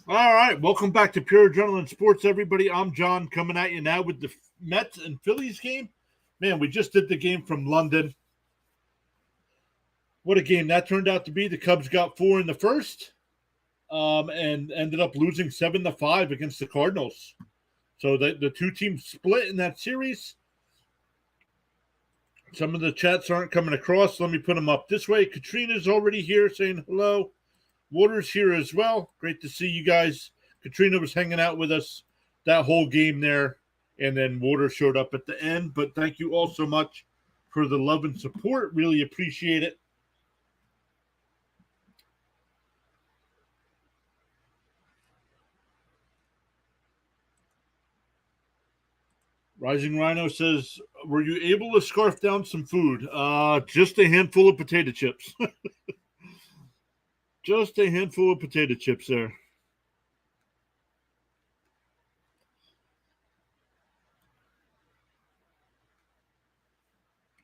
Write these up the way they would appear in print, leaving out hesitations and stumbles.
All right, welcome back to Pure Adrenaline Sports, everybody. I'm John coming at you now with the Mets and Phillies game. Man, we just did the game from London. What a game that turned out to be. The Cubs got 4 in the first and ended up losing 7-5 against the Cardinals. So the two teams split in that series. Some of the chats aren't coming across. Let me put them up this way. Katrina's already here saying hello. Water's here as well. Great to see you guys. Katrina was hanging out with us that whole game there, and then Water showed up at the end. But thank you all so much for the love and support. Really appreciate it. Rising Rhino says, were you able to scarf down some food? Just a handful of potato chips. Just a handful of potato chips there.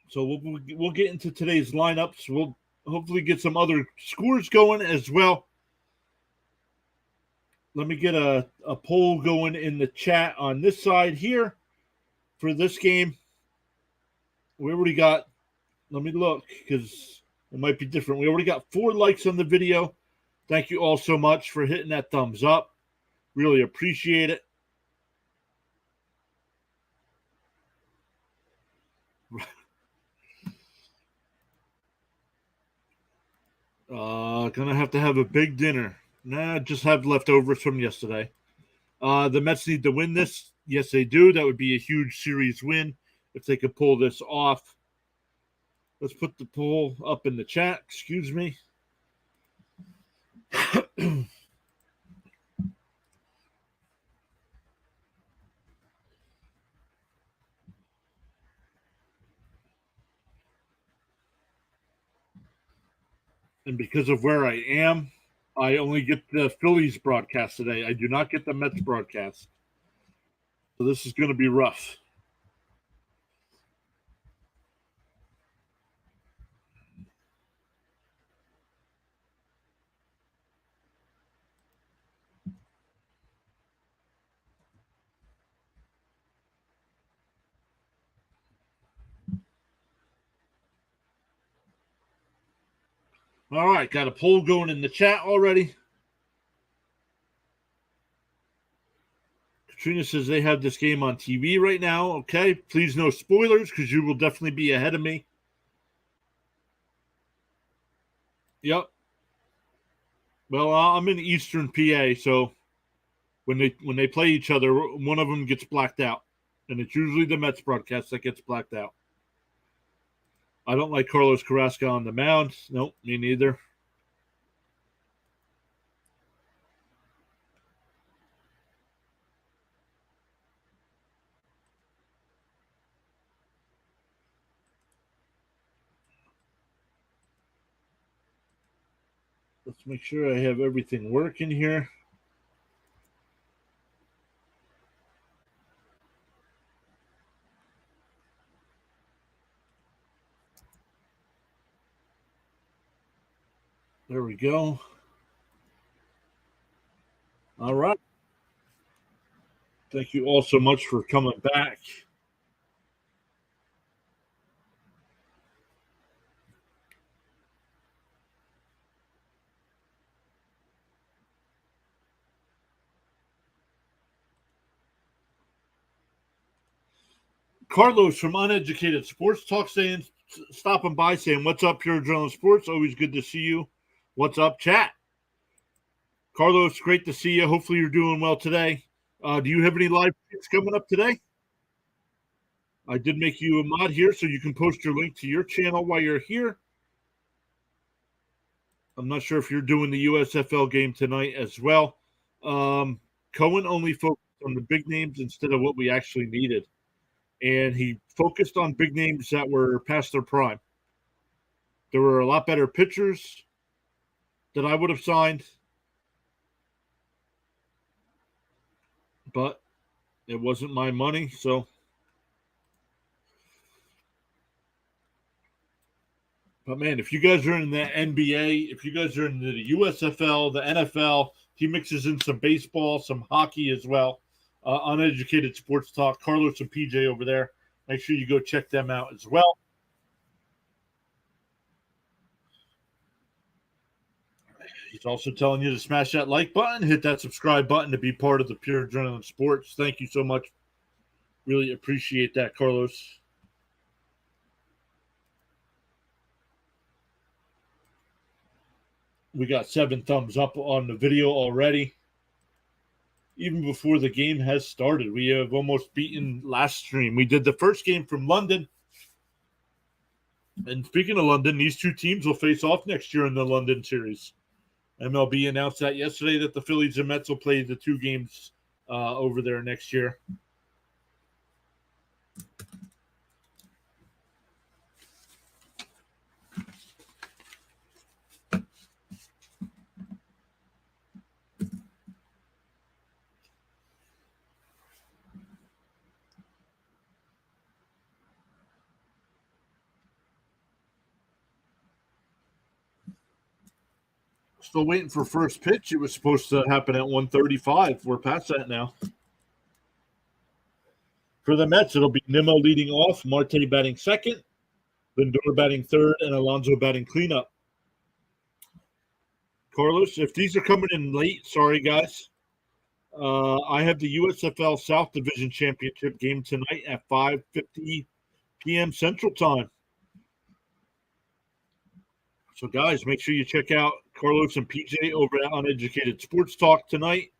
So we'll get into today's lineups. We'll hopefully get some other scores going as well. Let me get a poll going in the chat on this side here for this game. We already got, let me look because it might be different. We already got 4 likes on the video. Thank you all so much for hitting that thumbs up. Really appreciate it. Gonna have to have a big dinner. Nah, just have leftovers from yesterday. The Mets need to win this. Yes, they do. That would be a huge series win if they could pull this off. Let's put the poll up in the chat. Excuse me. And because of where I am, I only get the Phillies broadcast today. I do not get the Mets broadcast. So this is going to be rough. All right, got a poll going in the chat already. Katrina says they have this game on TV right now. Okay, please no spoilers because you will definitely be ahead of me. Yep. Well, I'm in Eastern PA, so when they play each other, one of them gets blacked out, and it's usually the Mets broadcast that gets blacked out. I don't like Carlos Carrasco on the mound. Nope, me neither. Let's make sure I have everything working here. There we go. All right. Thank you all so much for coming back. Carlos from Uneducated Sports Talk saying, stopping by saying, what's up, Pure Adrenaline Sports? Always good to see you. What's up, chat? Carlos, great to see you. Hopefully you're doing well today. Do you have any live tweets coming up today? I did make you a mod here so you can post your link to your channel while you're here. I'm not sure if you're doing the USFL game tonight as well. Cohen only focused on the big names instead of what we actually needed. And he focused on big names that were past their prime. There were a lot better pitchers that I would have signed, but it wasn't my money, so. But man, if you guys are in the NBA, if you guys are in the USFL, the NFL, He mixes in some baseball, some hockey as well. Uneducated Sports Talk. Carlos and PJ over there. Make sure you go check them out as well. He's also telling you to smash that like button, hit that subscribe button to be part of the Pure Adrenaline Sports. Thank you so much. Really appreciate that, Carlos. We got 7 thumbs up on the video already. Even before the game has started, we have almost beaten last stream. We did the first game from London. And speaking of London, these two teams will face off next year in the London series. MLB announced that yesterday that the Phillies and Mets will play the 2 games over there next year. Still waiting for first pitch. It was supposed to happen at 1:35. We're past that now. For the Mets, it'll be Nimmo leading off, Marte batting second, Lindor batting third, and Alonso batting cleanup. Carlos, if these are coming in late, sorry guys. I have the USFL South Division Championship game tonight at 5:50 p.m. Central Time. So, guys, make sure you check out Carlos and PJ over at Uneducated Sports Talk tonight.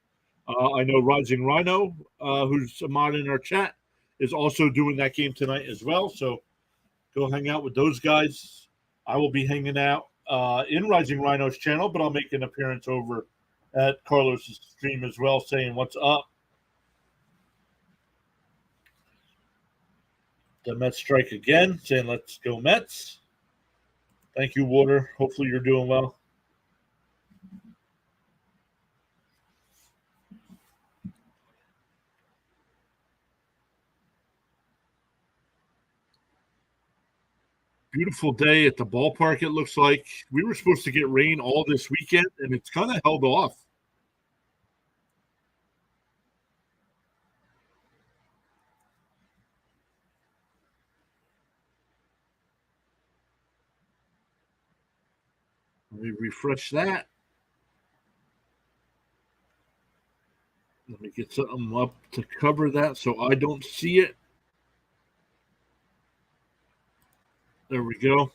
I know Rising Rhino, who's a mod in our chat, is also doing that game tonight as well. So go hang out with those guys. I will be hanging out in Rising Rhino's channel, but I'll make an appearance over at Carlos's stream as well, saying what's up. The Mets strike again, saying let's go Mets. Thank you, Water. Hopefully you're doing well. Beautiful day at the ballpark, it looks like. We were supposed to get rain all this weekend, and it's kind of held off. Let me refresh that. Let me get something up to cover that so I don't see it. There we go.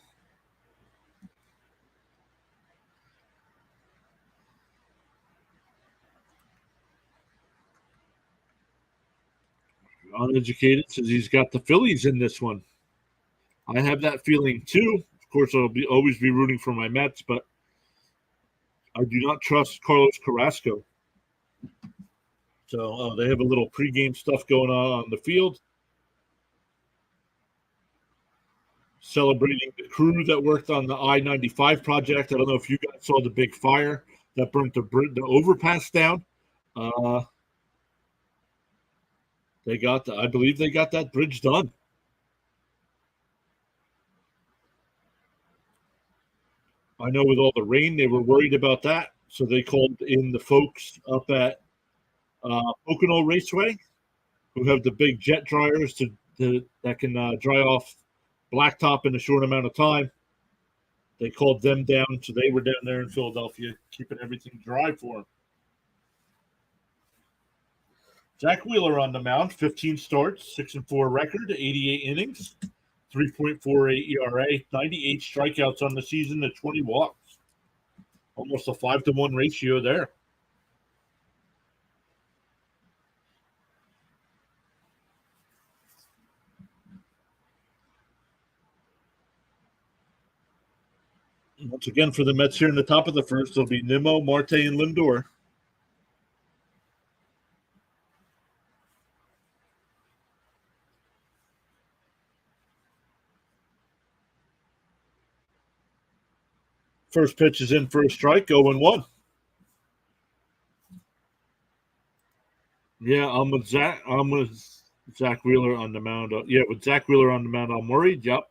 Uneducated says he's got the Phillies in this one. I have that feeling too. Of course, I'll always be rooting for my Mets, but I do not trust Carlos Carrasco. So they have a little pregame stuff going on the field. Celebrating the crew that worked on the I-95 project. I don't know if you guys saw the big fire that burnt the overpass down. I believe they got that bridge done. I know with all the rain, they were worried about that. So they called in the folks up at Pocono Raceway who have the big jet dryers that can dry off blacktop in a short amount of time. They called them down, so they were down there in Philadelphia keeping everything dry for them. Zach Wheeler on the mound, 15 starts, 6-4 record, 88 innings, 3.48 ERA, 98 strikeouts on the season to 20 walks. Almost a 5-to-1 ratio there. Once again, for the Mets here in the top of the first, it'll be Nimmo, Marte, and Lindor. First pitch is in for a strike, 0-1. Yeah, I'm with Zach Wheeler on the mound. With Zach Wheeler on the mound, I'm worried. Yep.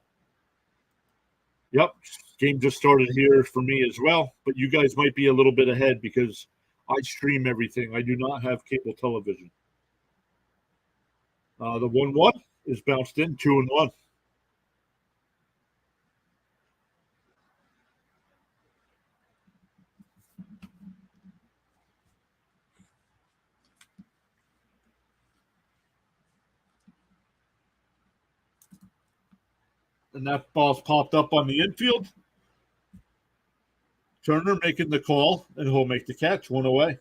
Game just started here for me as well, but you guys might be a little bit ahead because I stream everything. I do not have cable television. The 1-1 is bounced in, 2-1. And that ball's popped up on the infield. Turner making the call, and he'll make the catch, one away.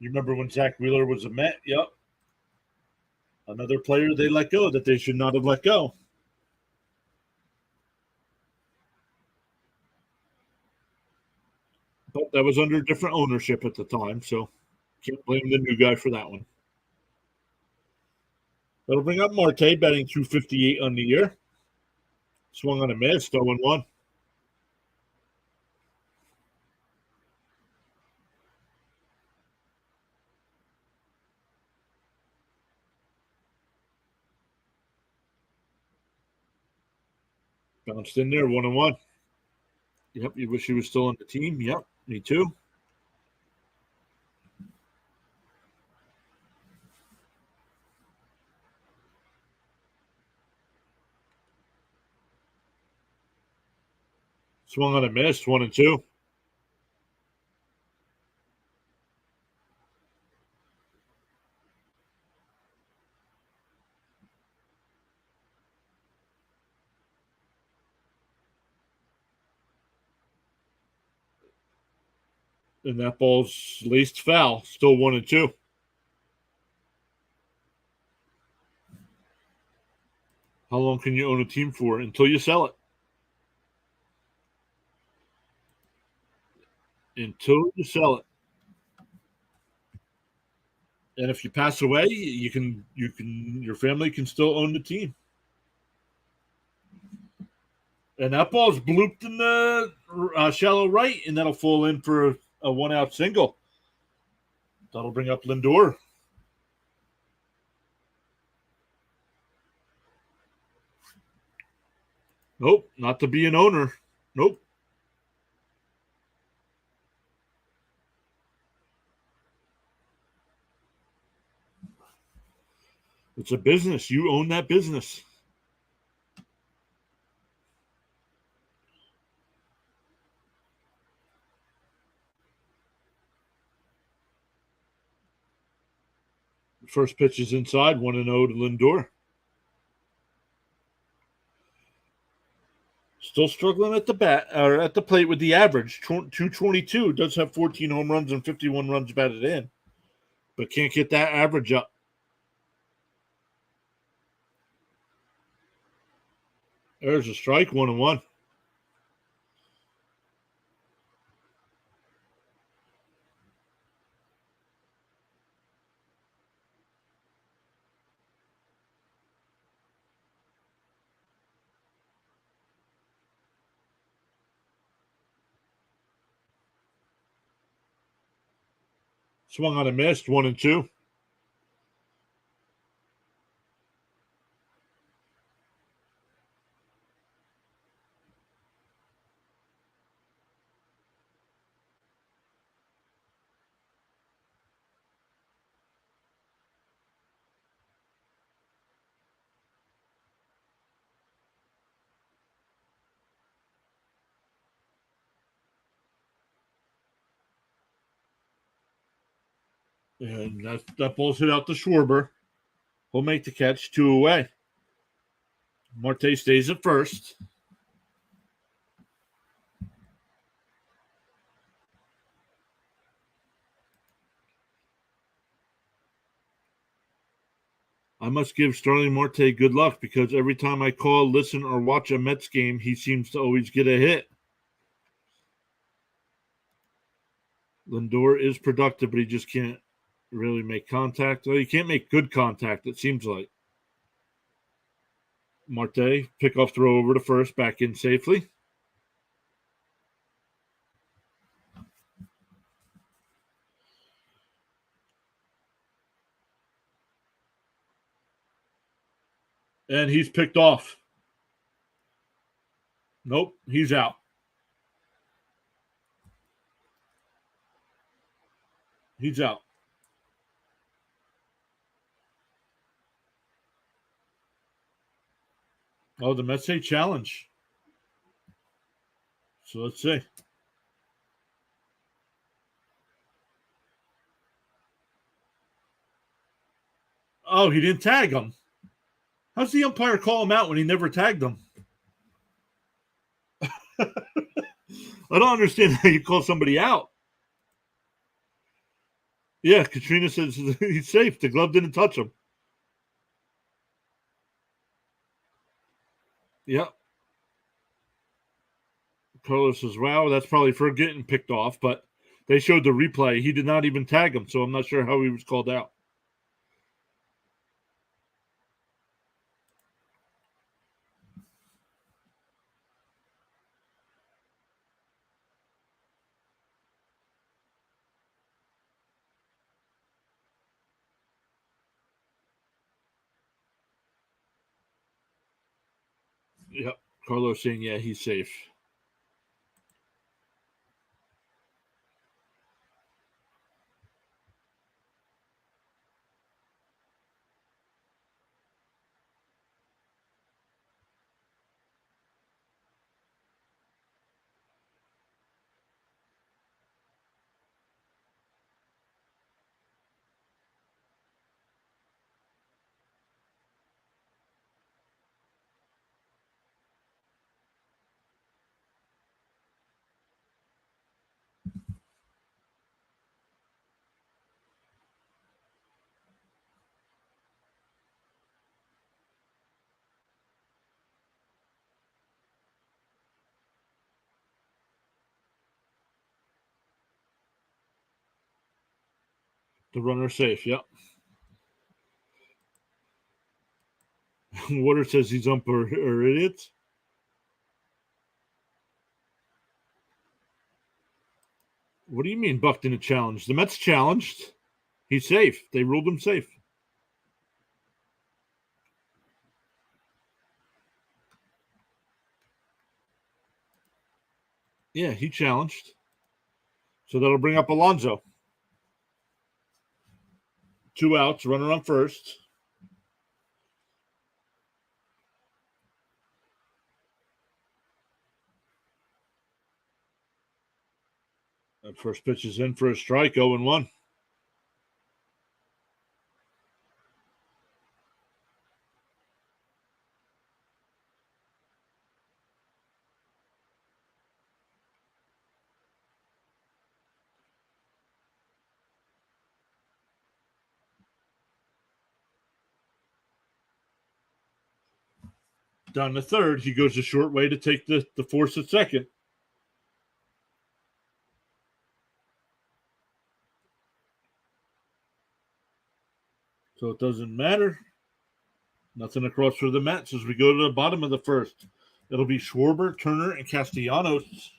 You remember when Zach Wheeler was a Met? Yep. Another player they let go that they should not have let go. But that was under different ownership at the time, so can't blame the new guy for that one. That'll bring up Marte, batting 258 on the year. Swung on a miss, 0-1. Bounced in there, 1-1. Yep, you wish he was still on the team. Yep, me too. Swung on a miss, 1-2. And that ball's laced foul, still 1-2. How long can you own a team for? Until you sell it. Until you sell it. And if you pass away, your family can still own the team. And that ball's blooped in the shallow right, and that'll fall in for a 1-out single. That'll bring up Lindor. Nope, not to be an owner. Nope. It's a business. You own that business. First pitch is inside, 1-0 to Lindor. Still struggling at the bat or at the plate with the average. 222, does have 14 home runs and 51 runs batted in, but can't get that average up. There's a strike, 1-1. Swung on a miss, 1-2. And that ball's hit out to Schwarber. He'll make the catch, 2 away. Marte stays at first. I must give Starling Marte good luck because every time I call, listen, or watch a Mets game, he seems to always get a hit. Lindor is productive, but he just can't really make contact. Well, he can't make good contact, it seems like. Marte, pickoff throw over to first, back in safely. And he's picked off. Nope, he's out. He's out. Oh, the Mets say challenge. So let's see. Oh, he didn't tag him. How's the umpire call him out when he never tagged him? I don't understand how you call somebody out. Yeah, Katrina says he's safe. The glove didn't touch him. Yeah. Carlos says, wow, that's probably for getting picked off, but they showed the replay. He did not even tag him, so I'm not sure how he was called out. Yep. Carlos saying, yeah, he's safe. The runner safe, yep. Water says these umpires are idiots. What do you mean Buck didn't challenge? The Mets challenged. He's safe. They ruled him safe. Yeah, he challenged. So that'll bring up Alonso. 2 outs, runner on first. That first pitch is in for a strike, 0-1. Down to third, he goes a short way to take the force at second. So it doesn't matter. Nothing across for the Mets as we go to the bottom of the first. It'll be Schwarber, Turner, and Castellanos.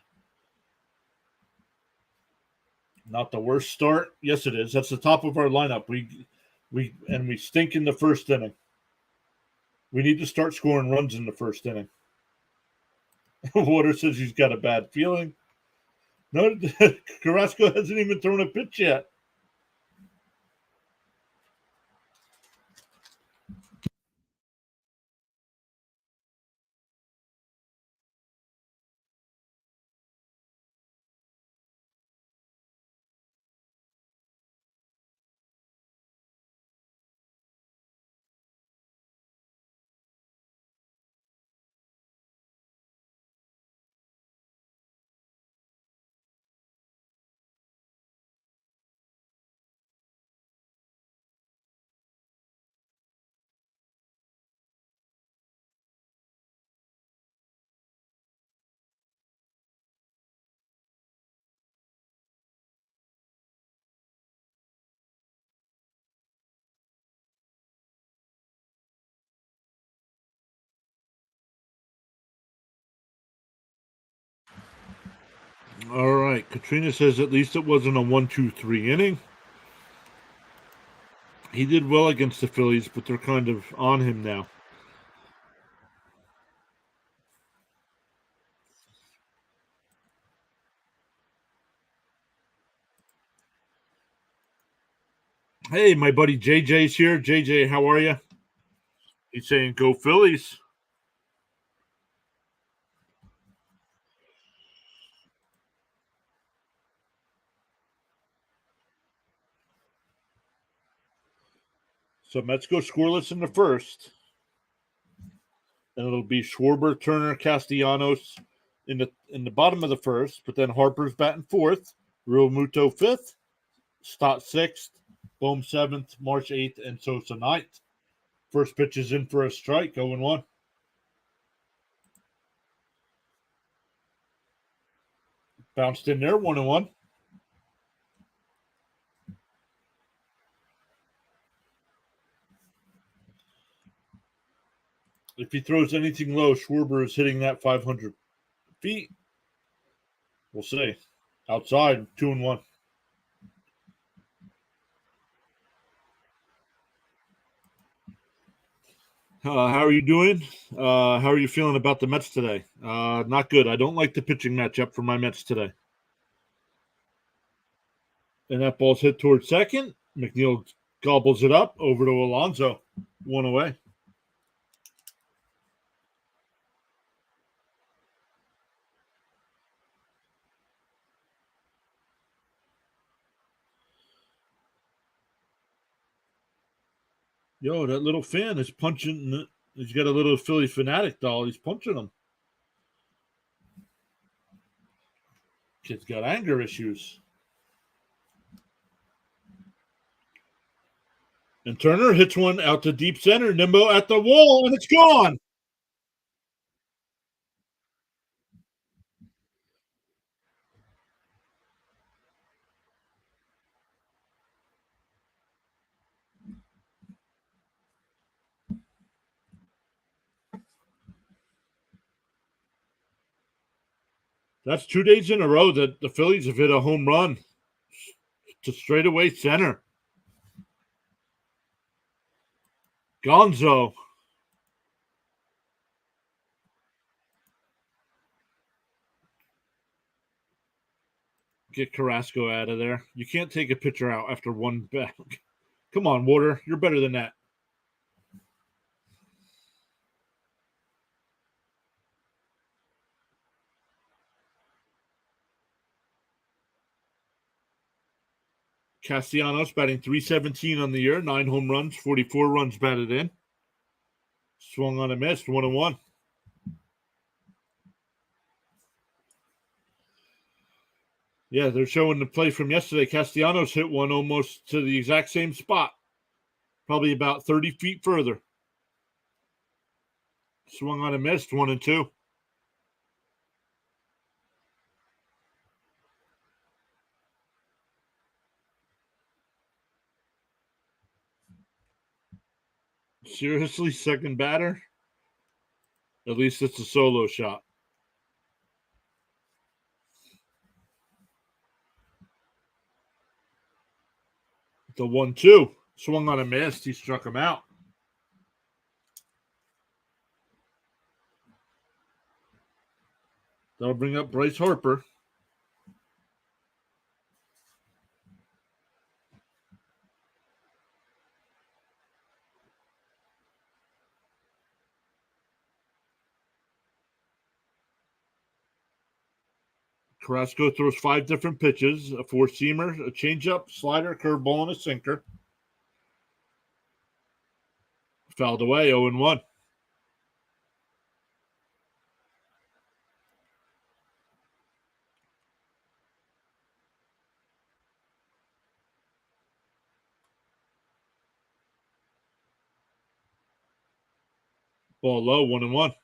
Not the worst start. Yes, it is. That's the top of our lineup. We stink in the first inning. We need to start scoring runs in the first inning. Water says he's got a bad feeling. No, Carrasco hasn't even thrown a pitch yet. All right. Katrina says at least it wasn't a 1-2-3 inning. He did well against the Phillies, but they're kind of on him now. Hey, my buddy JJ's here. JJ, how are you? He's saying go Phillies. So Mets go scoreless in the first, and it'll be Schwarber, Turner, Castellanos in the bottom of the first, but then Harper's batting fourth, Real Muto fifth, Stott sixth, Bohm seventh, March 8th, and Sosa ninth. First pitch is in for a strike, 0-1. Bounced in there, 1-1. If he throws anything low, Schwarber is hitting that 500 feet. We'll see. Outside, 2-1. How are you doing? How are you feeling about the Mets today? Not good. I don't like the pitching matchup for my Mets today. And that ball's hit towards second. McNeil gobbles it up over to Alonso. One away. Yo, that little fan is punching. He's got a little Philly fanatic doll. He's punching him. Kid's got anger issues. And Turner hits one out to deep center. Nimbo at the wall, and it's gone. That's 2 days in a row that the Phillies have hit a home run to straightaway center. Gonzo. Get Carrasco out of there. You can't take a pitcher out after one back. Come on, Water. You're better than that. Castellanos batting 317 on the year, 9 home runs, 44 runs batted in. Swung on a miss, 1-1. Yeah, they're showing the play from yesterday. Castellanos hit one almost to the exact same spot, probably about 30 feet further. Swung on a miss, 1-2. Seriously, second batter? At least it's a solo shot. The 1-2. Swung on a miss. He struck him out. That'll bring up Bryce Harper. Carrasco throws 5 different pitches: a four-seamer, a changeup, slider, curveball, and a sinker. Fouled away, 0-1. Ball low, 1-1.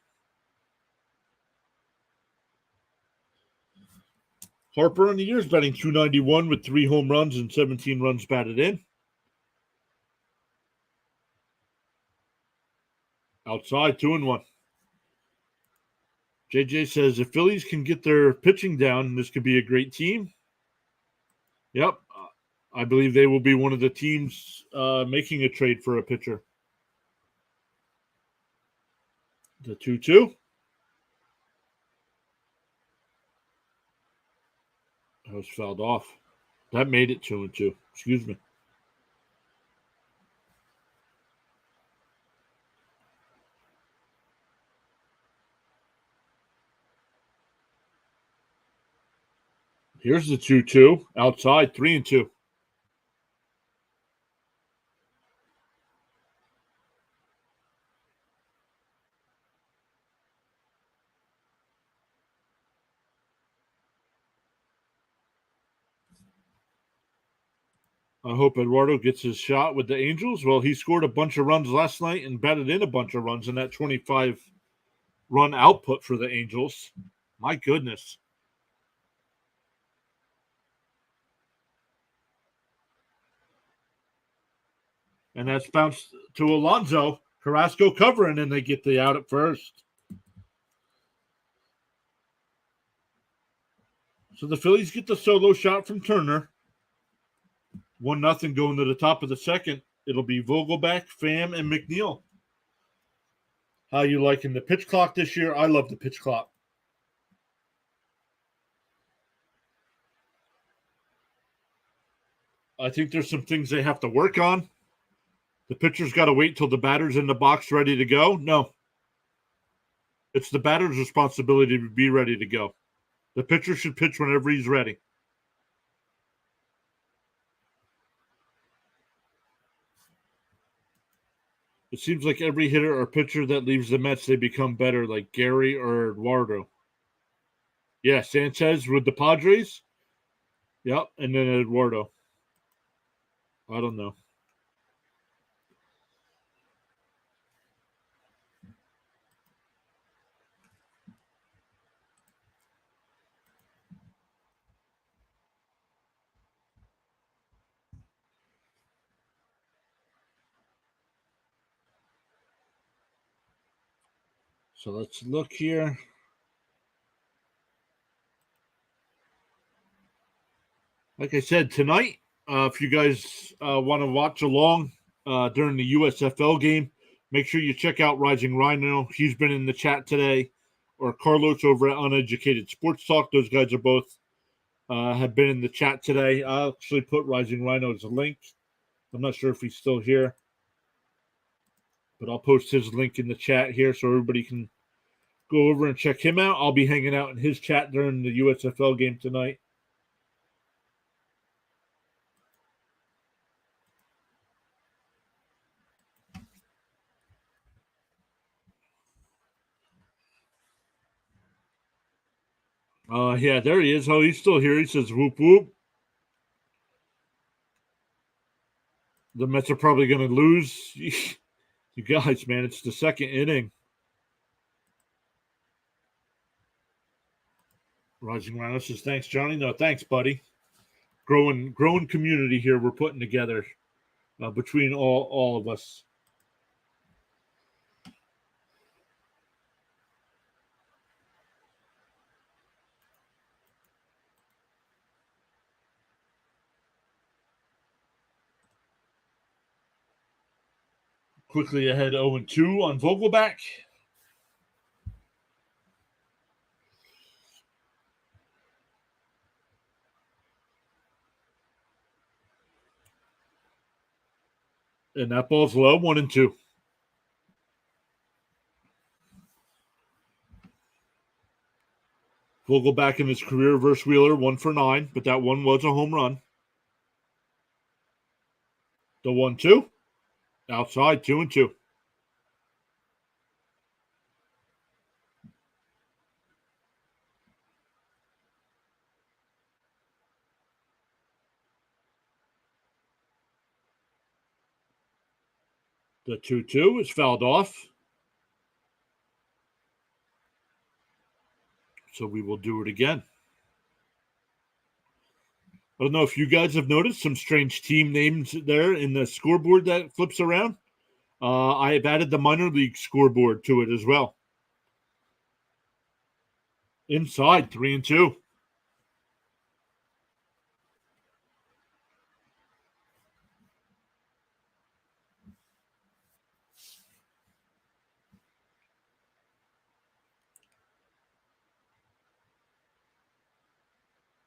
Harper on the year is batting 291 with 3 home runs and 17 runs batted in. Outside, 2-1. JJ says if Phillies can get their pitching down, this could be a great team. Yep. I believe they will be one of the teams making a trade for a pitcher. The 2-2. That was fouled off. That made it 2-2. Excuse me. Here's the 2-2. Outside, 3-2. I hope Eduardo gets his shot with the Angels. Well, he scored a bunch of runs last night and batted in a bunch of runs in that 25-run output for the Angels. My goodness. And that's bounced to Alonso. Carrasco covering, and they get the out at first. So the Phillies get the solo shot from Turner. 1-0 going to the top of the second. It'll be Vogelbach, Pham, and McNeil. How you liking the pitch clock this year? I love the pitch clock. I think there's some things they have to work on. The pitcher's got to wait till the batter's in the box ready to go. No. It's the batter's responsibility to be ready to go. The pitcher should pitch whenever he's ready. It seems like every hitter or pitcher that leaves the Mets, they become better, like Gary or Eduardo. Yeah, Sanchez with the Padres. Yep, and then Eduardo. I don't know. So let's look here. Like I said, tonight, if you guys want to watch along during the USFL game, make sure you check out Rising Rhino. He's been in the chat today. Or Carlos over at Uneducated Sports Talk. Those guys are both have been in the chat today. I'll actually put Rising Rhino as a link. I'm not sure if he's still here. But I'll post his link in the chat here so everybody can go over and check him out. I'll be hanging out in his chat during the USFL game tonight. Yeah, there he is. Oh, he's still here. He says, whoop, whoop. The Mets are probably going to lose. You guys, man, it's the second inning. Rising Rhino says, thanks, Johnny. No, thanks, buddy. Growing community here we're putting together between all of us. Quickly ahead 0-2 on Vogelbach. And that ball's low, 1-2. Vogelbach in his career versus Wheeler, 1 for 9, but that one was a home run. The 1-2. Outside, 2-2. The 2-2 is fouled off. So we will do it again. I don't know if you guys have noticed some strange team names there in the scoreboard that flips around. I have added the minor league scoreboard to it as well. Inside, 3-2.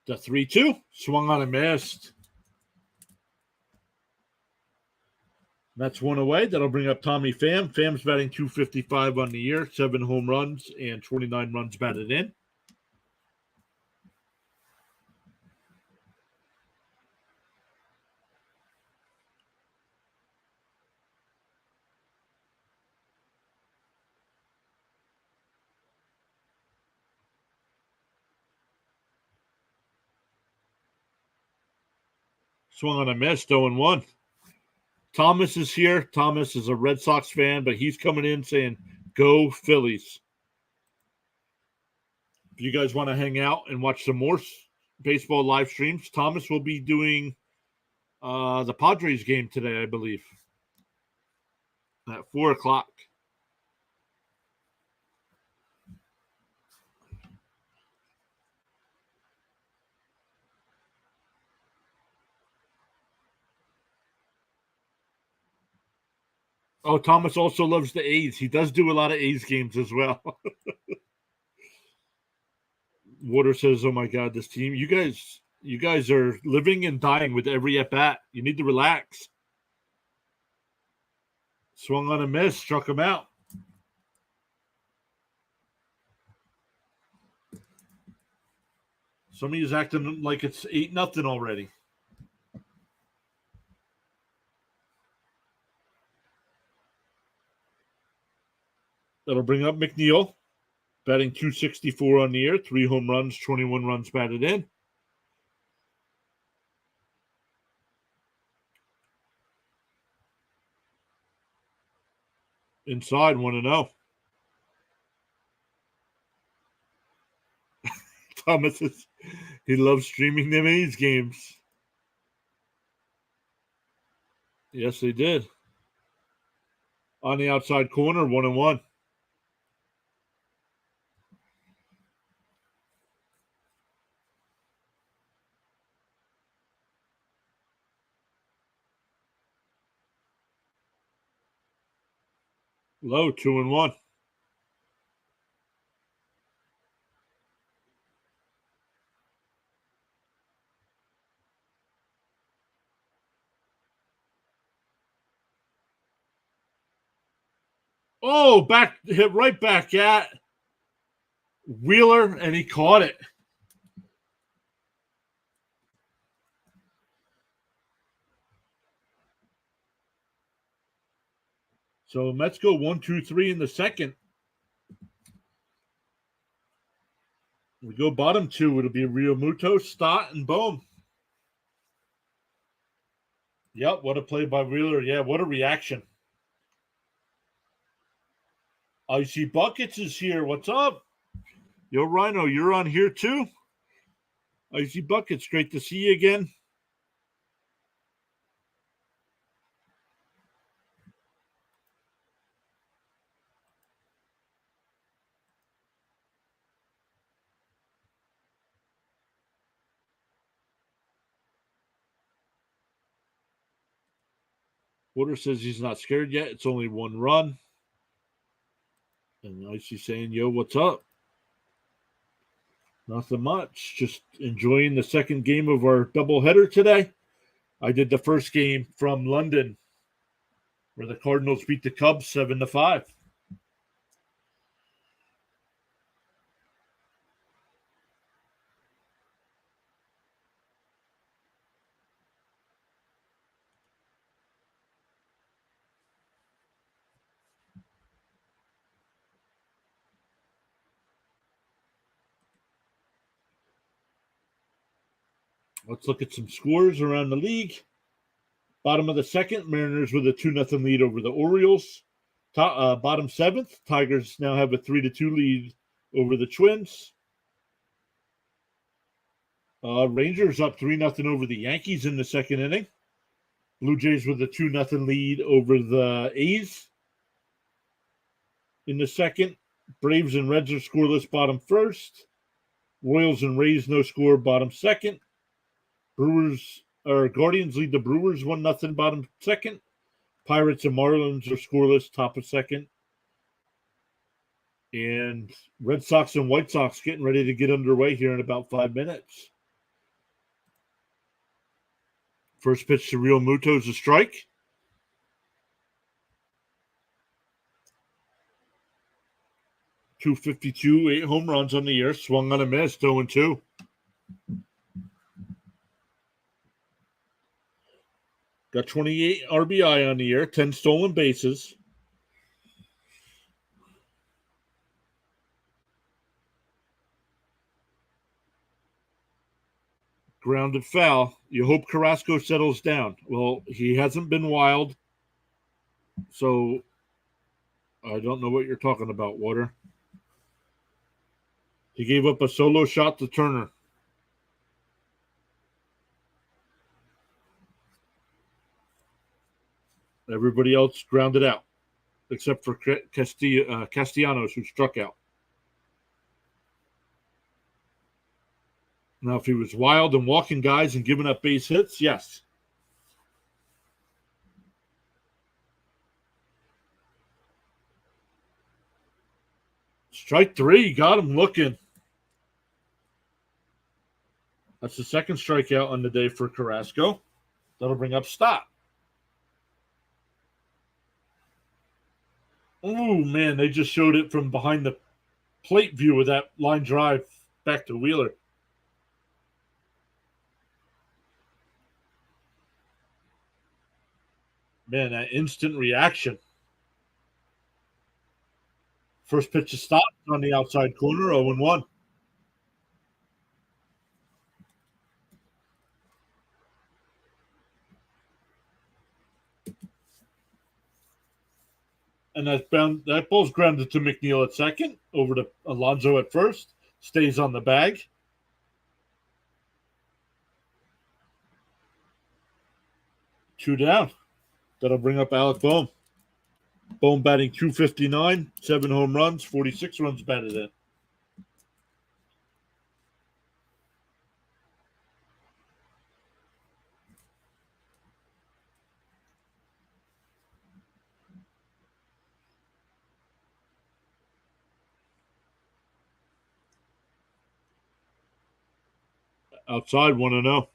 The 3-2 swung on and missed. That's one away. That'll bring up Tommy Pham. Pham's batting .255 on the year, 7 home runs and 29 runs batted in. Swung on a miss, 0-1. Thomas is here. Thomas is a Red Sox fan, but he's coming in saying, "Go Phillies." If you guys want to hang out and watch some more baseball live streams, Thomas will be doing the Padres game today, I believe, at 4 o'clock. Oh, Thomas also loves the A's. He does do a lot of A's games as well. Water says, "Oh my God, this team! You guys are living and dying with every at bat. You need to relax." Swung on a miss, struck him out. Somebody's acting like it's 8-0 already. That'll bring up McNeil, batting .264 on the year, 3 home runs, 21 runs batted in. Inside, 1-0. Thomas he loves streaming them A's games. Yes, they did. On the outside corner, 1-1. Low, 2-1. Oh, back hit right back at Wheeler, and he caught it. So Mets go 1-2-3 in the second. We go bottom two. It'll be Realmuto, Stott, and Bohm. Yep, what a play by Wheeler. Yeah, what a reaction. Icy Buckets is here. What's up? Yo, Rhino, you're on here too? Icy Buckets, great to see you again. Water says he's not scared yet. It's only 1 run. And Icy saying, "Yo, what's up?" Nothing much. Just enjoying the second game of our doubleheader today. I did the first game from London, where the Cardinals beat the Cubs 7-5. Let's look at some scores around the league. Bottom of the second, Mariners with a 2-0 lead over the Orioles. Bottom seventh, Tigers now have a 3-2 lead over the Twins. Rangers up 3-0 over the Yankees in the second inning. Blue Jays with a 2-0 lead over the A's in the second. Braves and Reds are scoreless bottom first. Royals and Rays no score bottom second. Guardians lead the Brewers 1-0 bottom second. Pirates and Marlins are scoreless top of second. And Red Sox and White Sox getting ready to get underway here in about 5 minutes. First pitch to Realmuto is a strike. .252, 8 home runs on the year. Swung on a miss, 0-2. Got 28 RBI on the year, 10 stolen bases. Grounded foul. You hope Carrasco settles down. Well, he hasn't been wild, so I don't know what you're talking about, Water. He gave up a solo shot to Turner. Everybody else grounded out, except for Castellanos, who struck out. Now, if he was wild and walking guys and giving up base hits, yes. Strike three, got him looking. That's the second strikeout on the day for Carrasco. That'll bring up Stott. Oh, man, they just showed it from behind the plate view of that line drive back to Wheeler. Man, that instant reaction. First pitch to Stott on the outside corner, 0-1. And that ball's grounded to McNeil at second, over to Alonso at first, stays on the bag. Two down. That'll bring up Alec Bohm. Bohm batting .259, 7 home runs, 46 runs batted in. Outside 1-0.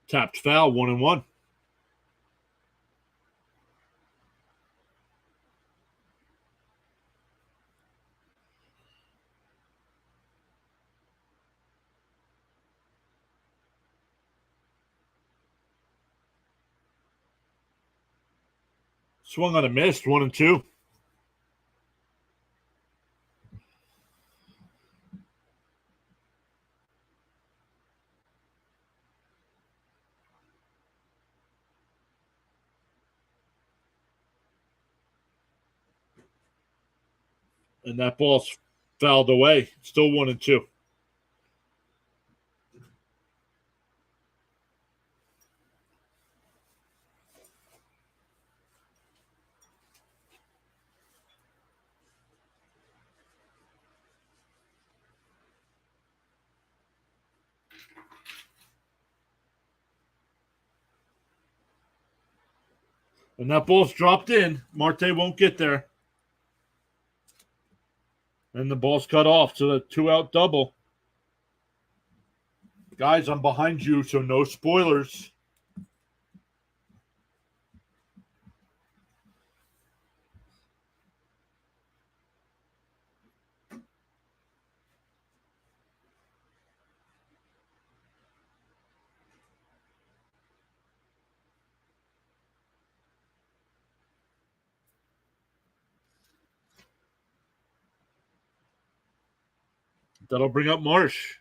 Tapped foul, 1-1. Swung on a miss, 1-2. And that ball's fouled away. Still 1-2. And that ball's dropped in. Marte won't get there. And the ball's cut off. So the 2-out double. Guys, I'm behind you, so no spoilers. That'll bring up Marsh.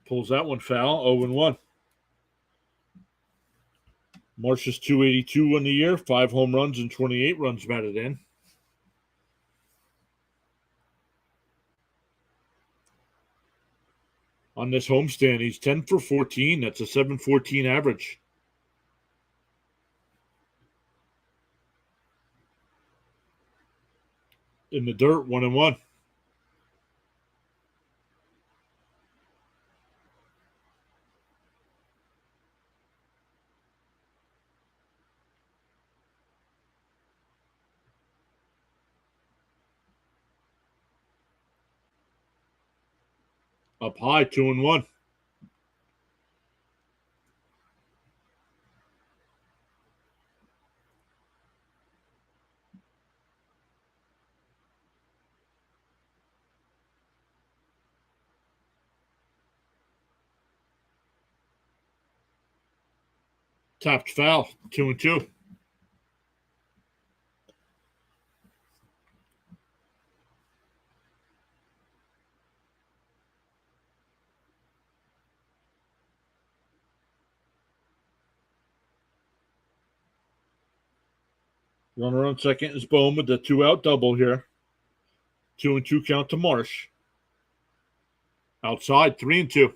Pulls that one foul, 0-1. Marsh is .282 on the year, 5 home runs and 28 runs batted in. On this homestand, he's 10 for 14. That's a .714 average. In the dirt, 1-1. Up high, 2-1. Tapped foul. 2-2. Runner on second is Bohm with the 2-out double here. 2-2 count to Marsh. Outside, 3-2.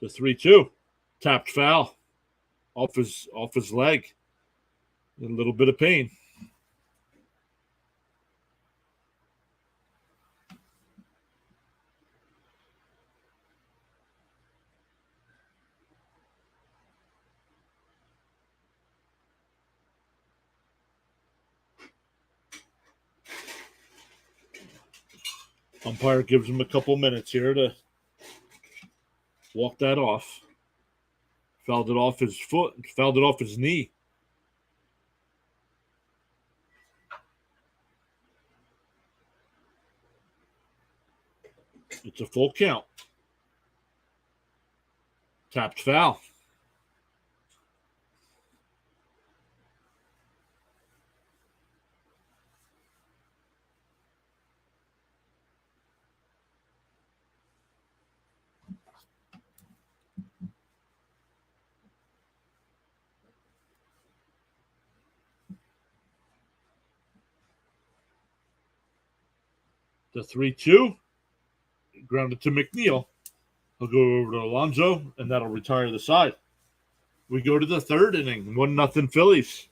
The 3-2. Tapped foul. Off his leg. A little bit of pain. Umpire gives him a couple minutes here to walk that off. Fouled it off his foot. Fouled it off his knee. It's a full count. Tapped foul. The 3-2. Grounded to McNeil. He'll go over to Alonso, and that'll retire the side. We go to the third inning. 1-0 Phillies.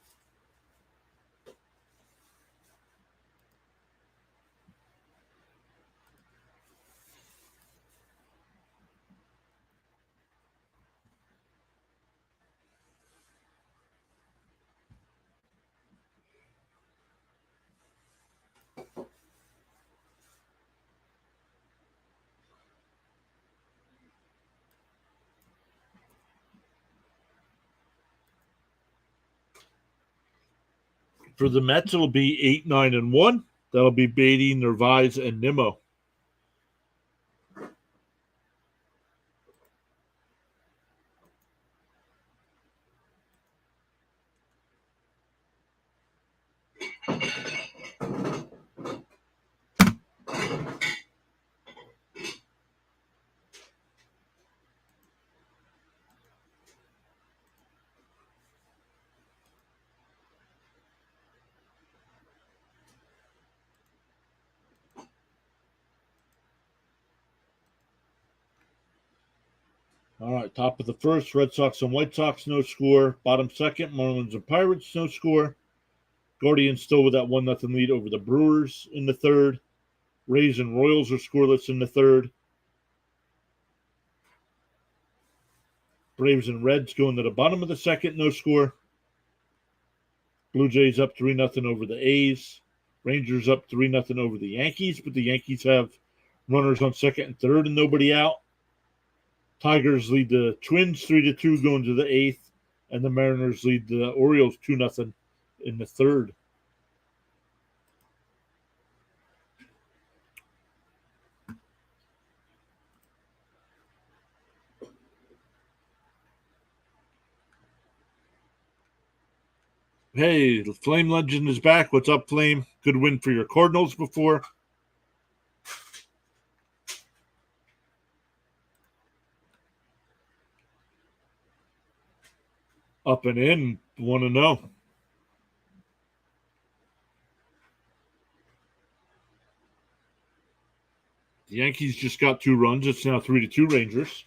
For the Mets, it'll be 8-9-1. That'll be Beatty, Narvaez, and Nimmo. All right, top of the first, Red Sox and White Sox, no score. Bottom second, Marlins and Pirates, no score. Guardians still with that 1-0 lead over the Brewers in the third. Rays and Royals are scoreless in the third. Braves and Reds going to the bottom of the second, no score. Blue Jays up 3-0 over the A's. Rangers up 3-0 over the Yankees, but the Yankees have runners on second and third and nobody out. Tigers lead the Twins 3-2 going to the eighth, and the Mariners lead the Orioles 2-0 in the third. Hey, the Flame Legend is back. What's up, Flame? Good win for your Cardinals before. Up and in, 1-0. The Yankees just got 2 runs. It's now 3-2 Rangers.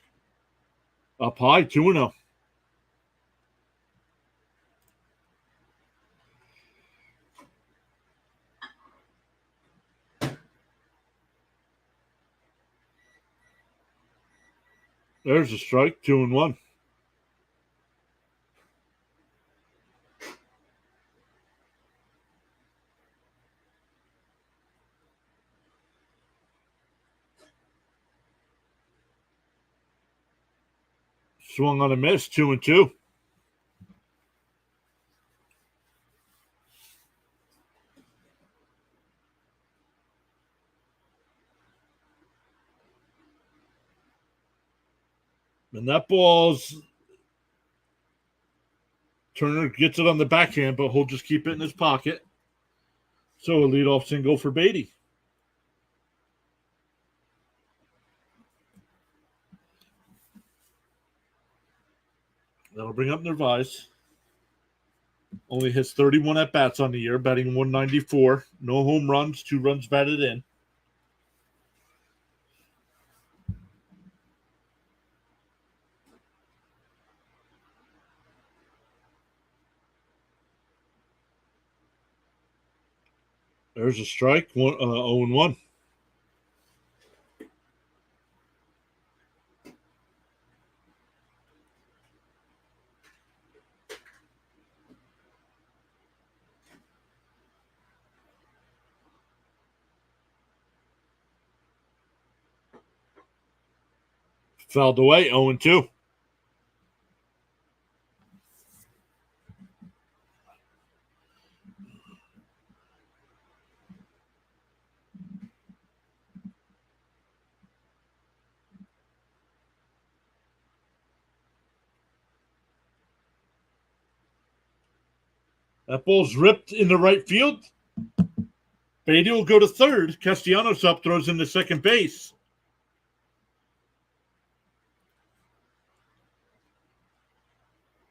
Up high, 2-0. There's a strike, 2-1. Swung on a miss, 2-2. And that ball's Turner gets it on the backhand, but he'll just keep it in his pocket. So a leadoff single for Beatty. That'll bring up Narvaez. Only hits 31 at-bats on the year, batting 194. No home runs, 2 runs batted in. There's a strike, 0-1. Fouled away, 0-2. That ball's ripped into right field. Beatty will go to third. Castellanos up, throws into second base.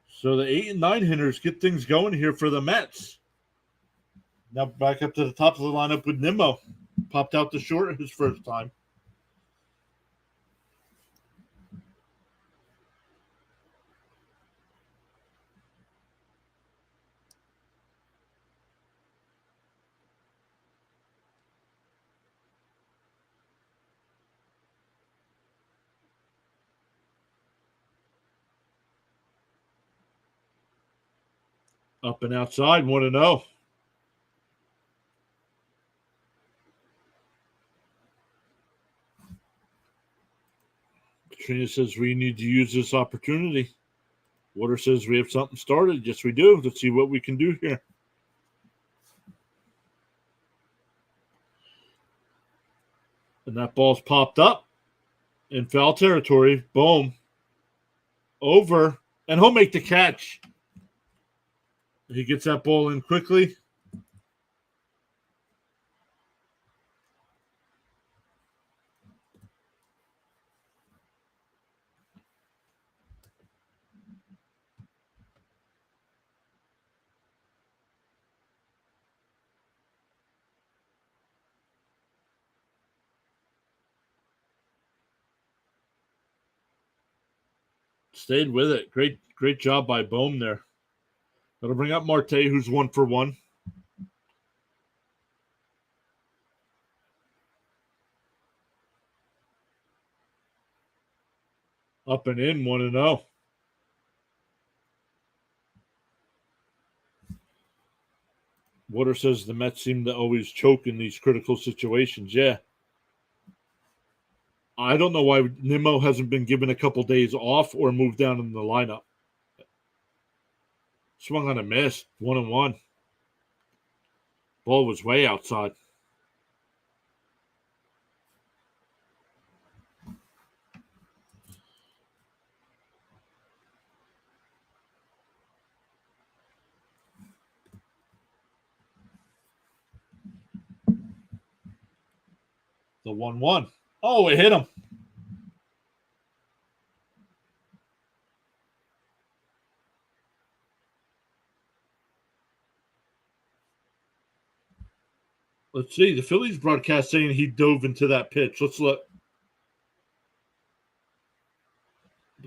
So the 8 and 9 hitters get things going here for the Mets. Now back up to the top of the lineup with Nimmo. Popped out to short his first time. Up and outside, 1-0. Katrina says we need to use this opportunity. Water says we have something started. Yes, we do. Let's see what we can do here. And that ball's popped up in foul territory. Boom. Over. And he'll make the catch. He gets that ball in quickly. Stayed with it. Great job by Bohm there. That'll bring up Marte, who's 1 for 1. Up and in, 1-0. Water says the Mets seem to always choke in these critical situations. Yeah. I don't know why Nimmo hasn't been given a couple days off or moved down in the lineup. Swung on a miss, 1-1. Ball was way outside. The 1-1. Oh, it hit him. Let's see. The Phillies broadcast saying he dove into that pitch. Let's look.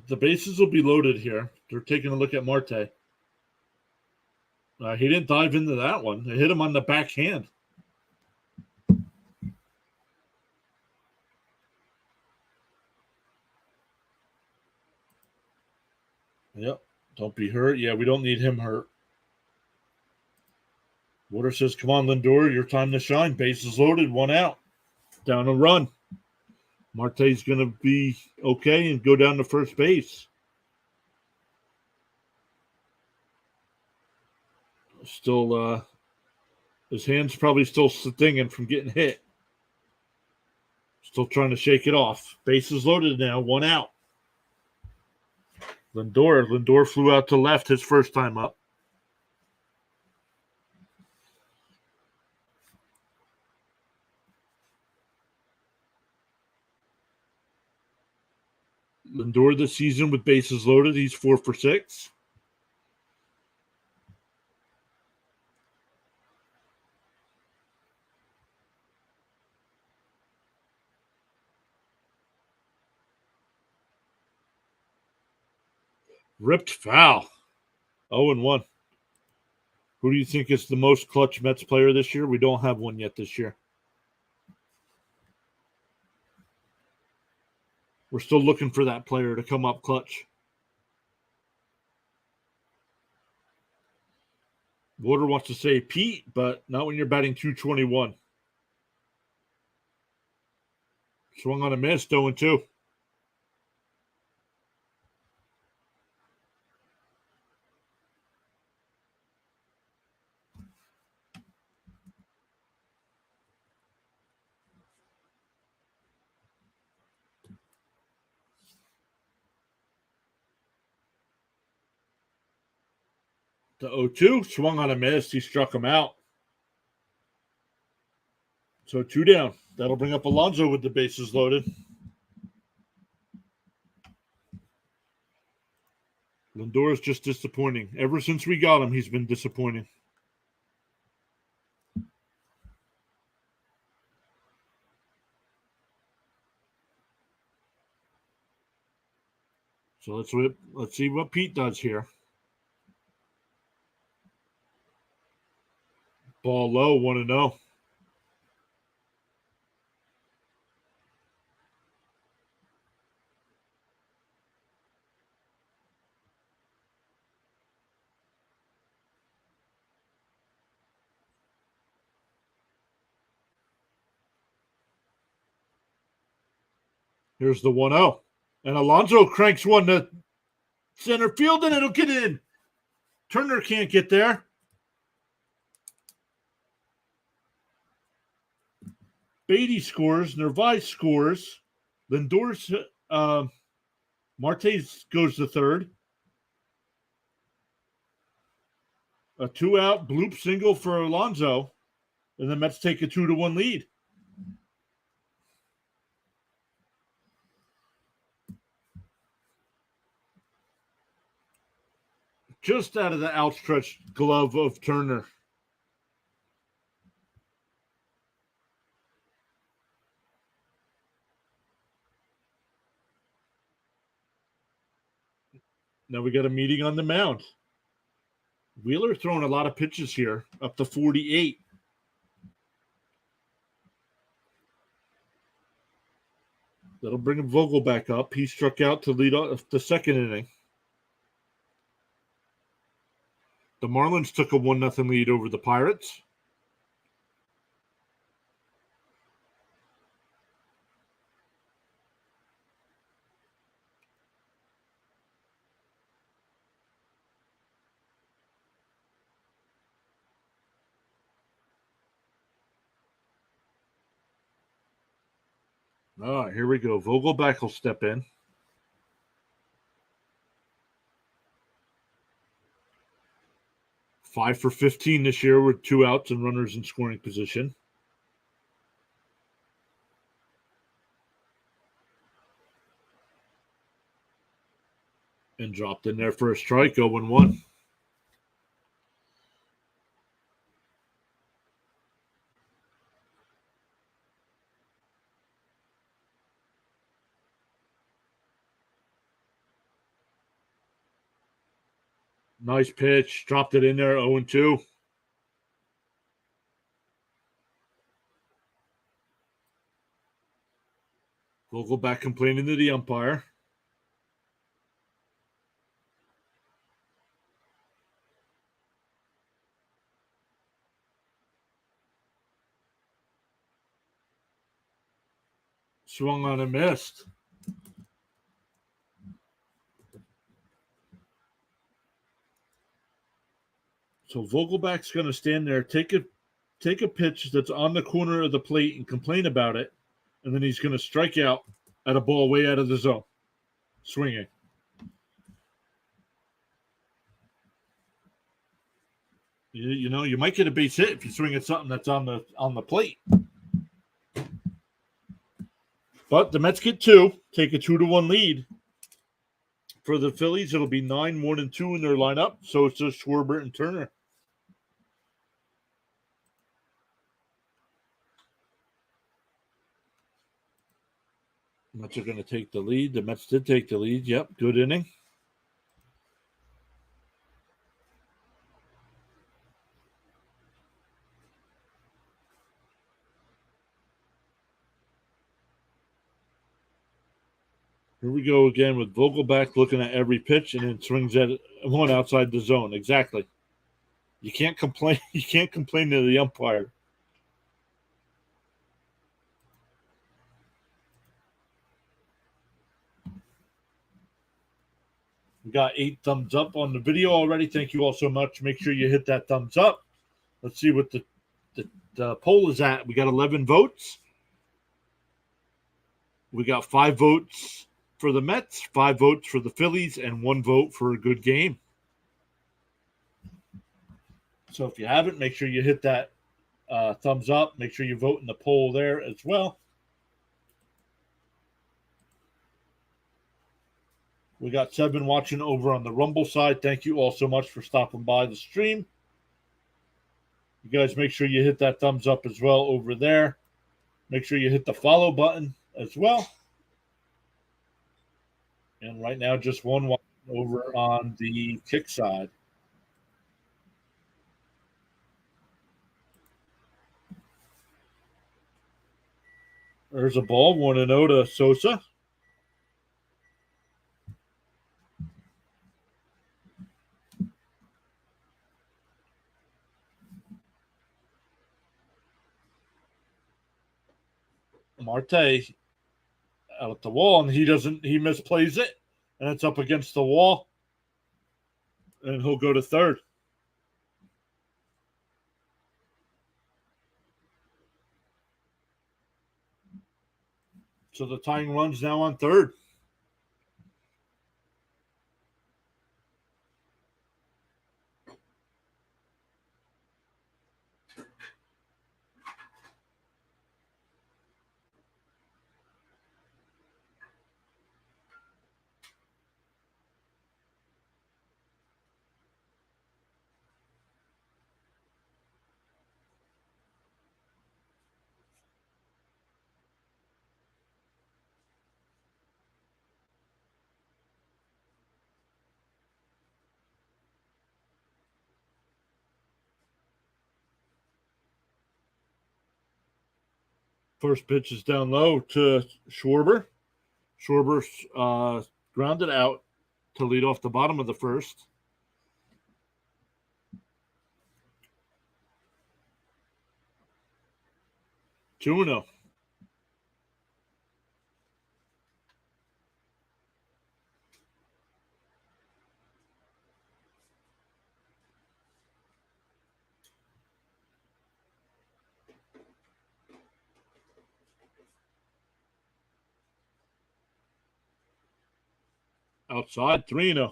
The bases will be loaded here. They're taking a look at Marte. He didn't dive into that one. It hit him on the backhand. Yep. Don't be hurt. Yeah, we don't need him hurt. Water says, come on, Lindor, your time to shine. Bases loaded, 1 out. Down a run. Marte's going to be okay and go down to first base. Still, his hand's probably still stinging from getting hit. Still trying to shake it off. Bases loaded now, 1 out. Lindor flew out to left his first time up. Lindor this season with bases loaded, he's 4 for 6. Ripped foul. 0-1. Who do you think is the most clutch Mets player this year? We don't have one yet this year. We're still looking for that player to come up clutch. Water wants to say Pete, but not when you're batting .221. Swung on a miss, 0-2. The 0-2, swung on a miss. He struck him out. So 2 down. That'll bring up Alonso with the bases loaded. Lindor is just disappointing. Ever since we got him, he's been disappointing. So let's see what Pete does here. Ball low, 1-0. Here's the 1-0. And Alonso cranks one to center field, and it'll get in. Turner can't get there. Beatty scores. Narvaez scores. Lindor's Marte goes to third. A 2-out bloop single for Alonso, and the Mets take a 2-1 lead. Just out of the outstretched glove of Turner. Now we got a meeting on the mound. Wheeler throwing a lot of pitches here, up to 48. That'll bring Vogel back up. He struck out to lead off the second inning. The Marlins took a 1-0 lead over the Pirates. All right, here we go. Vogelback will step in. Five for 15 this year with 2 outs and runners in scoring position. And dropped in there for a strike, 0-1. Nice pitch. Dropped it in there, 0-2. Vogelback complaining to the umpire. Swung on and missed. So Vogelback's going to stand there, take a pitch that's on the corner of the plate and complain about it, and then he's going to strike out at a ball way out of the zone, swinging. You know, you might get a base hit if you swing at something that's on the plate. But the Mets get two, take a 2-1 lead. For the Phillies, it'll be 9, 1, and 2 in their lineup. So it's just Schwarber and Turner. Mets are going to take the lead. The Mets did take the lead. Yep, good inning. Here we go again with Vogelback looking at every pitch and then swings at one outside the zone. Exactly. You can't complain. You can't complain to the umpire. We got 8 thumbs up on the video already. Thank you all so much. Make sure you hit that thumbs up. Let's see what the poll is at. We got 11 votes. We got 5 votes for the Mets, 5 votes for the Phillies, and 1 vote for a good game. So if you haven't, make sure you hit that thumbs up. Make sure you vote in the poll there as well. We got 7 watching over on the Rumble side. Thank you all so much for stopping by the stream. You guys make sure you hit that thumbs up as well over there. Make sure you hit the follow button as well. And right now, just 1 watching over on the kick side. There's a ball, 1-0 to Sosa. Marte out the wall, and he misplays it, and it's up against the wall, and he'll go to third. So the tying run's now on third. First pitch is down low to Schwarber. Schwarber grounded out to lead off the bottom of the first. Two-0. Outside, 3-0.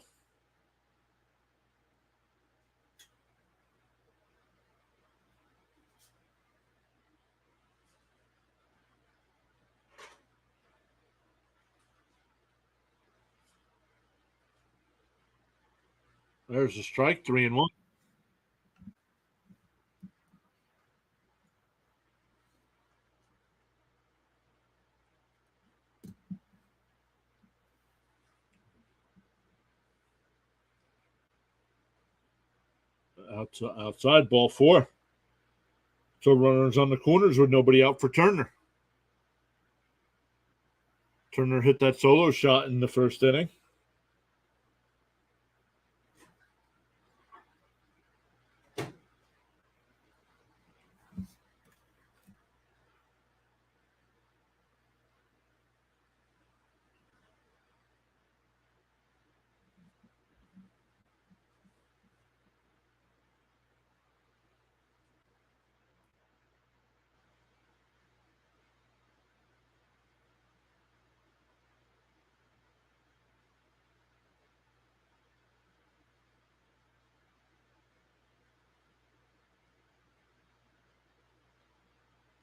There's a strike, 3-1. Outside, ball 4. So runners on the corners with nobody out for Turner. Turner hit that solo shot in the first inning.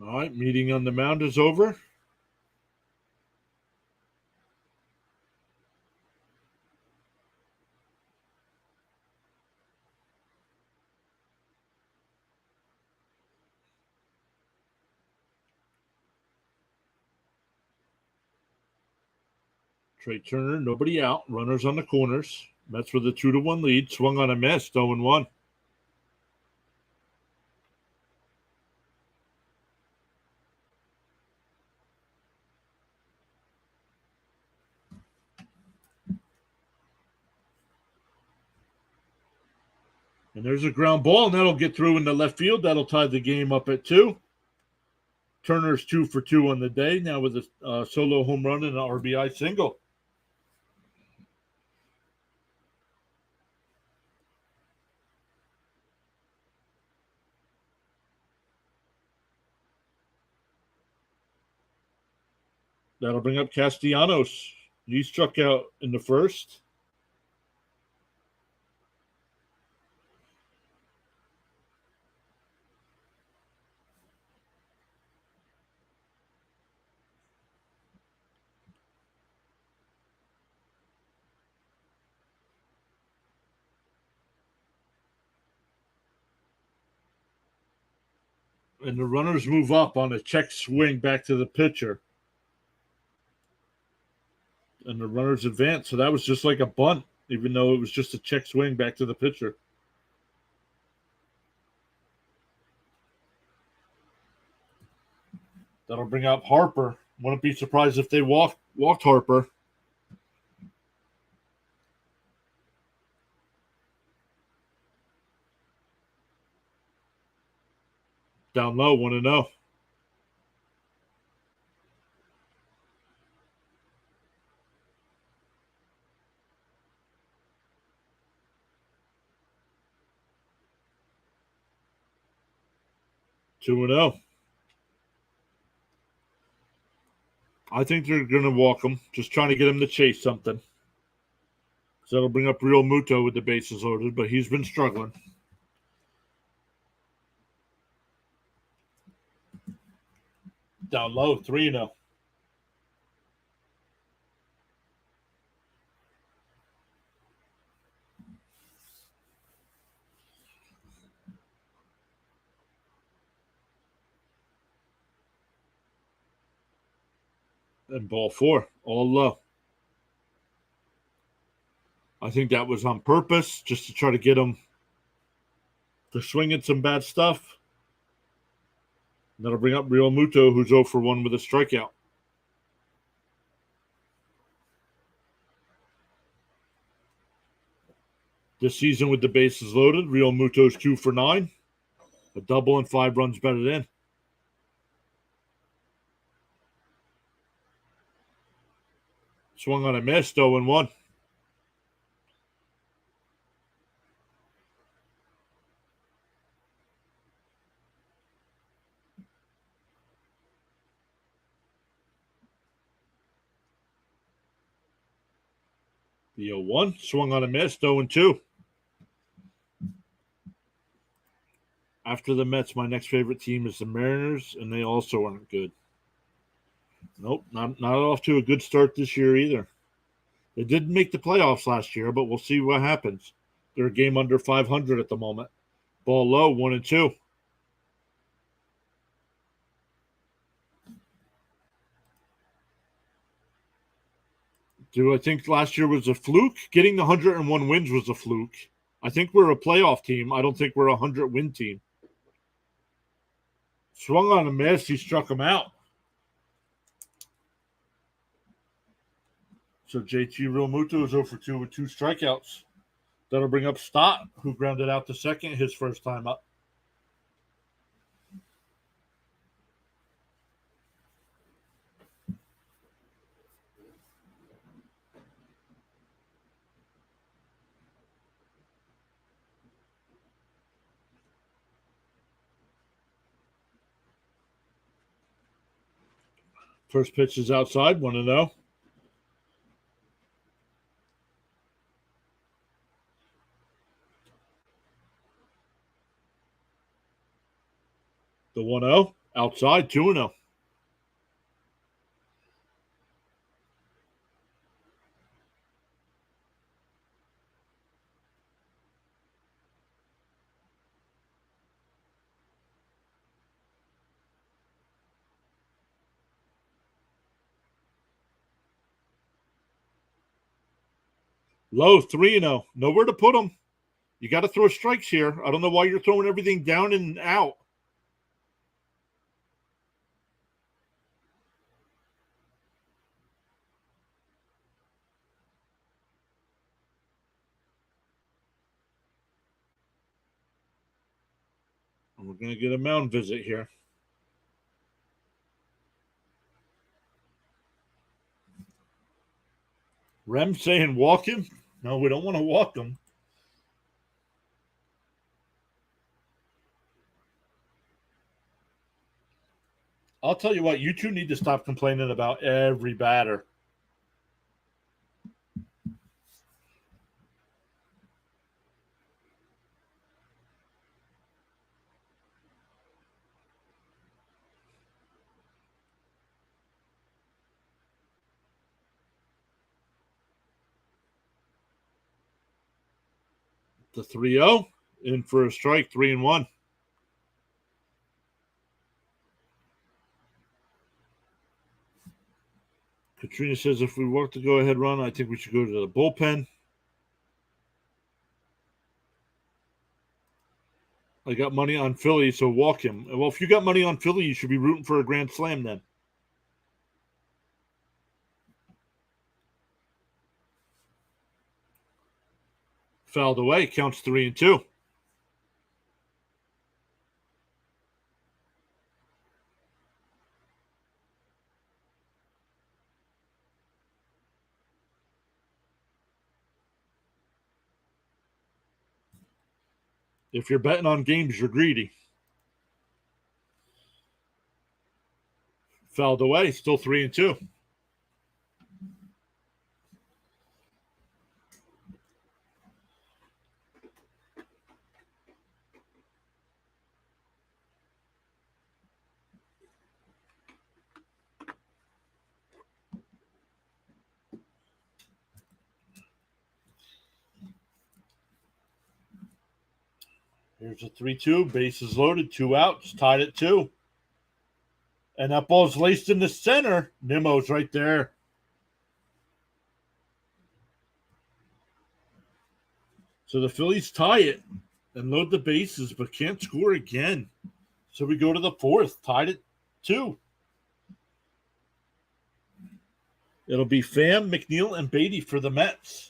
All right, meeting on the mound is over. Trey Turner, nobody out. Runners on the corners. Mets with a 2-1 lead. Swung on a miss, 0-1. And there's a ground ball, and that'll get through in the left field. That'll tie the game up at 2. Turner's 2 for 2 on the day, now with a solo home run and an RBI single. That'll bring up Castellanos. He struck out in the first. And the runners move up on a check swing back to the pitcher. And the runners advance. So that was just like a bunt, even though it was just a check swing back to the pitcher. That'll bring up Harper. Wouldn't be surprised if they walked Harper. Down low, 1-0. Two and 0. I think they're going to walk him, just trying to get him to chase something. So that'll bring up Real Muto with the bases loaded, but he's been struggling. Down low, 3-0. And ball 4, all low. I think that was on purpose, just to try to get him to swing at some bad stuff. And that'll bring up Real Muto, who's 0 for 1 with a strikeout. This season with the bases loaded, Real Muto's 2 for 9. A double and 5 runs batted in. Swung on a miss, 0-1. The 0-1, swung on a miss, 0-2. After the Mets, my next favorite team is the Mariners, and they also aren't good. Nope, not off to a good start this year either. They didn't make the playoffs last year, but we'll see what happens. They're a game under 500 at the moment. Ball low, 1-2. Do I think last year was a fluke? Getting the 101 wins was a fluke. I think we're a playoff team. I don't think we're a 100-win team. Swung on a miss. He struck him out. So JT Realmuto is 0 for 2 with 2 strikeouts. That'll bring up Stott, who grounded out to second his first time up. First pitch is outside, 1-0. The 1-0, Outside 2-0. Low 3-0. Nowhere to put them. You got to throw strikes here. I don't know why you're throwing everything down and out. And we're going to get a mound visit here. Rem saying walk him. No, we don't want to walk him. I'll tell you what, you two need to stop complaining about every batter. The 3-0 in for a strike, 3-1. Katrina says if we work the go-ahead run, I think we should go to the bullpen. I got money on Philly, so walk him. Well, if you got money on Philly, you should be rooting for a grand slam then. Fouled away, counts 3-2. If you're betting on games, you're greedy. Fouled away, still 3-2. Here's a 3-2. Bases loaded, 2 outs, tied at 2. And that ball's laced in the center. Nimmo's right there. So the Phillies tie it and load the bases, but can't score again. So we go to the 4th, tied at 2. It'll be Pham, McNeil, and Beatty for the Mets.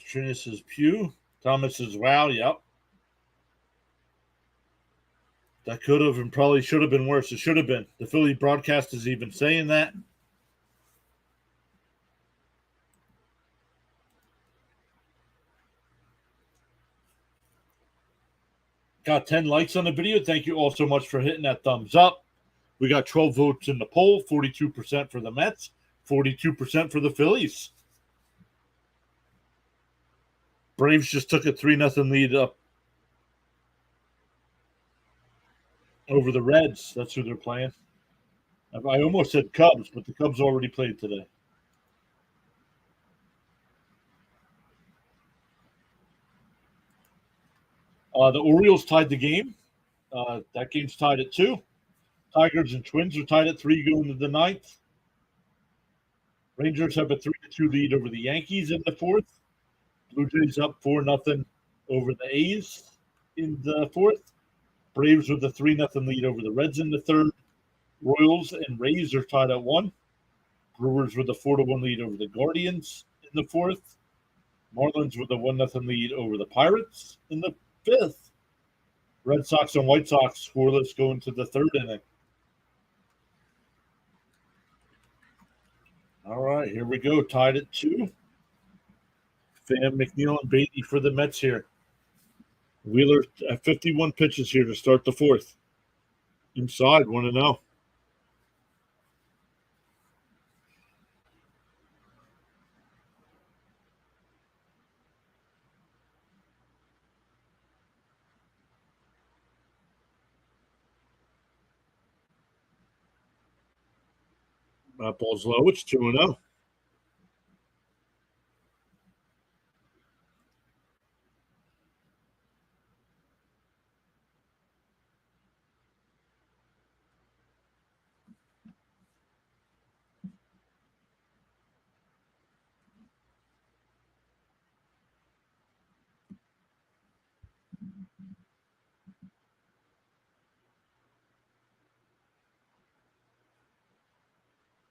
Trinas is Pugh. Thomas is wow. Yep. That could have and probably should have been worse. It should have been. The Philly broadcast is even saying that. Got 10 likes on the video. Thank you all so much for hitting that thumbs up. We got 12 votes in the poll, 42% for the Mets, 42% for the Phillies. Braves just took a 3-0 lead up over the Reds. That's who they're playing. I almost said Cubs, but the Cubs already played today. The Orioles tied the game. That game's tied at 2. Tigers and Twins are tied at 3 going to the 9th. Rangers have a 3-2 lead over the Yankees in the 4th. Blue Jays up 4-0 over the A's in the 4th. Braves with a 3-0 lead over the Reds in the 3rd. Royals and Rays are tied at 1. Brewers with a 4-1 lead over the Guardians in the 4th. Marlins with a 1-0 lead over the Pirates in the 5th. Red Sox and White Sox scoreless going to the 3rd inning. All right, here we go. Tied at 2. Pham, McNeil, and Beatty for the Mets here. Wheeler at 51 pitches here to start the fourth. Inside, 1-0. That ball's low. It's 2-0.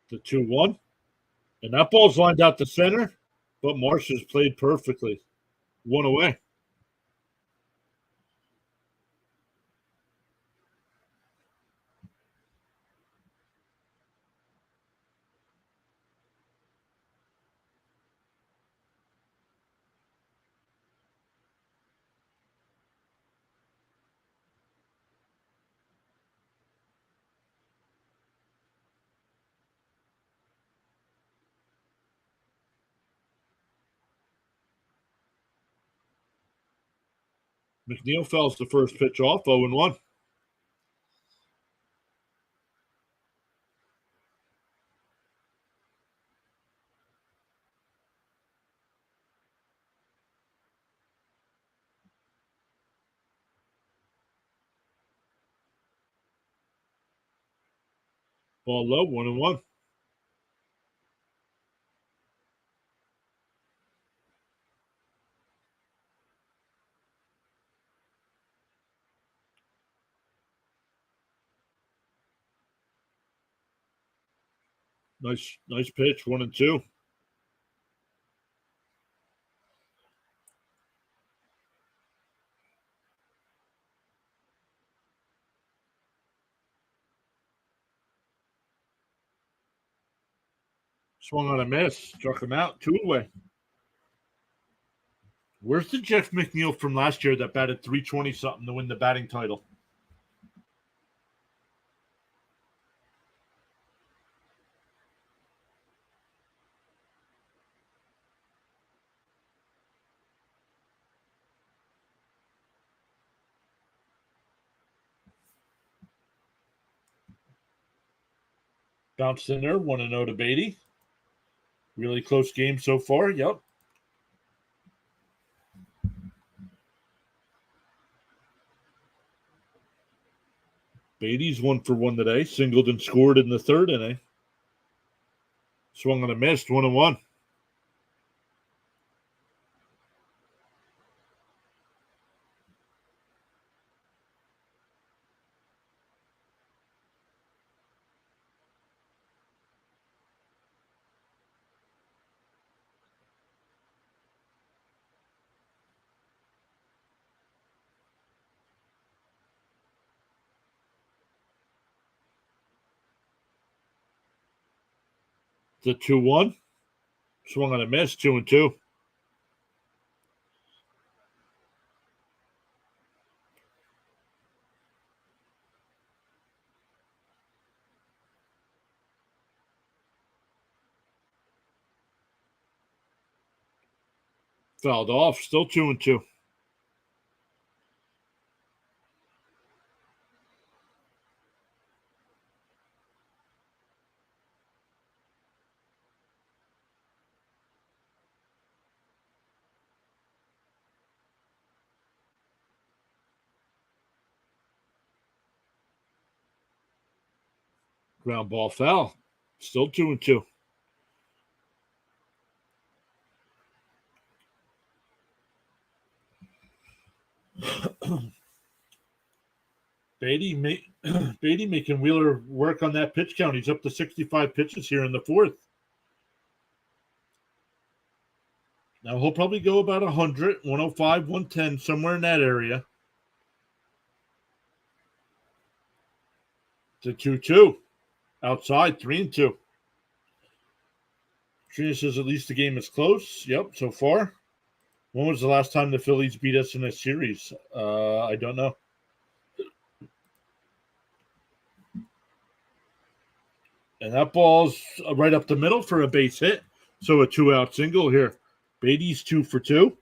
The 2-1. And that ball's lined out to center, but Marsh has played perfectly. One away. McNeil fouls the first pitch off, 0-1. Ball low, 1-1. Nice pitch, 1-2. Swung on a miss, struck him out, 2 away. Where's the Jeff McNeil from last year that batted 320 something to win the batting title? Bounced in there, 1-0 to Beatty. Really close game so far. Yep. Beatty's 1-for-1 today. Singled and scored in the third inning. Swung on a miss, 1-1. The 2-1. Swung on a miss, 2-2. Fouled off, still 2-2. Ground ball foul. Still 2-2. Beatty making Wheeler work on that pitch count. He's up to 65 pitches here in the fourth. Now he'll probably go about 100, 105, 110, somewhere in that area. To 2-2. Outside, 3-2. Trina says at least the game is close. Yep, so far. When was the last time the Phillies beat us in a series? I don't know. And that ball's right up the middle for a base hit. So a 2-out single here. Beatty's 2 for 2.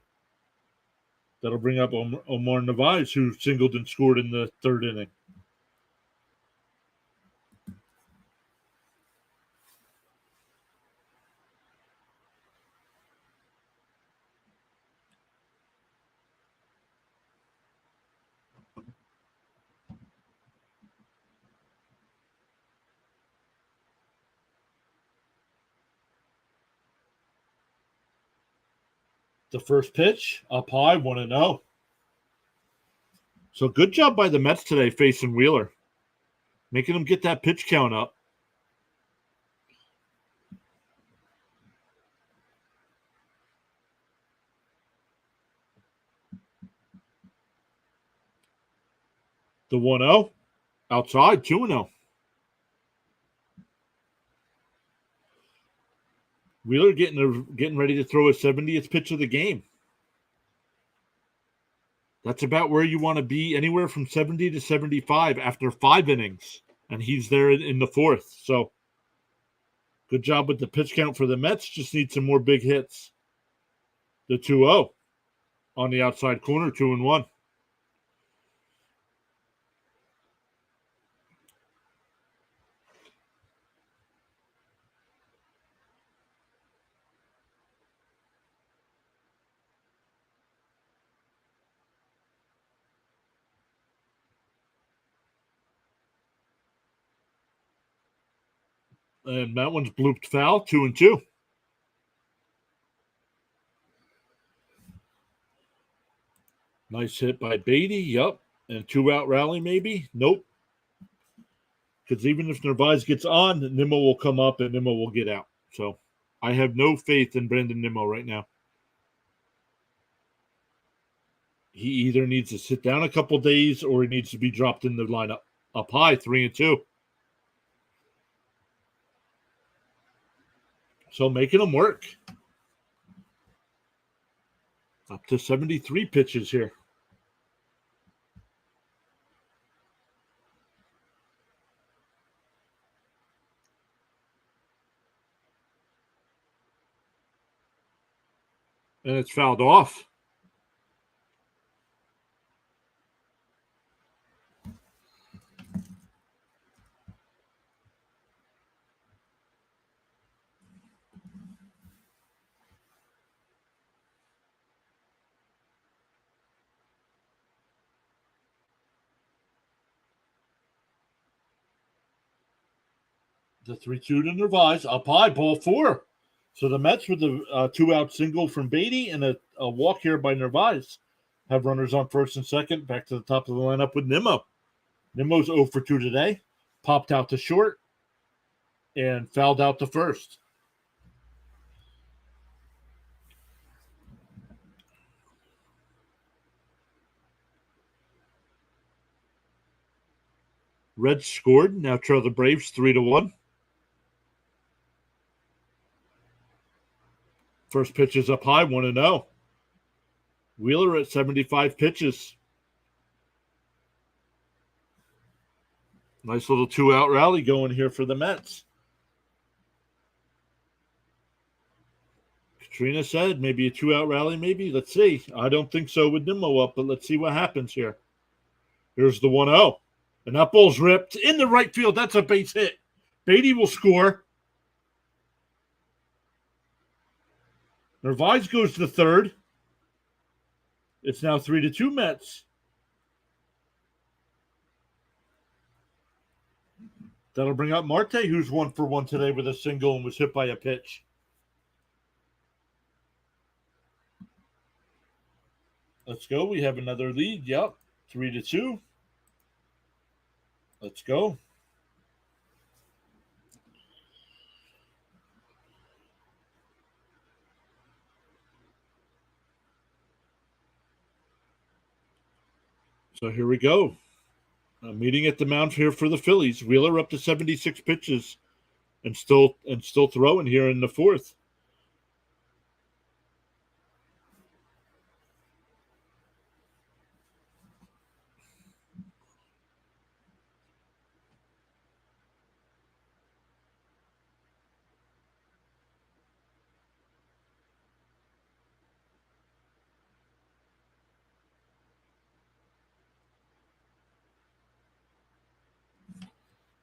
That'll bring up Omar Narvaez, who singled and scored in the third inning. The first pitch, up high, 1-0. So good job by the Mets today facing Wheeler. Making them get that pitch count up. The 1-0, outside, 2-0. Wheeler getting ready to throw his 70th pitch of the game. That's about where you want to be, anywhere from 70 to 75 after 5 innings. And he's there in the fourth. So good job with the pitch count for the Mets. Just need some more big hits. The 2-0 on the outside corner, 2-1. And that one's blooped foul, 2-2. Nice hit by Beatty, yup. And a 2-out rally, maybe? Nope. Because even if Narvaez gets on, Nimmo will come up and Nimmo will get out. So I have no faith in Brandon Nimmo right now. He either needs to sit down a couple days or he needs to be dropped in the lineup. Up high, 3-2. So making him work. Up to 73 pitches here. And it's fouled off. The 3-2 to Narvaez. Up high, ball 4. So the Mets with a 2-out single from Beatty and a walk here by Narvaez have runners on first and second. Back to the top of the lineup with Nimmo. Nimmo's 0 for 2 today. Popped out to short and fouled out to first. Reds scored. Now trail the Braves 3-1. First pitch is up high, 1-0. Wheeler at 75 pitches. Nice little 2-out rally going here for the Mets. Katrina said maybe a 2-out rally, maybe. Let's see. I don't think so with Nimmo up, but let's see what happens here. Here's the 1-0. And that ball's ripped in the right field. That's a base hit. Beatty will score. Narvaez goes to third. It's now 3-2 Mets. That'll bring up Marte, who's 1 for 1 today with a single and was hit by a pitch. Let's go. We have another lead. Yep. 3-2. Let's go. So here we go. A meeting at the mound here for the Phillies. Wheeler up to 76 pitches and still throwing here in the fourth.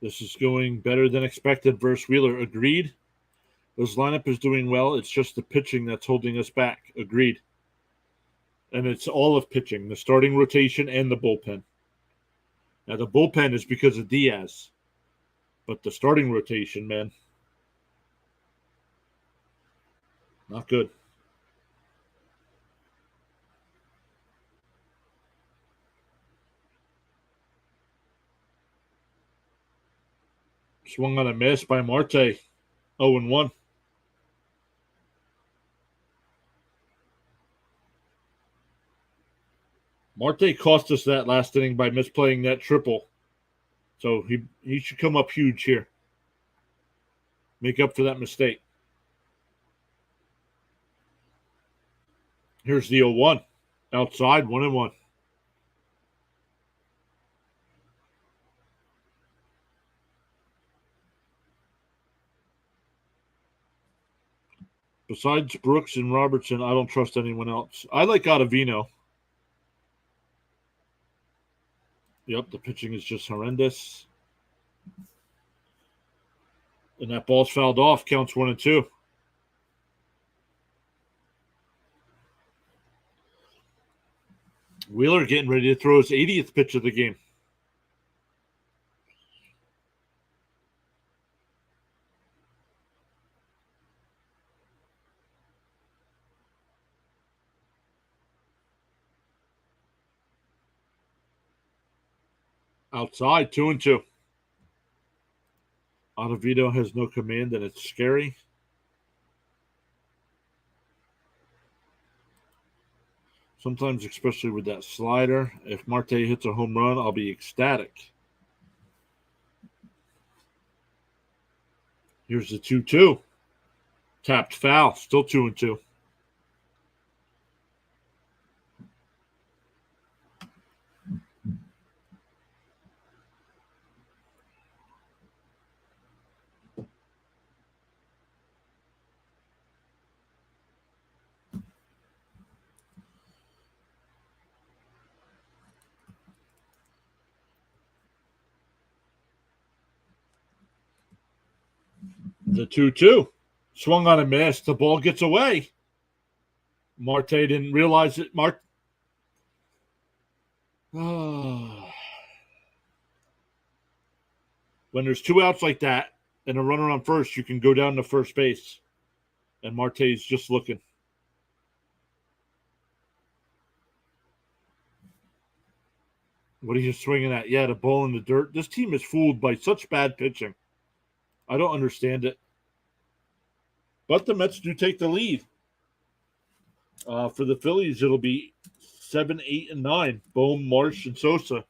This is going better than expected versus Wheeler. Agreed. This lineup is doing well. It's just the pitching that's holding us back. Agreed. And it's all of pitching, the starting rotation and the bullpen. Now, the bullpen is because of Diaz. But the starting rotation, man, not good. Swung on a miss by Marte. 0-1. Marte cost us that last inning by misplaying that triple. So he should come up huge here. Make up for that mistake. Here's the 0-1. Outside, 1-1. Besides Brooks and Robertson, I don't trust anyone else. I like Ottavino. Yep, the pitching is just horrendous. And that ball's fouled off. Counts 1-2. Wheeler getting ready to throw his 80th pitch of the game. Outside, 2-2. Ottavino has no command, and it's scary. Sometimes, especially with that slider, if Marte hits a home run, I'll be ecstatic. Here's the 2-2. Tapped foul, still 2-2. The 2-2. Swung on a miss. The ball gets away. Marte didn't realize it. When there's two outs like that and a runner on first, you can go down to first base. And Marte's just looking. What are you swinging at? Yeah, the ball in the dirt. This team is fooled by such bad pitching. I don't understand it. But the Mets do take the lead. For the Phillies, it'll be 7, 8, and 9. Bohm, Marsh, and Sosa.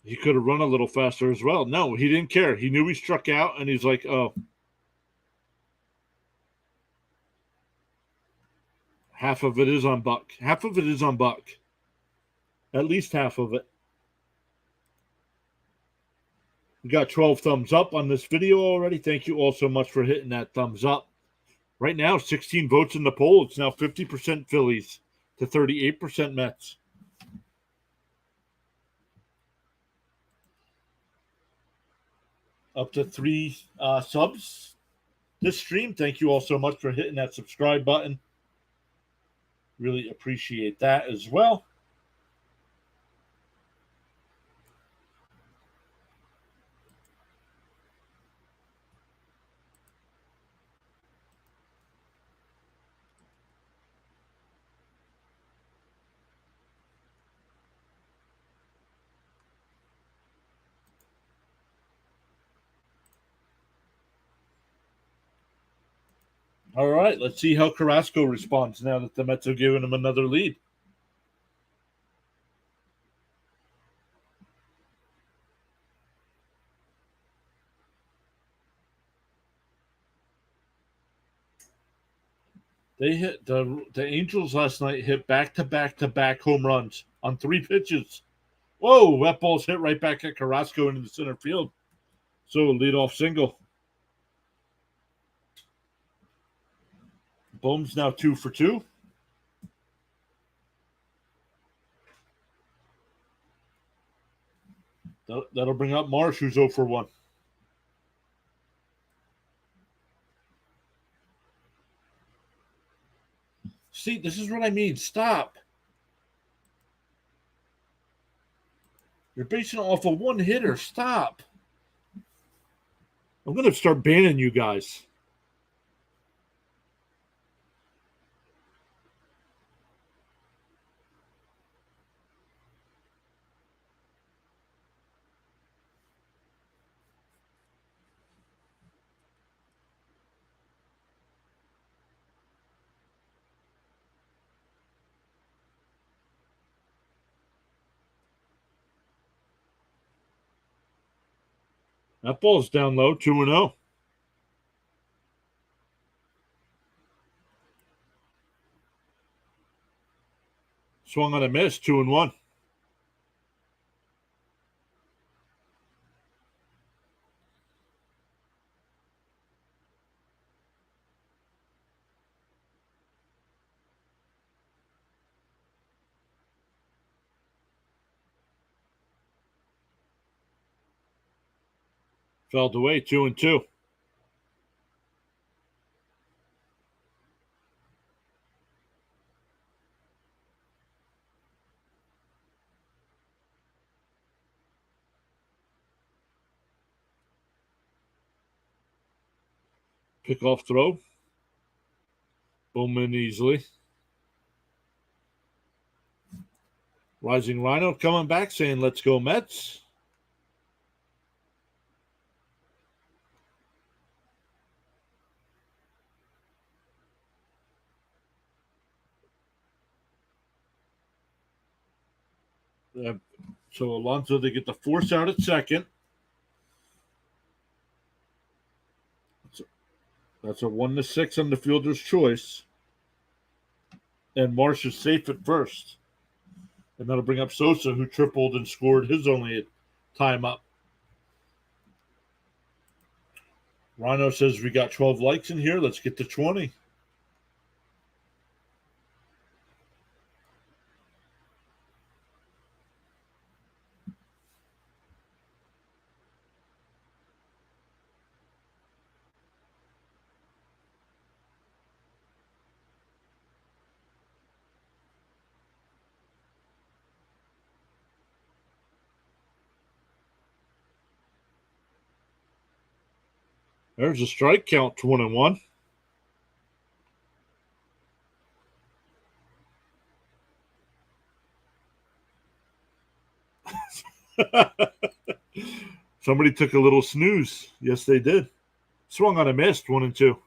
He could have run a little faster as well. No, he didn't care. He knew he struck out, and he's like, oh. Half of it is on Buck. Half of it is on Buck. At least half of it. We got 12 thumbs up on this video already. Thank you all so much for hitting that thumbs up. Right now, 16 votes in the poll. It's now 50% Phillies to 38% Mets. Up to 3 subs this stream. Thank you all so much for hitting that subscribe button. Really appreciate that as well. All right, let's see how Carrasco responds now that the Mets have given him another lead. They hit the Angels last night hit back-to-back-to-back home runs on 3 pitches. Whoa, that ball's hit right back at Carrasco into the center field. So leadoff single. Bohm's now 2 for 2. That'll bring up Marsh, who's 0 for 1. See, this is what I mean. Stop. You're basing it off of one hitter. Stop. I'm going to start banning you guys. That ball's down low, 2-0. Swung on a miss, 2-1. Fouled away, 2-2. Pick-off throw. Bowman easily. Rising Rhino coming back saying, let's go Mets. So Alonso, they get the force out at second. That's a 1-6 on the fielder's choice. And Marsh is safe at first. And that'll bring up Sosa, who tripled and scored his only time up. Rhino says we got 12 likes in here. Let's get to 20. There's a strike count, 2-1. Somebody took a little snooze. Yes, they did. Swung on a miss, 1-2.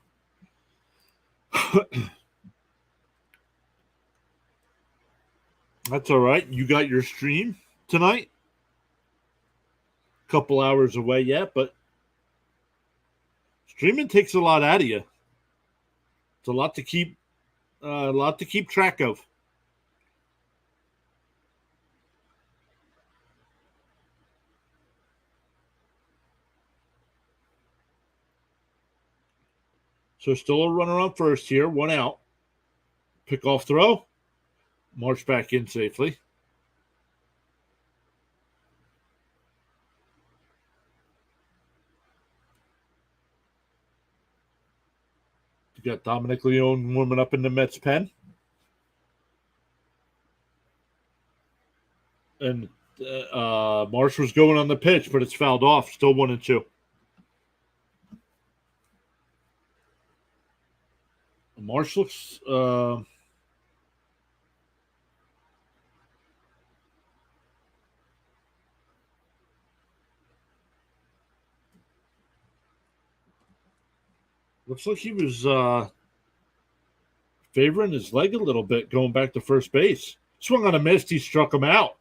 That's all right. You got your stream tonight. Couple hours away yet, but streaming takes a lot out of you. It's a lot to keep track of. So still a runner on first here, 1 out. Pick off throw. March back in safely. You got Dominic Leone warming up in the Mets pen. And Marsh was going on the pitch, but it's fouled off. Still 1-2. Marsh looks looks like he was favoring his leg a little bit, going back to first base. Swung on a miss. He struck him out.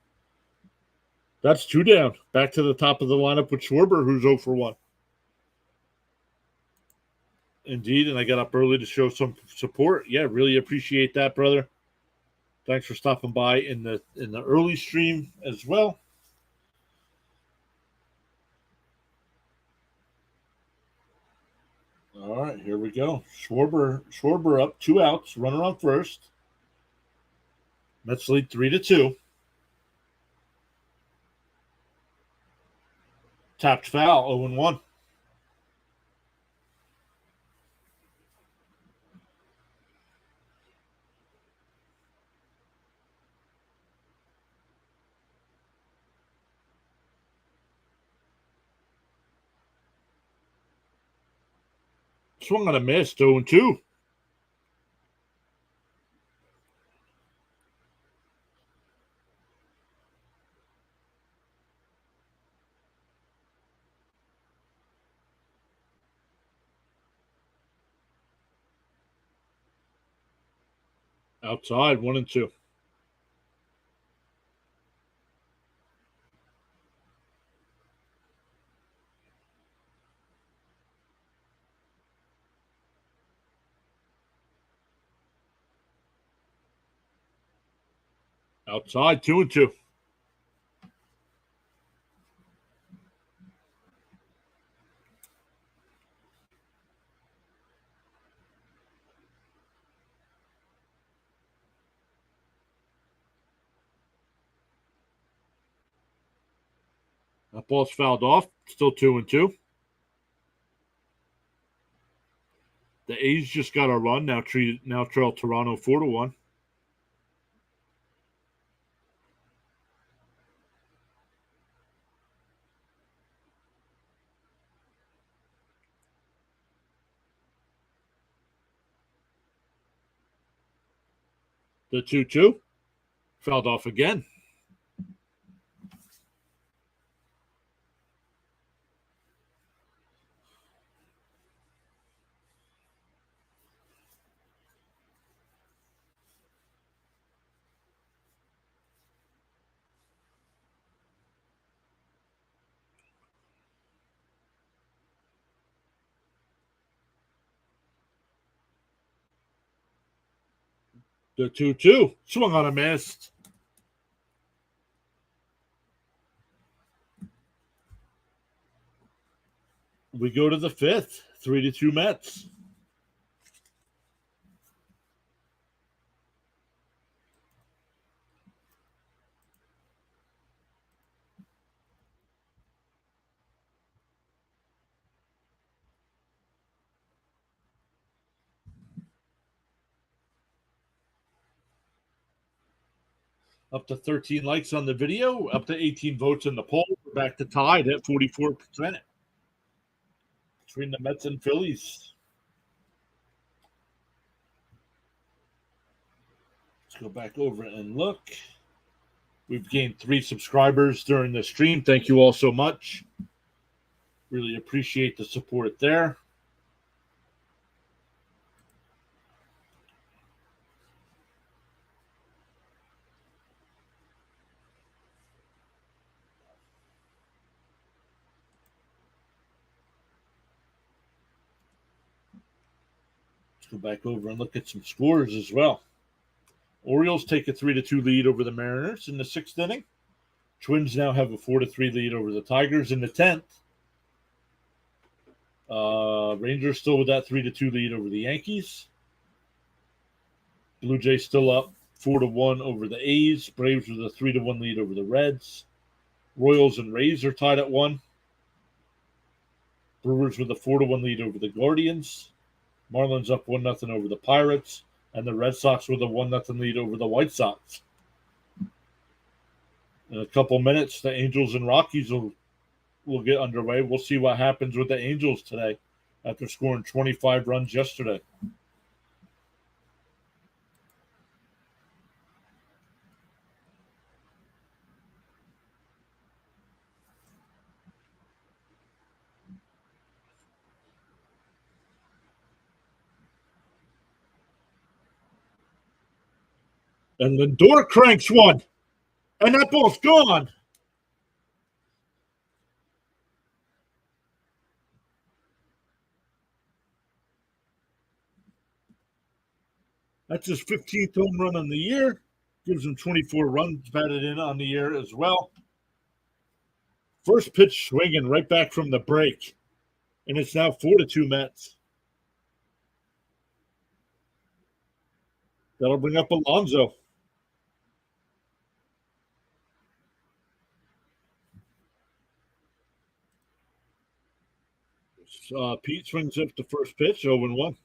That's 2 down. Back to the top of the lineup with Schwarber, who's 0 for 1. Indeed, and I got up early to show some support. Yeah, really appreciate that, brother. Thanks for stopping by in the early stream as well. All right, here we go. Schwarber up, 2 outs, runner on first. Mets lead 3-2. Tapped foul, 0-1. Swung on a miss, 0-2. Outside, 1-2. Outside, 2-2. That ball's fouled off. Still 2-2. The A's just got a run. Now trail Toronto 4-1. The 2-2. Fouled off again. The 2-2. Swung on a miss. We go to the 5th. 3-2 Mets. Up to 13 likes on the video, up to 18 votes in the poll. We're back to tied at 44% between the Mets and Phillies. Let's go back over and look. We've gained 3 subscribers during the stream. Thank you all so much. Really appreciate the support there. Go back over and look at some scores as well. Orioles take a 3-2 lead over the Mariners in the 6th inning. Twins now have a 4-3 lead over the Tigers in the 10th. Rangers still with that 3-2 lead over the Yankees. Blue Jays still up 4-1 over the A's. Braves with a 3-1 lead over the Reds. Royals and Rays are tied at 1. Brewers with a 4-1 lead over the Guardians. Marlins up 1-0 over the Pirates, and the Red Sox with a 1-0 lead over the White Sox. In a couple minutes, the Angels and Rockies will get underway. We'll see what happens with the Angels today after scoring 25 runs yesterday. And Lindor cranks one, and that ball's gone. That's his 15th home run on the year. Gives him 24 runs batted in on the year as well. First pitch swinging right back from the break, and it's now 4-2 Mets. That'll bring up Alonso. Pete swings up the first pitch, 0-1.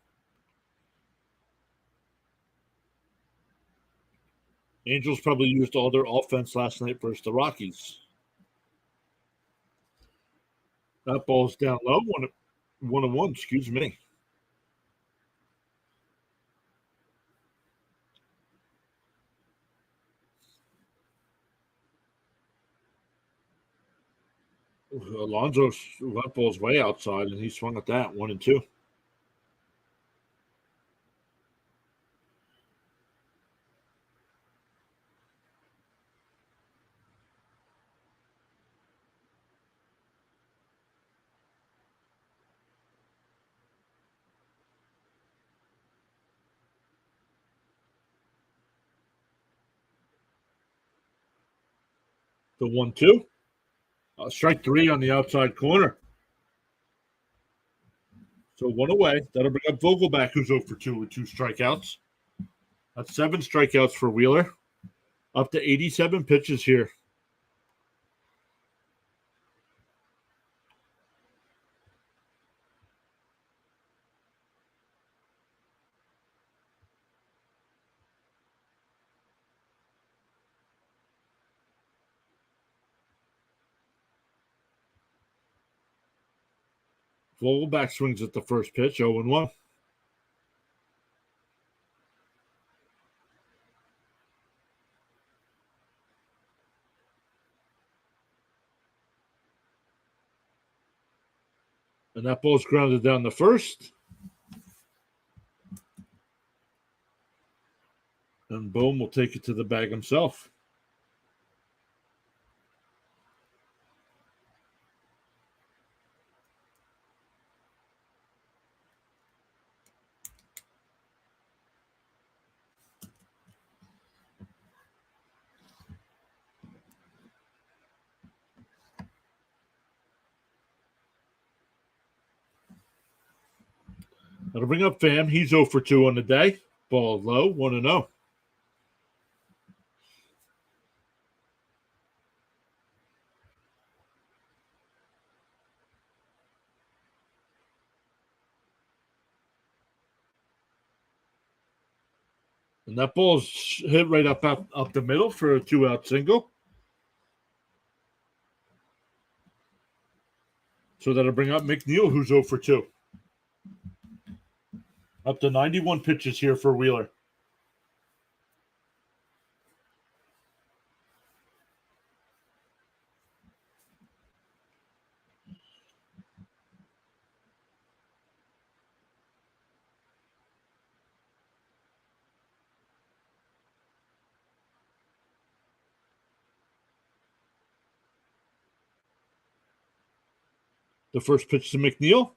Angels probably used all their offense last night versus the Rockies. That ball's down low, 1-1, excuse me. Alonso, that ball's way outside, and he swung at that, 1-2. The 1-2. Strike three on the outside corner. So one away. That'll bring up Vogelback, who's 0-2 with 2 strikeouts. That's 7 strikeouts for Wheeler. Up to 87 pitches here. Vogelback swings at the first pitch, 0-1. And that ball's grounded down the first. And Bohm will take it to the bag himself. That'll bring up Pham. He's 0-2 on the day. Ball low, 1-0. And that ball's hit right up the middle for a 2-out single. So that'll bring up McNeil, who's 0-2. Up to 91 pitches here for Wheeler. The first pitch to McNeil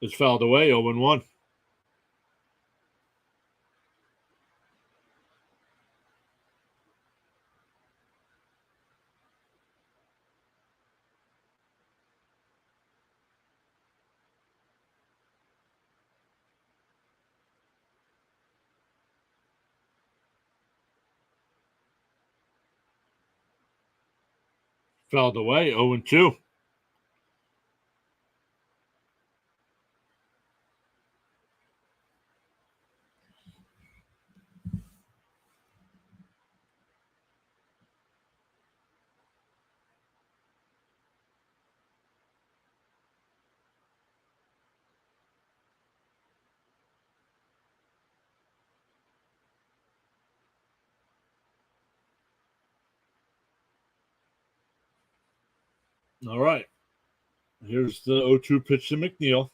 is fouled away, 0-1. Fouled away, 0-2. All right. Here's the 0-2 pitch to McNeil.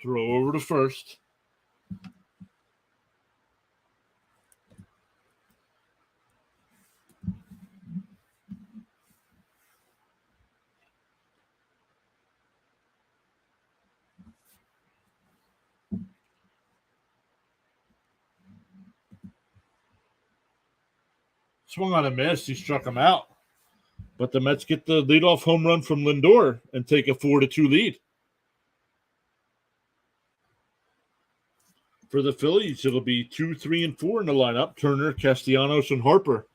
Throw over to first. Swung on a miss. He struck him out. But the Mets get the leadoff home run from Lindor and take a 4-2 lead. For the Phillies, it'll be 2, 3, and 4 in the lineup. Turner, Castellanos, and Harper.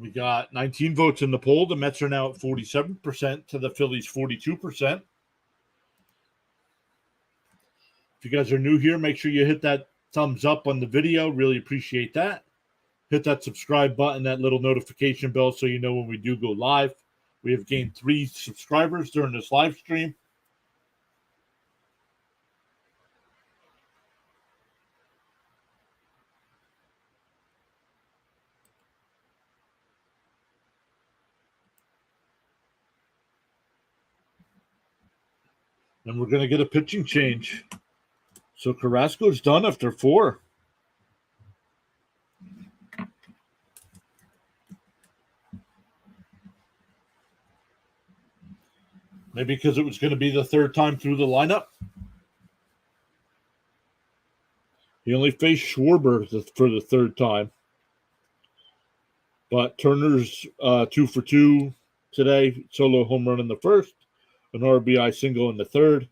We got 19 votes in the poll. The Mets are now at 47% to the Phillies 42%. If you guys are new here, make sure you hit that thumbs up on the video. Really appreciate that. Hit that subscribe button, that little notification bell so you know when we do go live. We have gained 3 subscribers during this live stream. And we're going to get a pitching change. So Carrasco's done after 4. Maybe because it was going to be the third time through the lineup. He only faced Schwarber for the third time. But Turner's 2 for 2 today. Solo home run in the first. An RBI single in the third.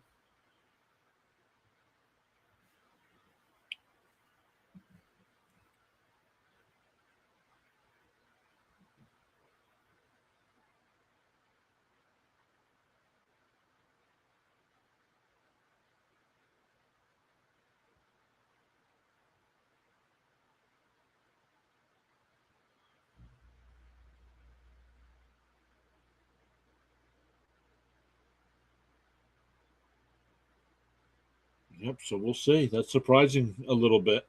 Yep, so we'll see. That's surprising a little bit.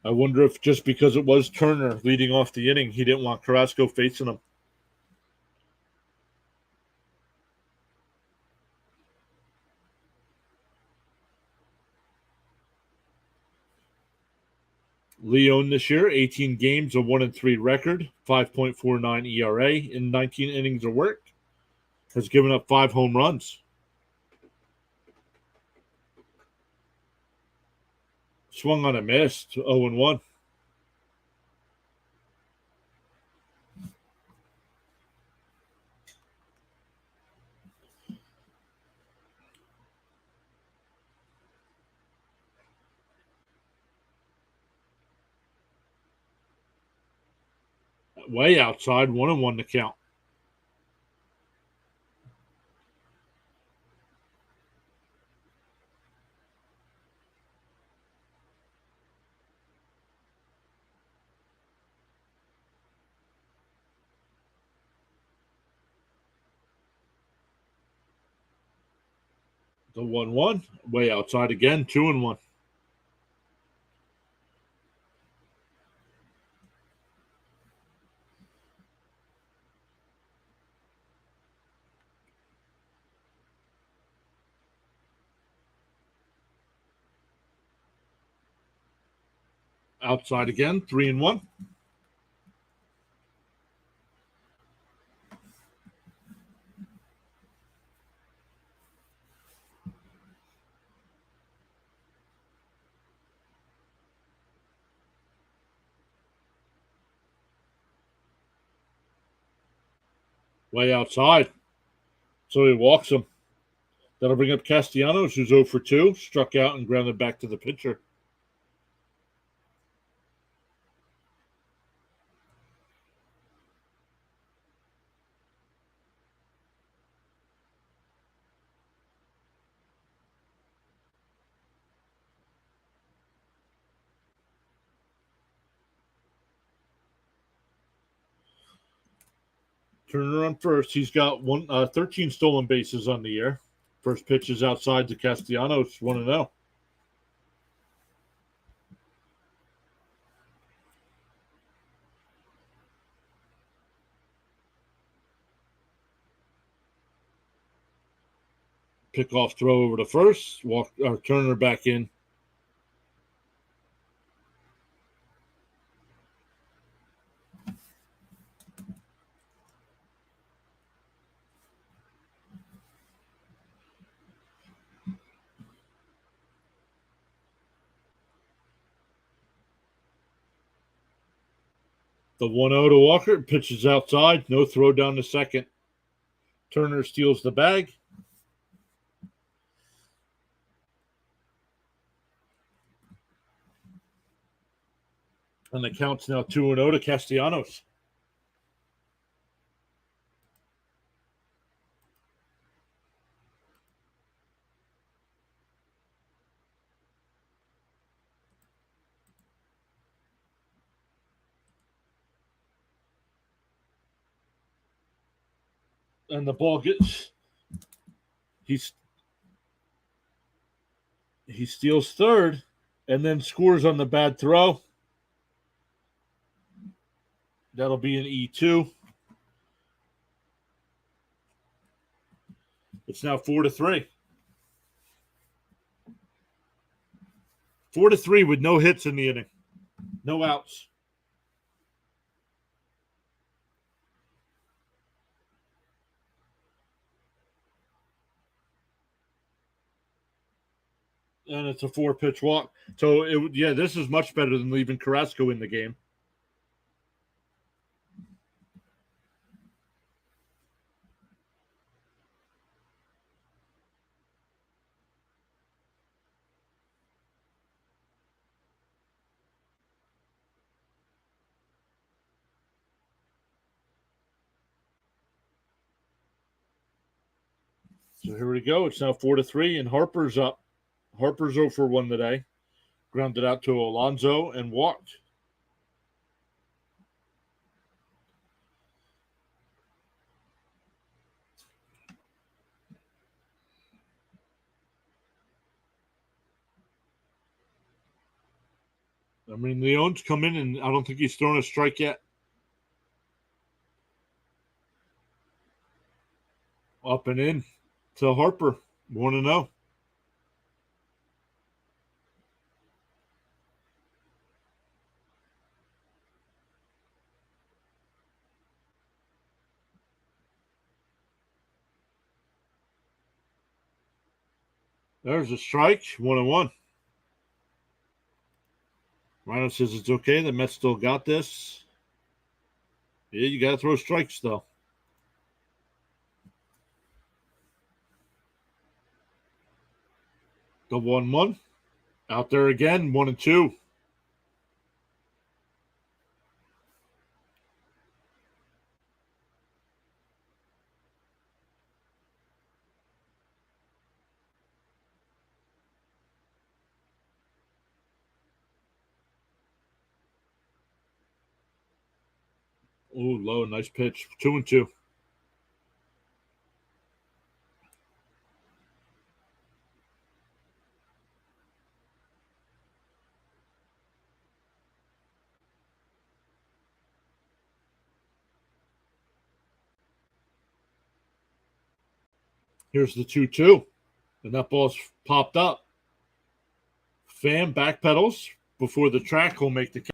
I wonder if just because it was Turner leading off the inning, he didn't want Carrasco facing him. Leone this year, 18 games, a 1-3 record, 5.49 ERA in 19 innings of work, has given up 5 home runs. Swung on a miss, 0-1. Way outside, 1-1 to count. The 1-1, way outside again, 2-1. Outside again, 3-1. Way outside. So he walks him. That'll bring up Castellanos, who's 0 for 2, struck out and grounded back to the pitcher. Turner on first. He's got 13 stolen bases on the year. First pitch is outside to Castellanos, 1-0. Pickoff throw over to first. Turner back in. The 1-0 to Walker. Pitches outside. No throw down to second. Turner steals the bag. And the count's now 2-0 to Castellanos. And the ball gets. He steals third and then scores on the bad throw. That'll be an E2. It's now 4-3. 4-3 with no hits in the inning. No outs. And it's a 4-pitch walk. So, this is much better than leaving Carrasco in the game. So here we go. It's now 4-3, and Harper's up. Harper's 0 for 1 today. Grounded out to Alonso and walked. I mean, Leon's come in, and I don't think he's thrown a strike yet. Up and in to Harper. 1-0. There's a strike. 1-1. Rhino says it's okay. The Mets still got this. Yeah, you got to throw strikes, though. The 1-1. Out there again. 1-2. Ooh, low. Nice pitch. 2-2. Here's the 2-2. And that ball's popped up. Pham backpedals before the track will make the catch.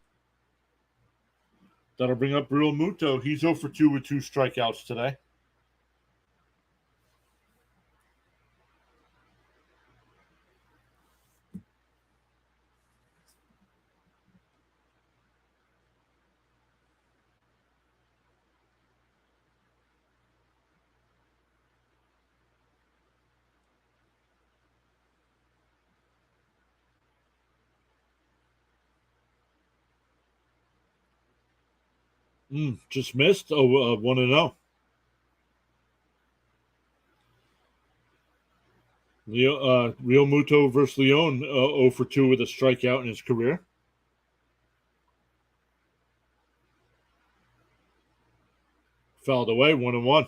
That'll bring up Real Muto. He's 0 for 2 with 2 strikeouts today. Just missed. 1-0. Real Muto versus Leon, 0 for 2 with a strikeout in his career. Fouled away, 1-1.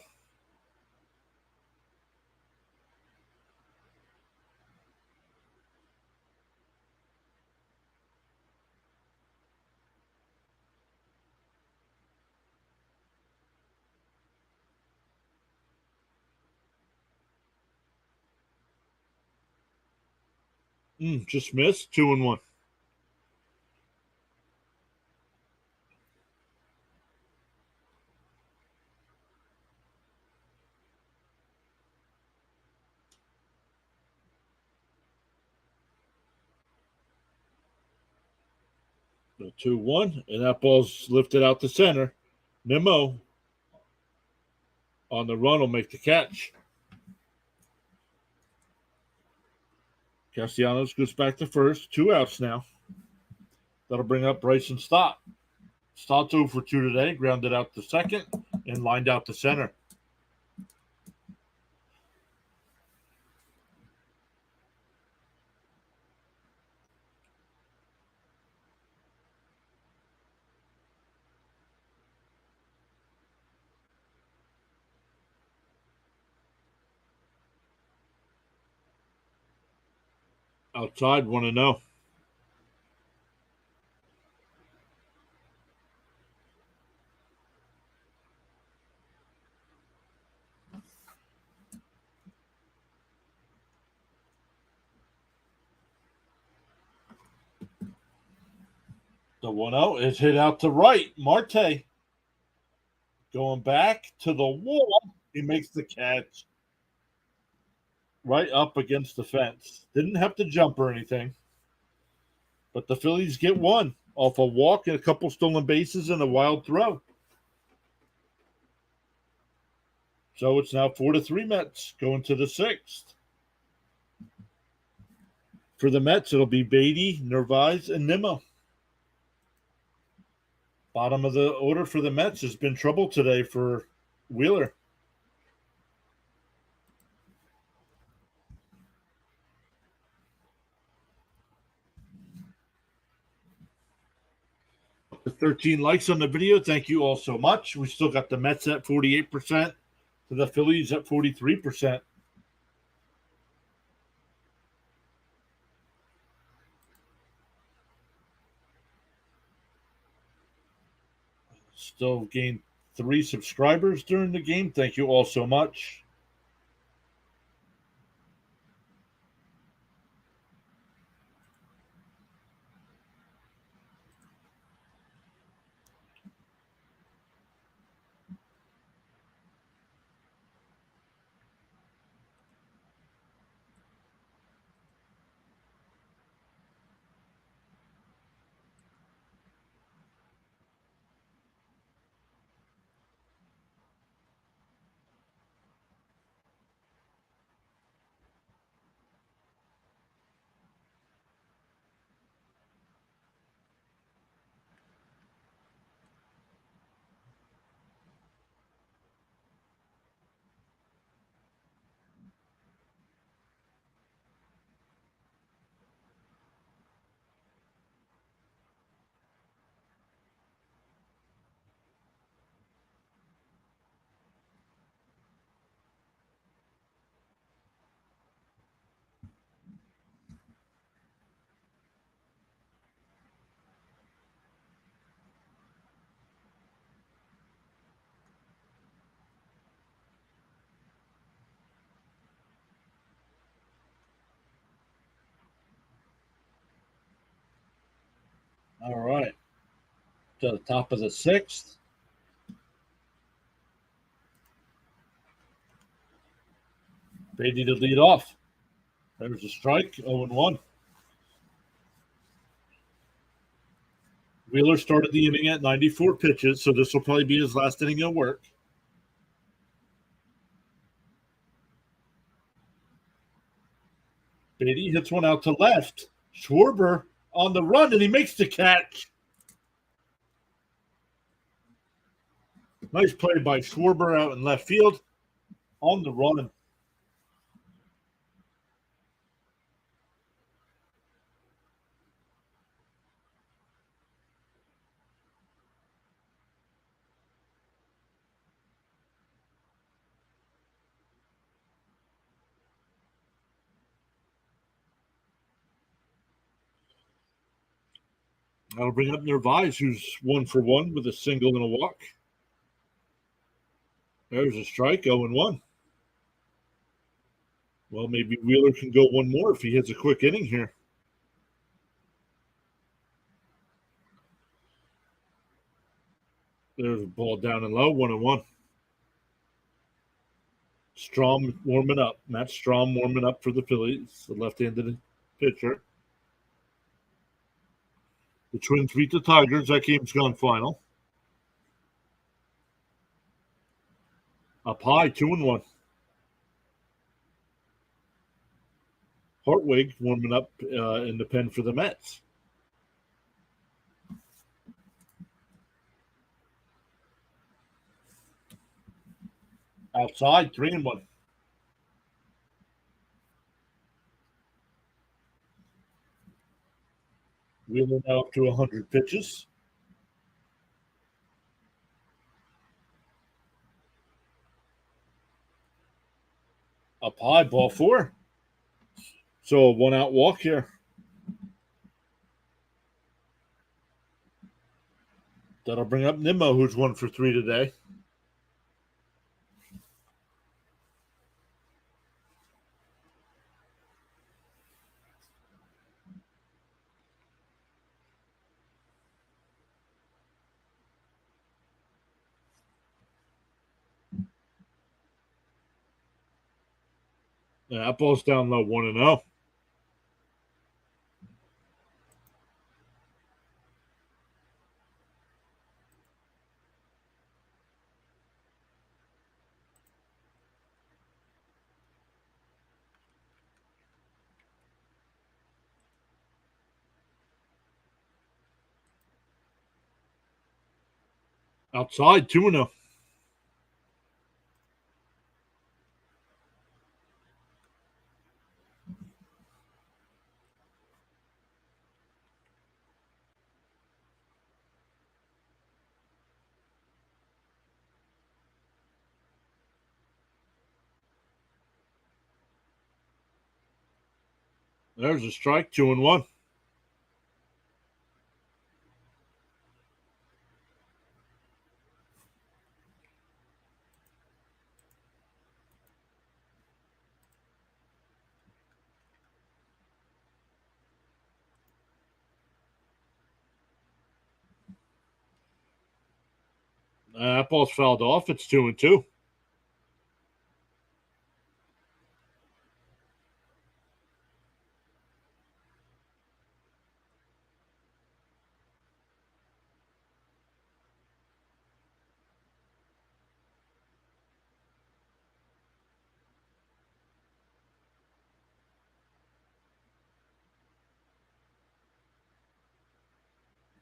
Just missed. 2-1. 2-1, and that ball's lifted out to center. Nimmo on the run will make the catch. Castellanos goes back to first. 2 outs now. That'll bring up Bryson Stott. Stott's 0 for 2 today. Grounded out to second and lined out to center. Outside, 1-0. The 1-0 is hit out to right. Marte going back to the wall. He makes the catch right up against the fence. Didn't have to jump or anything. But the Phillies get one off a walk and a couple stolen bases and a wild throw. So it's now 4-3 Mets going to the 6th. For the Mets, it'll be Beatty, Narvaez, and Nimmo. Bottom of the order for the Mets has been trouble today for Wheeler. The 13 likes on the video. Thank you all so much. We still got the Mets at 48%, to the Phillies at 43%. Still gained 3 subscribers during the game. Thank you all so much. All right. To the top of the 6th. Beatty to lead off. There's a strike, 0-1. Wheeler started the inning at 94 pitches, so this will probably be his last inning of work. Beatty hits one out to left. Schwarber on the run, and he makes the catch. Nice play by Schwarber out in left field on the run. That'll bring up Narvaez, who's 1 for 1 with a single and a walk. There's a strike, 0-1. Well, maybe Wheeler can go one more if he hits a quick inning here. There's a ball down and low, 1-1. Strom warming up. Matt Strom warming up for the Phillies, the left-handed pitcher. The Twins beat the Tigers. That game's gone final. Up high, 2-1. Hartwig warming up in the pen for the Mets. Outside, 3-1. Wheeler now up to 100 pitches. Up high, ball 4. So a 1-out walk here. That'll bring up Nimmo, who's 1 for 3 today. Yeah, that ball's down low, 1-0. Outside, 2-0. There's a strike, 2-1. That ball's fouled off. It's 2-2.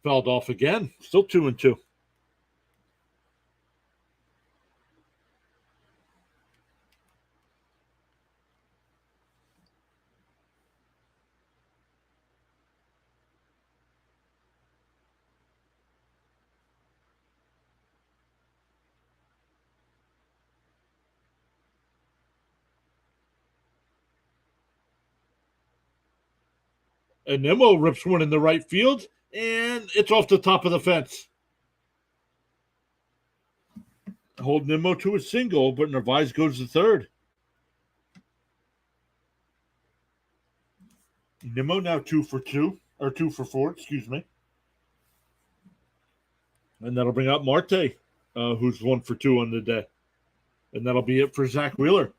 Fouled off again. Still 2-2. And Nimmo rips one in the right field, and it's off the top of the fence. Hold Nimmo to a single, but Narvaez goes to third. Nimmo now 2 for 4, excuse me. And that'll bring up Marte, who's 1 for 2 on the day. And that'll be it for Zach Wheeler.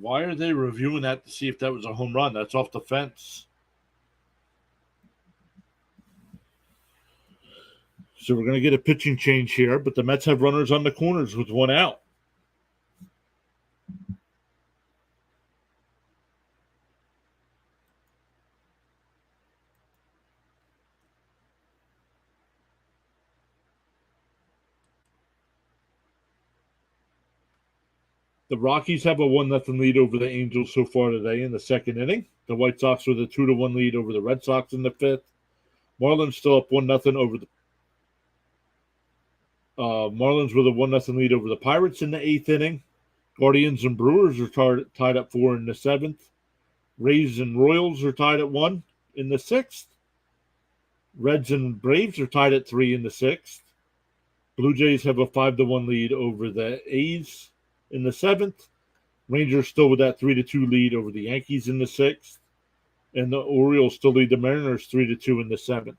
Why are they reviewing that to see if that was a home run? That's off the fence. So we're going to get a pitching change here, but the Mets have runners on the corners with 1 out. The Rockies have a 1-0 lead over the Angels so far today in the second inning. The White Sox with a 2-1 lead over the Red Sox in the fifth. Marlins still up 1-0 over the Marlins with a 1-0 lead over the Pirates in the eighth inning. Guardians and Brewers are tied at 4 in the 7th. Rays and Royals are tied at 1 in the 6th. Reds and Braves are tied at 3 in the 6th. Blue Jays have a 5-1 lead over the A's in the 7th. Rangers still with that 3-2 lead over the Yankees in the 6th. And the Orioles still lead the Mariners 3-2 in the 7th.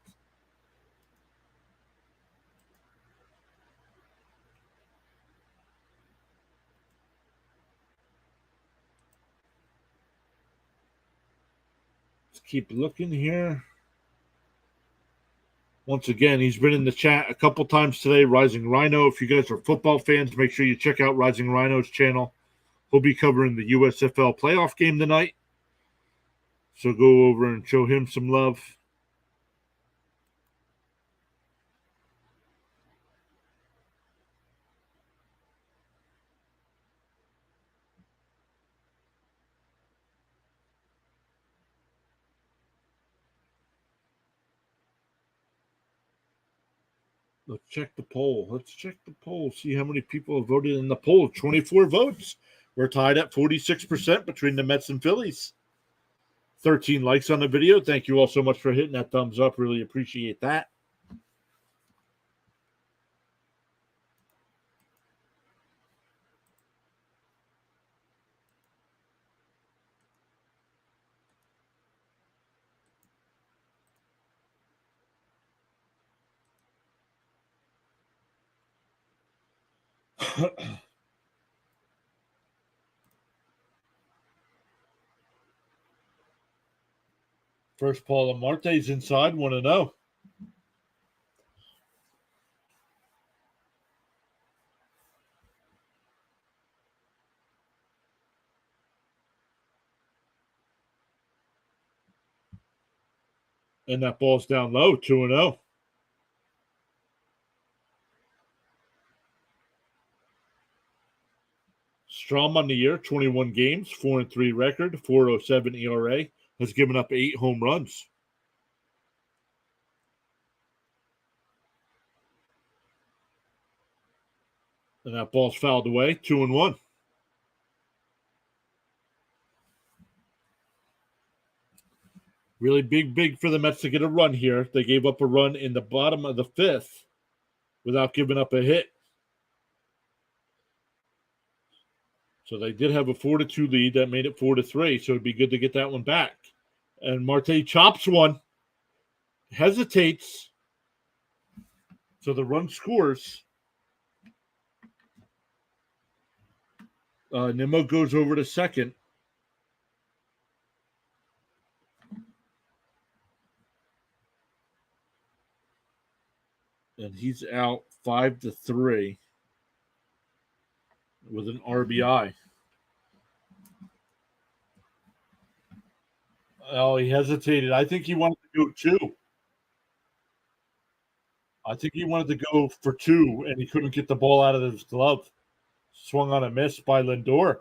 Let's keep looking here. Once again, he's been in the chat a couple times today, Rising Rhino. If you guys are football fans, make sure you check out Rising Rhino's channel. He'll be covering the USFL playoff game tonight. So go over and show him some love. Let's check the poll. See how many people have voted in the poll. 24 votes. We're tied at 46% between the Mets and Phillies. 13 likes on the video. Thank you all so much for hitting that thumbs up. Really appreciate that. First, Paul Amarte's inside. 1-0. And that ball's down low. 2-0. Strom on the year, 21 games, 4-3 record, 4.07 ERA, has given up 8 home runs. And that ball's fouled away, 2-1. Really big for the Mets to get a run here. They gave up a run in the bottom of the 5th without giving up a hit. So they did have a 4-2 lead. That made it 4-3. So it'd be good to get that one back. And Marte chops one, hesitates. So the run scores. Nimmo goes over to second. And he's out 5-3 with an RBI. Oh, he hesitated. I think he wanted to go 2. I think he wanted to go for 2, and he couldn't get the ball out of his glove. Swung on a miss by Lindor.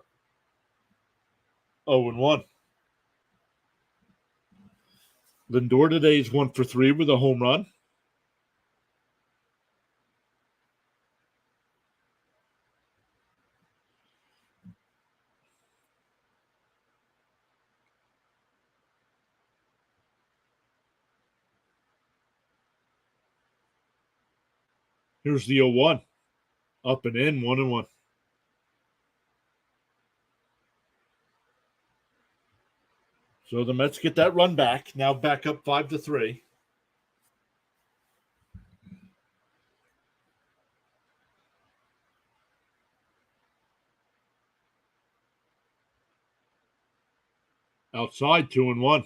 0-1. Lindor today is 1-for-3 with a home run. Here's the 0-1. Up and in, 1-1. So the Mets get that run back. Now back up 5-3. Outside, 2-1.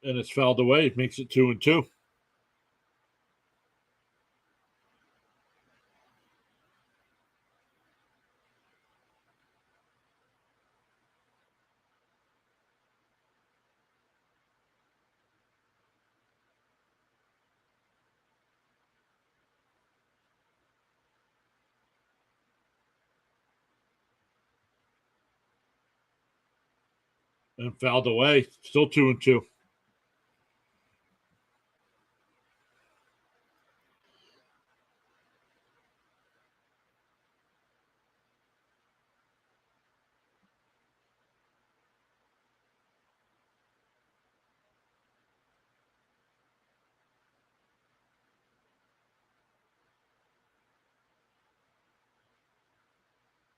And it's fouled away. It makes it 2-2. And fouled away. Still 2-2.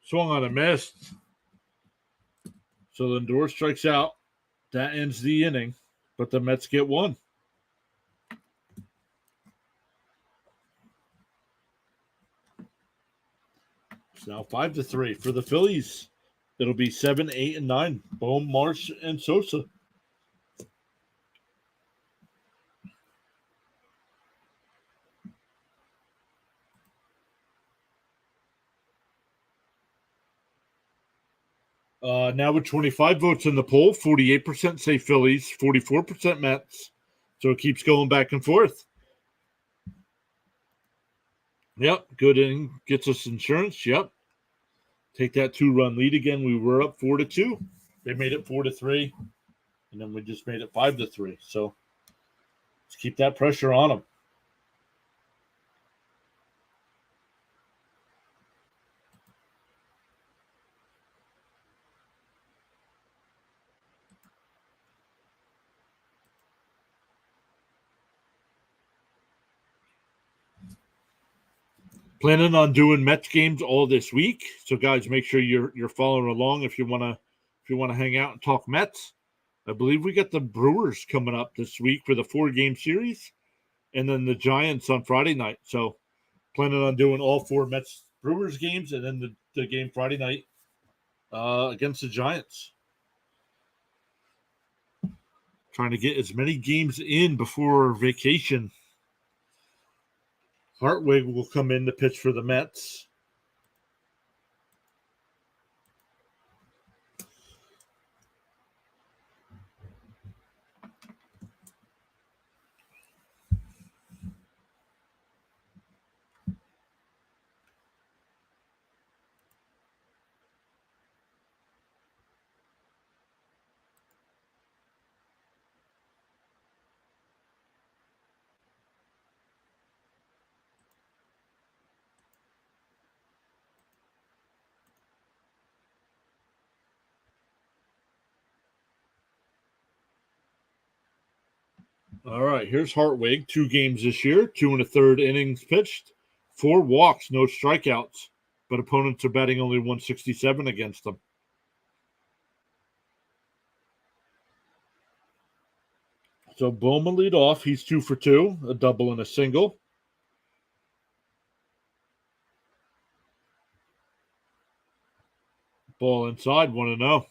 Swung on a miss. So Lindor strikes out. That ends the inning, but the Mets get one. It's now 5-3 for the Phillies. It'll be 7, 8, and 9. Bohm, Marsh, and Sosa. Now with 25 votes in the poll, 48% say Phillies, 44% Mets. So it keeps going back and forth. Yep, good inning gets us insurance. Yep. Take that 2-run lead again. We were up 4-2. They made it 4-3, and then we just made it 5-3. So let's keep that pressure on them. Planning on doing Mets games all this week. So guys, make sure you're following along if you wanna hang out and talk Mets. I believe we got the Brewers coming up this week for the 4-game series, and then the Giants on Friday night. So planning on doing all 4 Mets Brewers games, and then the game Friday night against the Giants. Trying to get as many games in before vacation. Hartwig will come in to pitch for the Mets. All right, here's Hartwig. 2 games this year, 2 1/3 innings pitched, 4 walks, no strikeouts, but opponents are batting only 167 against them. So Bowman lead off. He's 2 for 2, a double and a single. Ball inside, 1-0.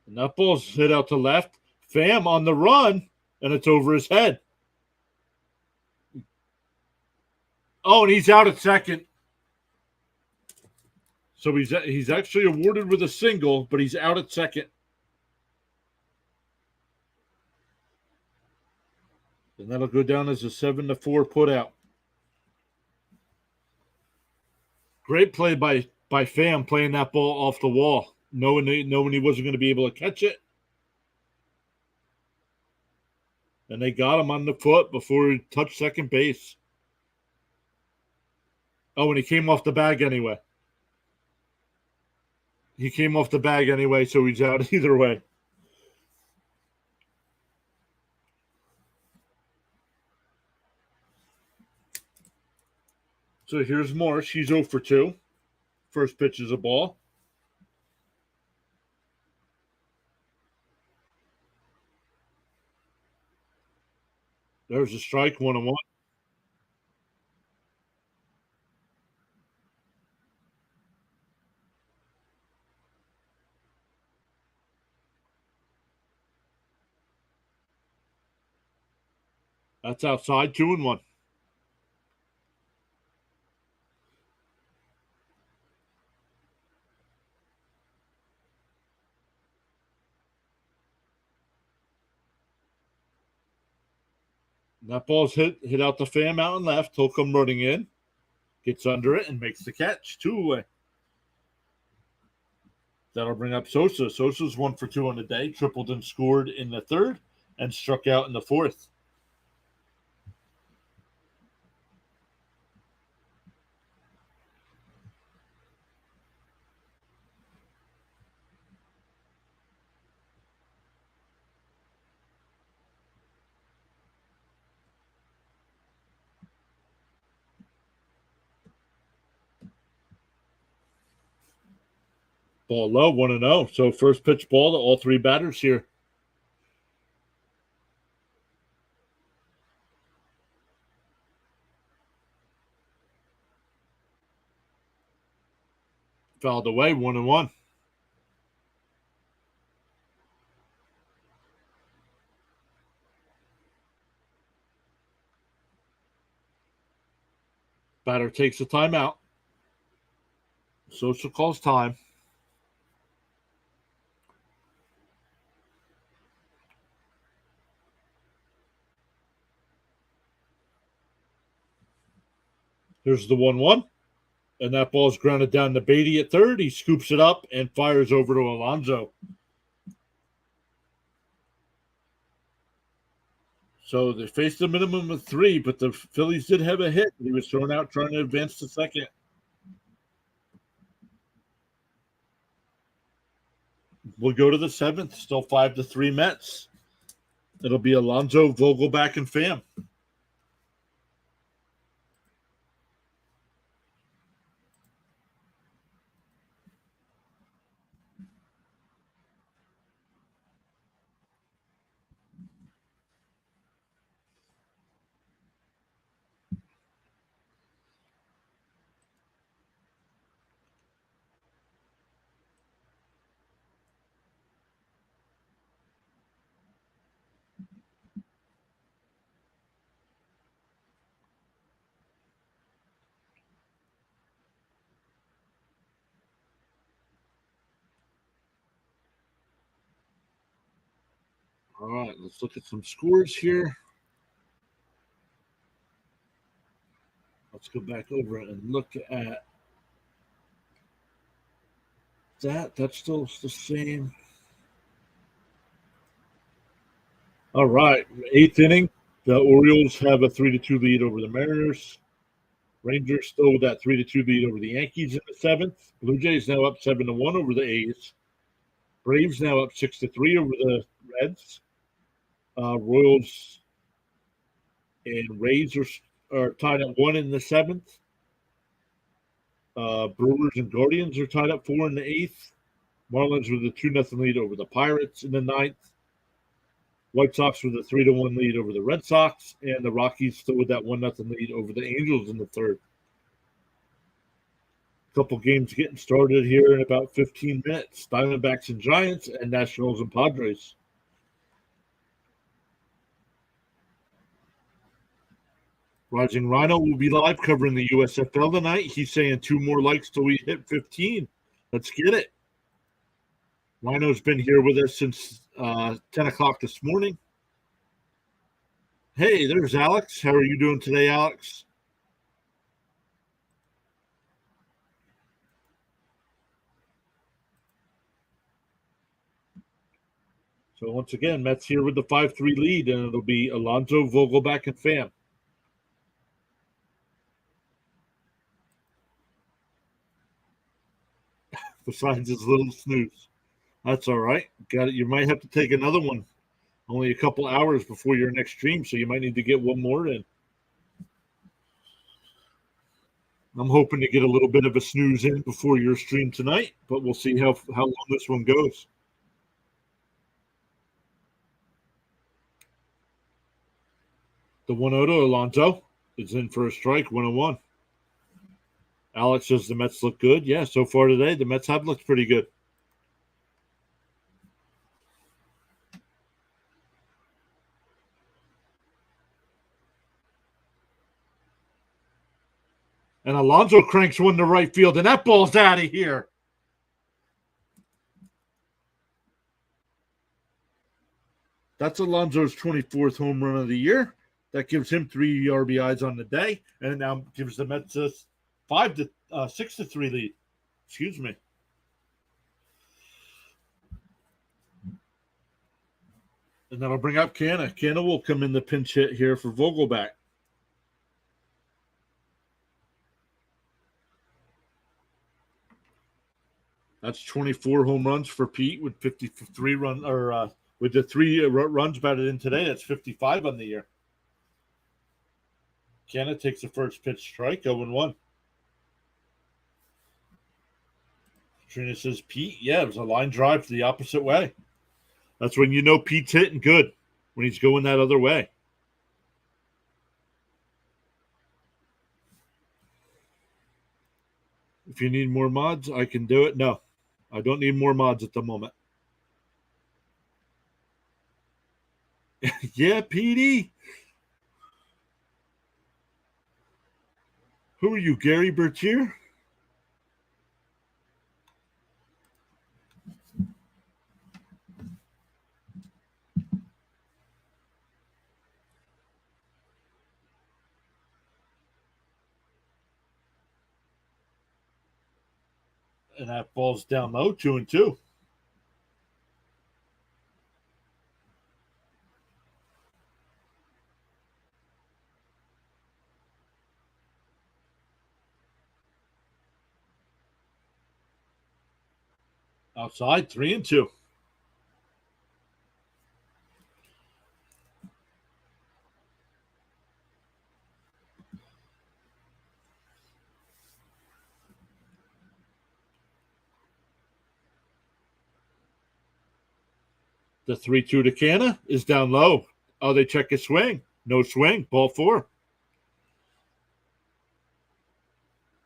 And that ball's hit out to left. Pham on the run, and it's over his head. Oh, and he's out at second. So he's actually awarded with a single, but he's out at second. And that'll go down as a 7-4 put out. Great play by Pham playing that ball off the wall, knowing he wasn't going to be able to catch it. And they got him on the foot before he touched second base. Oh, and he came off the bag anyway. He came off the bag anyway, so he's out either way. So here's Marsh. He's 0 for 2. First pitch is a ball. There's a strike, 1-1. That's outside, 2-1. That ball's hit out the fan out and left. He'll come running in, gets under it, and makes the catch. 2 away. That'll bring up Sosa. Sosa's 1 for 2 on the day, tripled and scored in the third, and struck out in the fourth. Ball low, 1-0. So first pitch ball to all 3 batters here. Fouled away, 1-1. Batter takes a timeout. Sosa calls time. Here's the 1-1. And that ball's grounded down to Beatty at third. He scoops it up and fires over to Alonso. So they faced a minimum of 3, but the Phillies did have a hit. He was thrown out trying to advance to second. We'll go to the 7th. Still 5-3 Mets. It'll be Alonso, Vogelback, and Pham. All right, let's look at some scores here. Let's go back over it and look at that. That's still the same. All right, 8th inning. The Orioles have a 3-2 lead over the Mariners. Rangers still with that 3-2 lead over the Yankees in the 7th. Blue Jays now up 7-1 over the A's. Braves now up 6-3 over the Reds. Royals and Rays are tied at 1 in the 7th. Brewers and Guardians are tied up 4 in the 8th. Marlins with a 2-0 lead over the Pirates in the 9th. White Sox with a 3-1 lead over the Red Sox, and the Rockies still with that 1-0 lead over the Angels in the 3rd. Couple games getting started here in about 15 minutes. Diamondbacks and Giants, and Nationals and Padres. Rising Rhino will be live covering the USFL tonight. He's saying 2 more likes till we hit 15. Let's get it. Rhino's been here with us since 10 o'clock this morning. Hey, there's Alex. How are you doing today, Alex? So once again, Mets here with the 5-3 lead, and it'll be Alonso, Vogelback, and Pham. Besides his little snooze. That's all right. Got it. You might have to take another one. Only a couple hours before your next stream, so you might need to get one more in. I'm hoping to get a little bit of a snooze in before your stream tonight, but we'll see how long this one goes. The 1-0 to Alonso is in for a strike, 1-1. Alex says the Mets look good. Yeah, so far today, the Mets have looked pretty good. And Alonso cranks one to right field, and that ball's out of here. That's Alonso's 24th home run of the year. That gives him 3 RBIs on the day, and it now gives the Mets a 6-3 lead. Excuse me. And that'll bring up Canna. Canna will come in the pinch hit here for Vogelback. That's 24 home runs for Pete with 53 run or with the 3 runs batted in today. That's 55 on the year. Canna takes the first pitch strike, 0-1. Trina says, Pete, yeah, it was a line drive to the opposite way. That's when you know Pete's hitting good, when he's going that other way. If you need more mods, I can do it. No, I don't need more mods at the moment. Yeah, Petey. Who are you, Gary Bertier? And that ball's down low, 2-2. Outside, 3-2. The 3-2 to Canna is down low. Oh, they check his swing. No swing. Ball 4.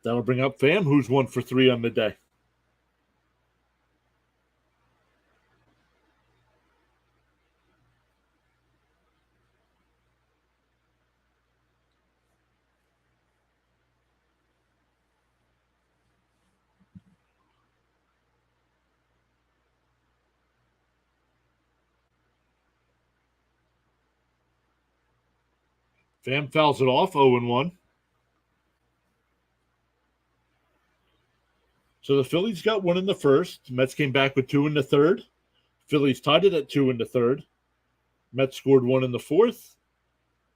That'll bring up Pham, who's 1 for 3 on the day. Pham fouls it off, 0-1. So the Phillies got 1 in the first. Mets came back with 2 in the third. Phillies tied it at 2 in the third. Mets scored 1 in the fourth,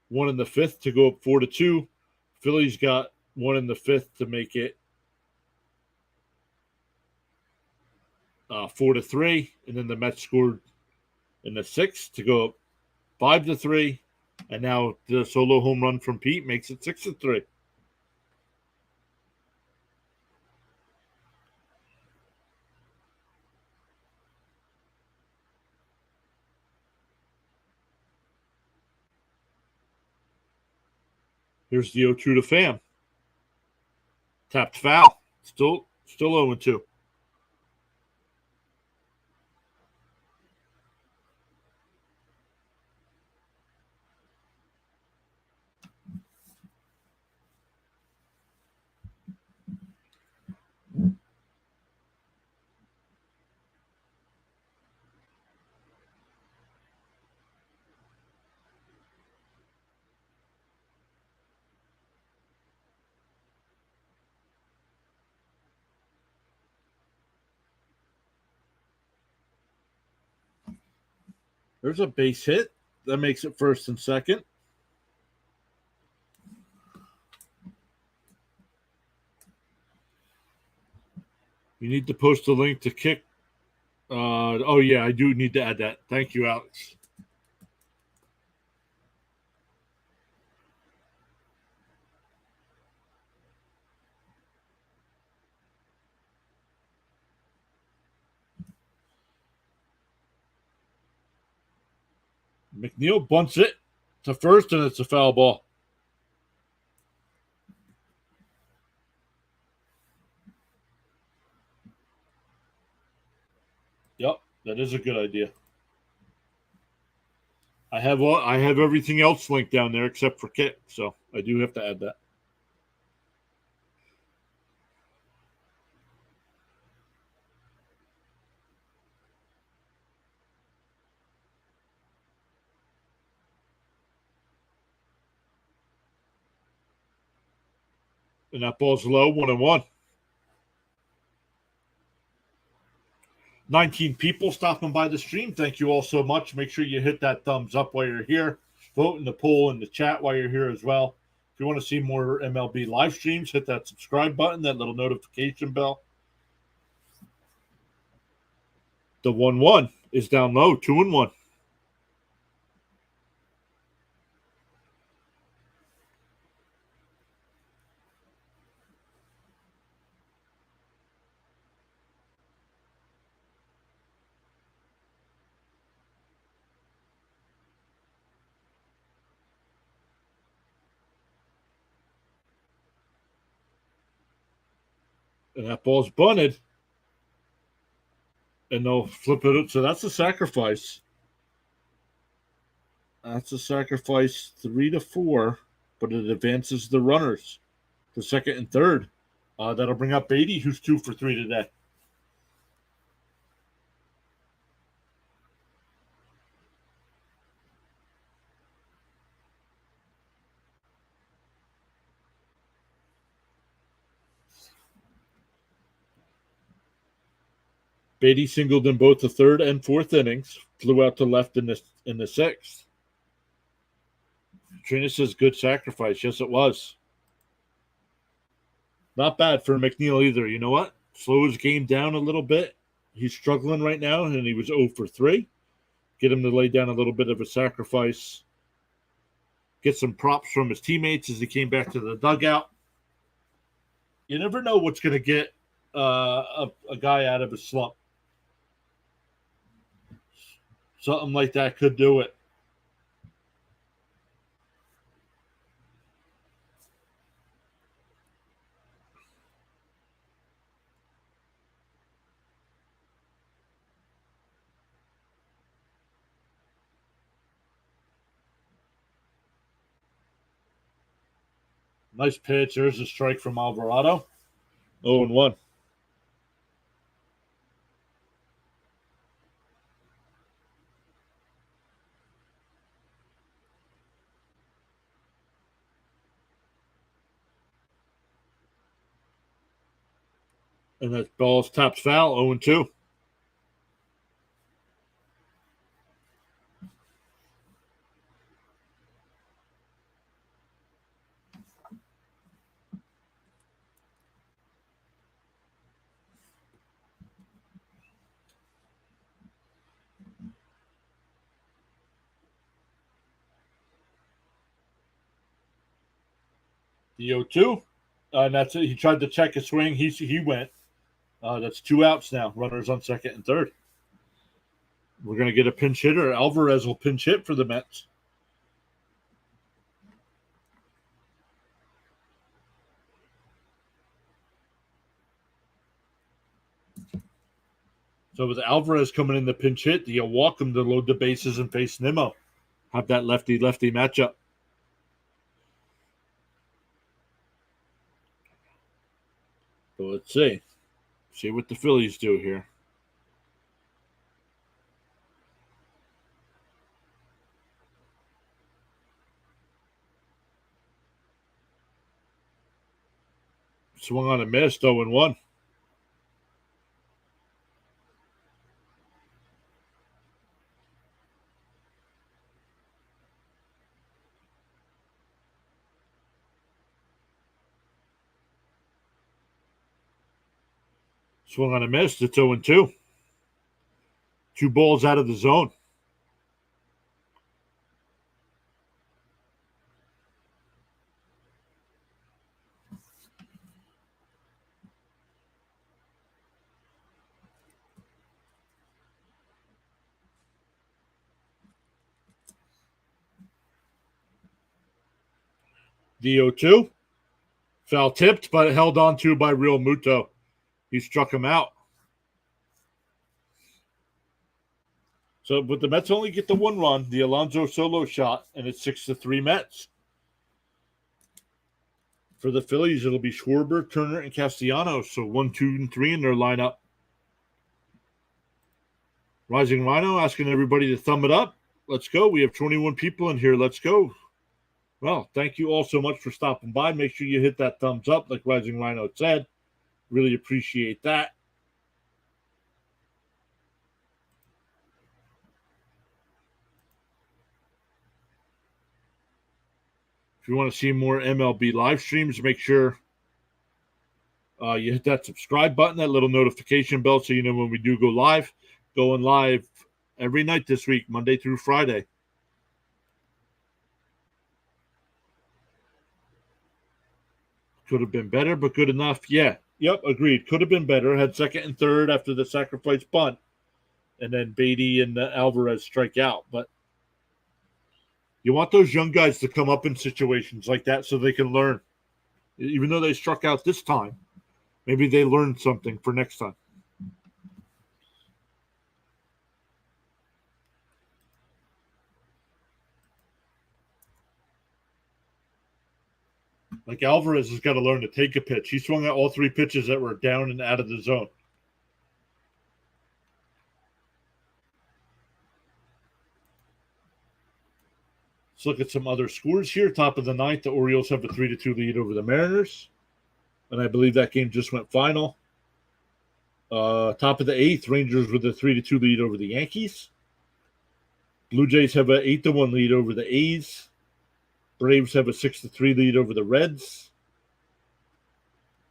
1 in the fifth to go up 4-2. Phillies got 1 in the fifth to make it 4-3, and then the Mets scored in the sixth to go up 5-3, and now the solo home run from Pete makes it 6-3. Here's the 0-2 to Pham. Tapped foul. Still 0-2. There's a base hit. That makes it first and second. You need to post a link to kick. Oh, yeah, I do need to add that. Thank you, Alex. McNeil bunts it to first, and it's a foul ball. Yep, that is a good idea. I have everything else linked down there except for kick, so I do have to add that. And that ball's low, 1-1. 19 people stopping by the stream. Thank you all so much. Make sure you hit that thumbs up while you're here. Vote in the poll in the chat while you're here as well. If you want to see more MLB live streams, hit that subscribe button, that little notification bell. The 1-1 is down low, 2-1. And that ball's bunted. And they'll flip it. So that's a sacrifice. That's a sacrifice 3-4, but it advances the runners to second and third. That'll bring up Beatty, who's 2 for 3 today. Beatty singled in both the third and fourth innings, flew out to left in the sixth. Trina says good sacrifice. Yes, it was. Not bad for McNeil either. You know what? Slow his game down a little bit. He's struggling right now, and he was 0 for 3. Get him to lay down a little bit of a sacrifice. Get some props from his teammates as he came back to the dugout. You never know what's going to get a guy out of his slump. Something like that could do it. Nice pitch. There's a strike from Alvarado. 0-1. And that ball's tapped foul, 0-2. The 0-2. And that's it. He tried to check his swing. He went. That's 2 outs now. Runners on second and third. We're going to get a pinch hitter. Alvarez will pinch hit for the Mets. So with Alvarez coming in the pinch hit, you'll walk him to load the bases and face Nimmo. Have that lefty-lefty matchup. So let's see. See what the Phillies do here. Swung on a miss, 0-1. Swung on a miss, it's 0-2. 2 balls out of the zone. The 0-2. Foul tipped, but held on to by Real Muto. He struck him out. So, but the Mets only get the 1 run, the Alonso solo shot, and it's 6-3 Mets. For the Phillies, it'll be Schwarber, Turner, and Castellanos. So 1, 2, and 3 in their lineup. Rising Rhino asking everybody to thumb it up. Let's go. We have 21 people in here. Let's go. Well, thank you all so much for stopping by. Make sure you hit that thumbs up, like Rising Rhino said. Really appreciate that. If you want to see more MLB live streams, make sure you hit that subscribe button, that little notification bell, so you know when we do go live. Going live every night this week, Monday through Friday. Could have been better, but good enough. Yeah. Yep. Agreed. Could have been better. Had second and third after the sacrifice bunt, and then Beatty and Alvarez strike out. But you want those young guys to come up in situations like that so they can learn. Even though they struck out this time, maybe they learned something for next time. Like Alvarez has got to learn to take a pitch. He swung out all three pitches that were down and out of the zone. Let's look at some other scores here. Top of the ninth, the Orioles have a 3-2 lead over the Mariners. And I believe that game just went final. Top of the eighth, Rangers with a 3-2 lead over the Yankees. Blue Jays have an 8-1 lead over the A's. Braves have a 6-3 lead over the Reds.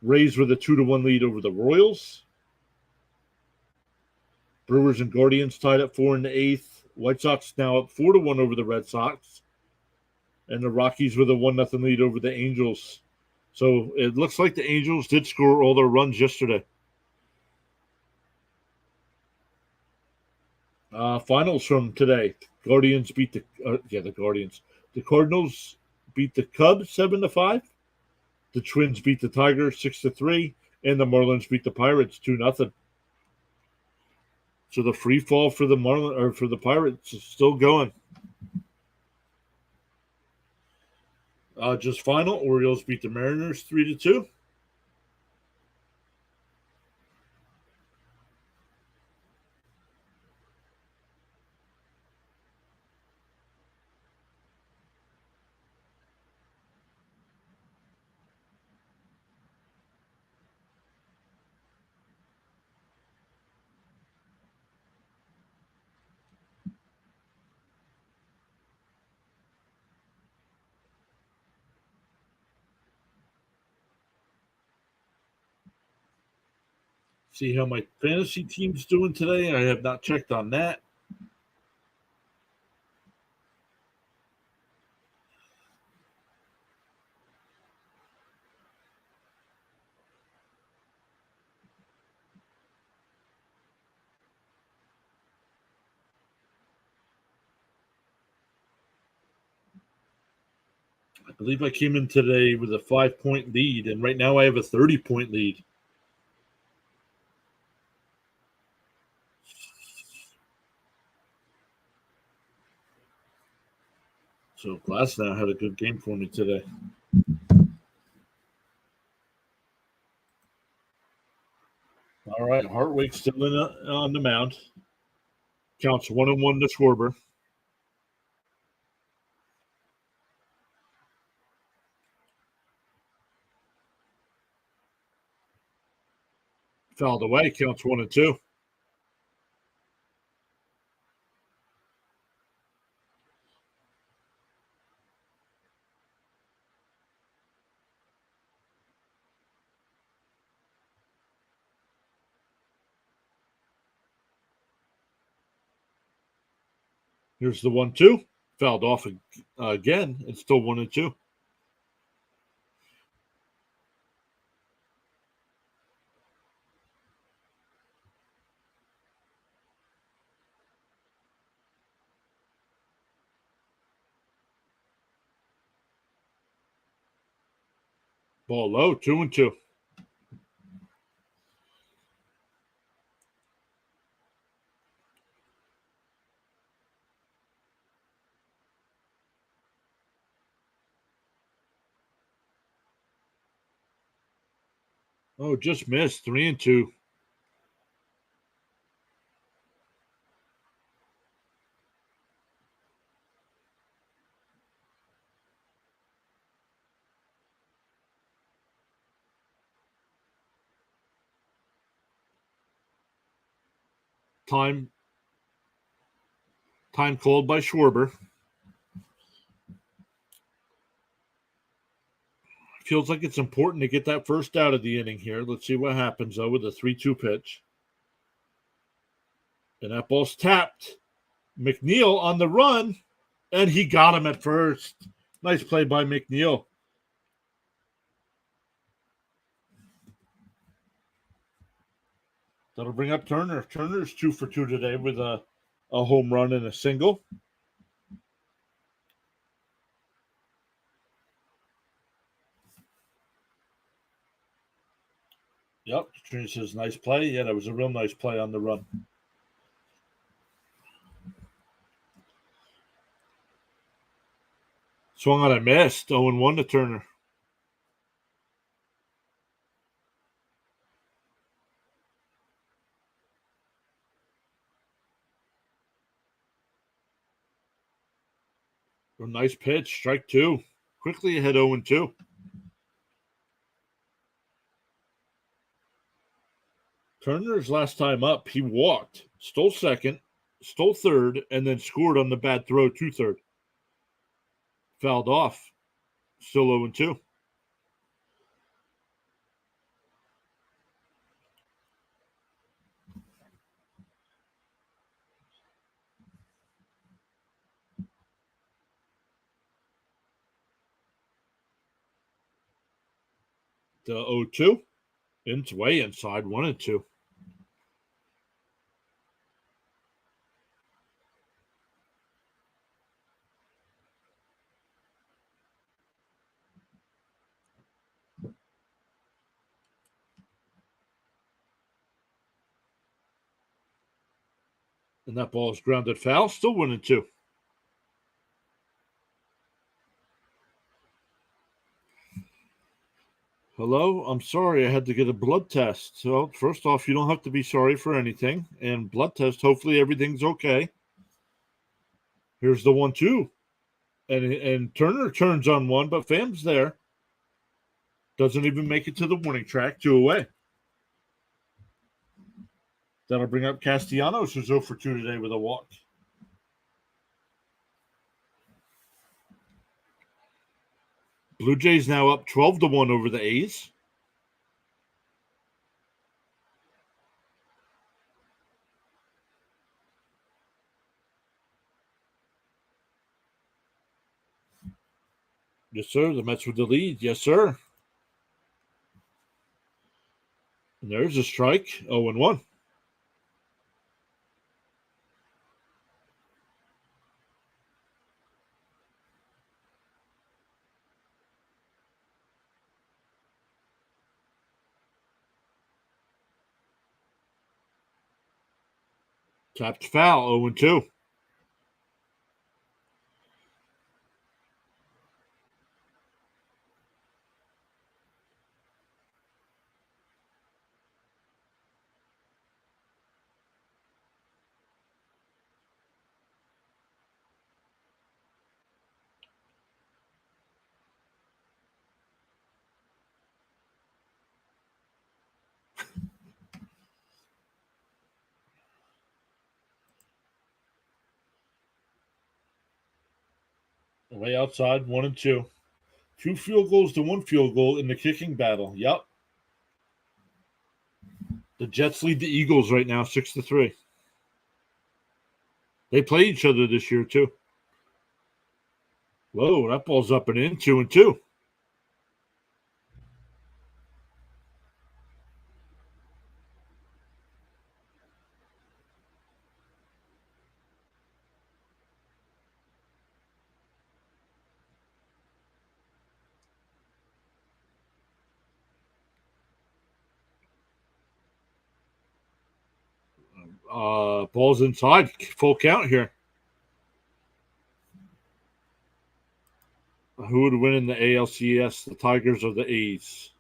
Rays with a 2-1 lead over the Royals. Brewers and Guardians tied at 4 in the eighth. White Sox now up 4-1 over the Red Sox. And the Rockies with a 1-0 lead over the Angels. So it looks like the Angels did score all their runs yesterday. Finals from today. Guardians beat the Guardians. The Cardinals beat the Cubs 7-5. The Twins beat the Tigers 6-3, and the Marlins beat the Pirates 2-0. So the free fall for the for the Pirates is still going. Just final. Orioles beat the Mariners 3-2. See how my fantasy team's doing today. I have not checked on that. I believe I came in today with a 5-point lead, and right now I have a 30-point lead. So Glass now had a good game for me today. All right, Hartwig's still on the mound. Counts 1-1 to Schwarber. Fouled away. Counts 1-2. Here's the 1-2. Fouled off again. It's still 1-2. Ball low. 2-2. Oh, just missed. 3-2. Time called by Schwarber. Feels like it's important to get that first out of the inning here. Let's see what happens, though, with a 3-2 pitch. And that ball's tapped. McNeil on the run, and he got him at first. Nice play by McNeil. That'll bring up Turner. Turner's 2 for 2 today with a home run and a single. Yep, Katrina says nice play. Yeah, that was a real nice play on the run. Swung on a miss. 0-1 to Turner. A nice pitch. Strike 2. Quickly ahead 0-2. Turner's last time up, he walked, stole second, stole third, and then scored on the bad throw to third. Fouled off. Still 0-2. The 0-2. It's way inside 1-2. And that ball is grounded foul. Still 1-2. Hello, I'm sorry I had to get a blood test. So, first off, you don't have to be sorry for anything. And blood test, hopefully everything's okay. Here's the 1-2. And Turner turns on one, but Pham's there. Doesn't even make it to the warning track. 2 away. That'll bring up Castellanos, who's 0 for 2 today with a walk. Blue Jays now up 12-1 over the A's. Yes, sir. The Mets with the lead. Yes, sir. And there's a strike. 0-1. Tapped foul. 0-2. Way outside, 1-2. 2 field goals to 1 field goal in the kicking battle. Yep. The Jets lead the Eagles right now, 6-3. They play each other this year, too. Whoa, that ball's up and in, 2-2. Ball's inside. Full count here. Who would win in the ALCS, the Tigers or the A's?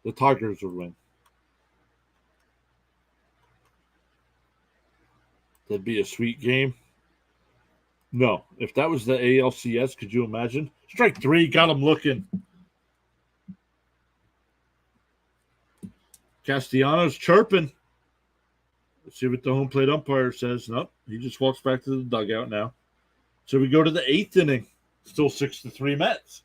The Tigers would win. That'd be a sweet game. No, if that was the ALCS, could you imagine? Strike 3, got him looking. Castellanos chirping. Let's see what the home plate umpire says. Nope, he just walks back to the dugout now. So we go to the eighth inning. Still 6-3 Mets.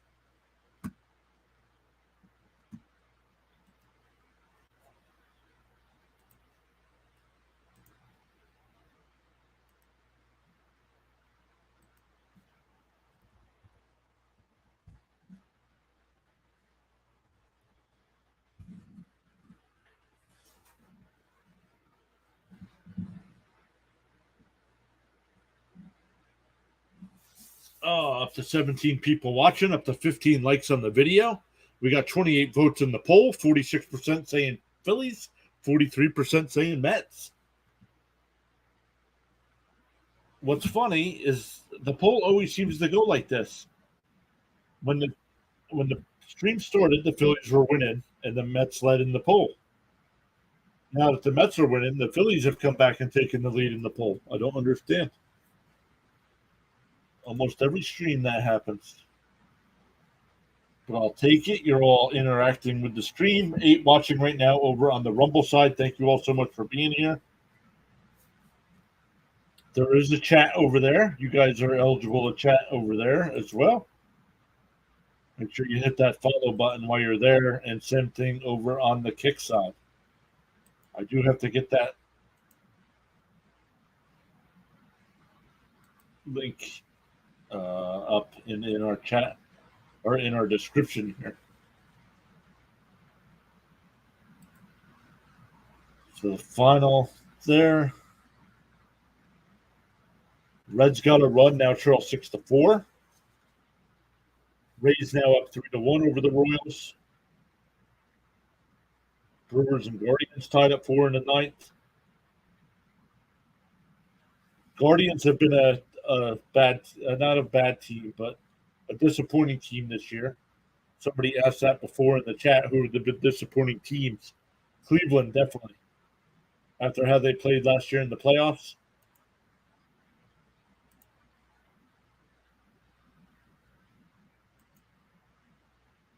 Up to 17 people watching, up to 15 likes on the video. We got 28 votes in the poll, 46% saying Phillies, 43% saying Mets. What's funny is the poll always seems to go like this. When the stream started, the Phillies were winning, and the Mets led in the poll. Now that the Mets are winning, the Phillies have come back and taken the lead in the poll. I don't understand. Almost every stream that happens. But I'll take it. You're all interacting with the stream. 8 watching right now over on the Rumble side. Thank you all so much for being here. There is a chat over there. You guys are eligible to chat over there as well. Make sure you hit that follow button while you're there, and same thing over on the kick side. I do have to get that link up in our chat or in our description here. So the final there. Reds got a run now, trail 6-4. Rays now up 3-1 over the Royals. Brewers and Guardians tied up 4 in the ninth. Guardians have been a bad, not a bad team, but a disappointing team this year. Somebody asked that before in the chat. Who are the disappointing teams? Cleveland, definitely. After how they played last year in the playoffs.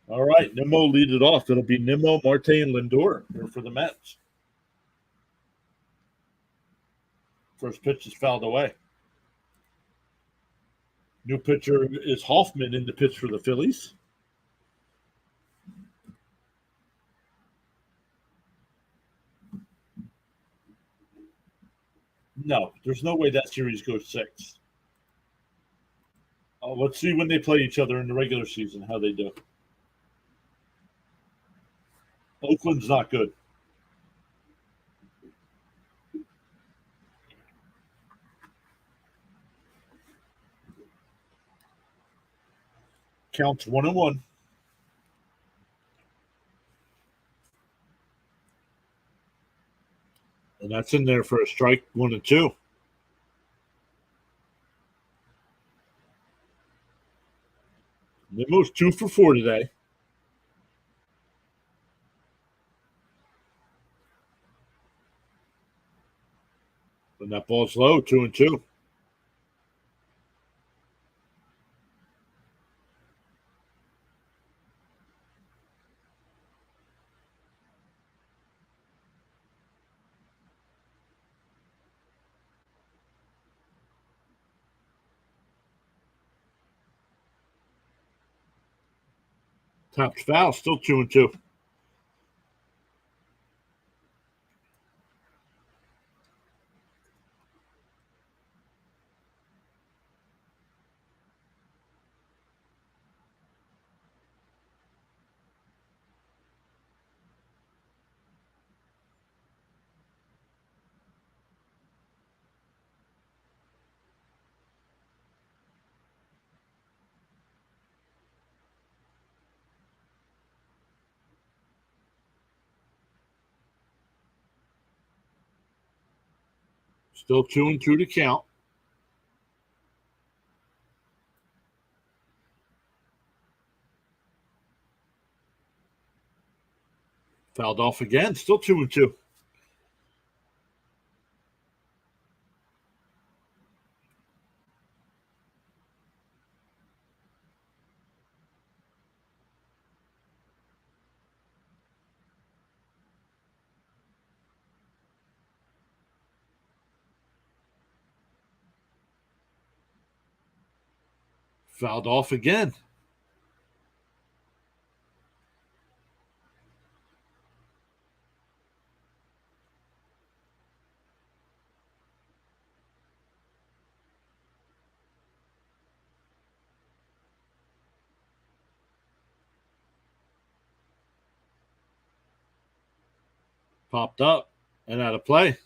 All right, Nimmo lead it off. It'll be Nimmo, Marte, and Lindor here for the Mets. First pitch is fouled away. New pitcher is Hoffman in the pitch for the Phillies. No, there's no way that series goes 6. Let's see when they play each other in the regular season, how they do. Oakland's not good. Counts 1-1. And that's in there for a strike, 1-2. Nimmo's 2 for 4 today. And that ball's low, 2-2. Tapped foul, still 2-2. Still 2-2 to count. Fouled off again, still 2-2. Fouled off again. Popped up and out of play.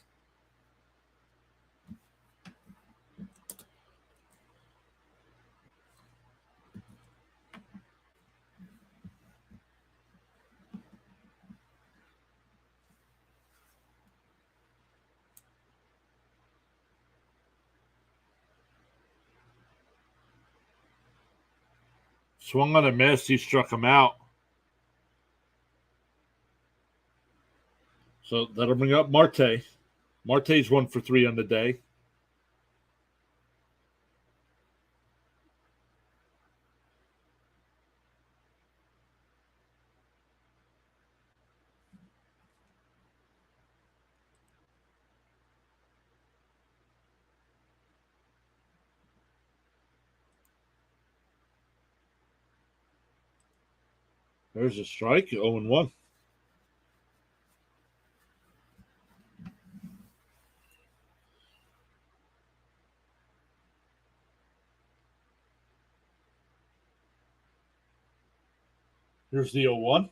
Swung on a miss. He struck him out. So that'll bring up Marte. Marte's 1 for 3 on the day. There's a strike. 0-1. Here's the 0-1.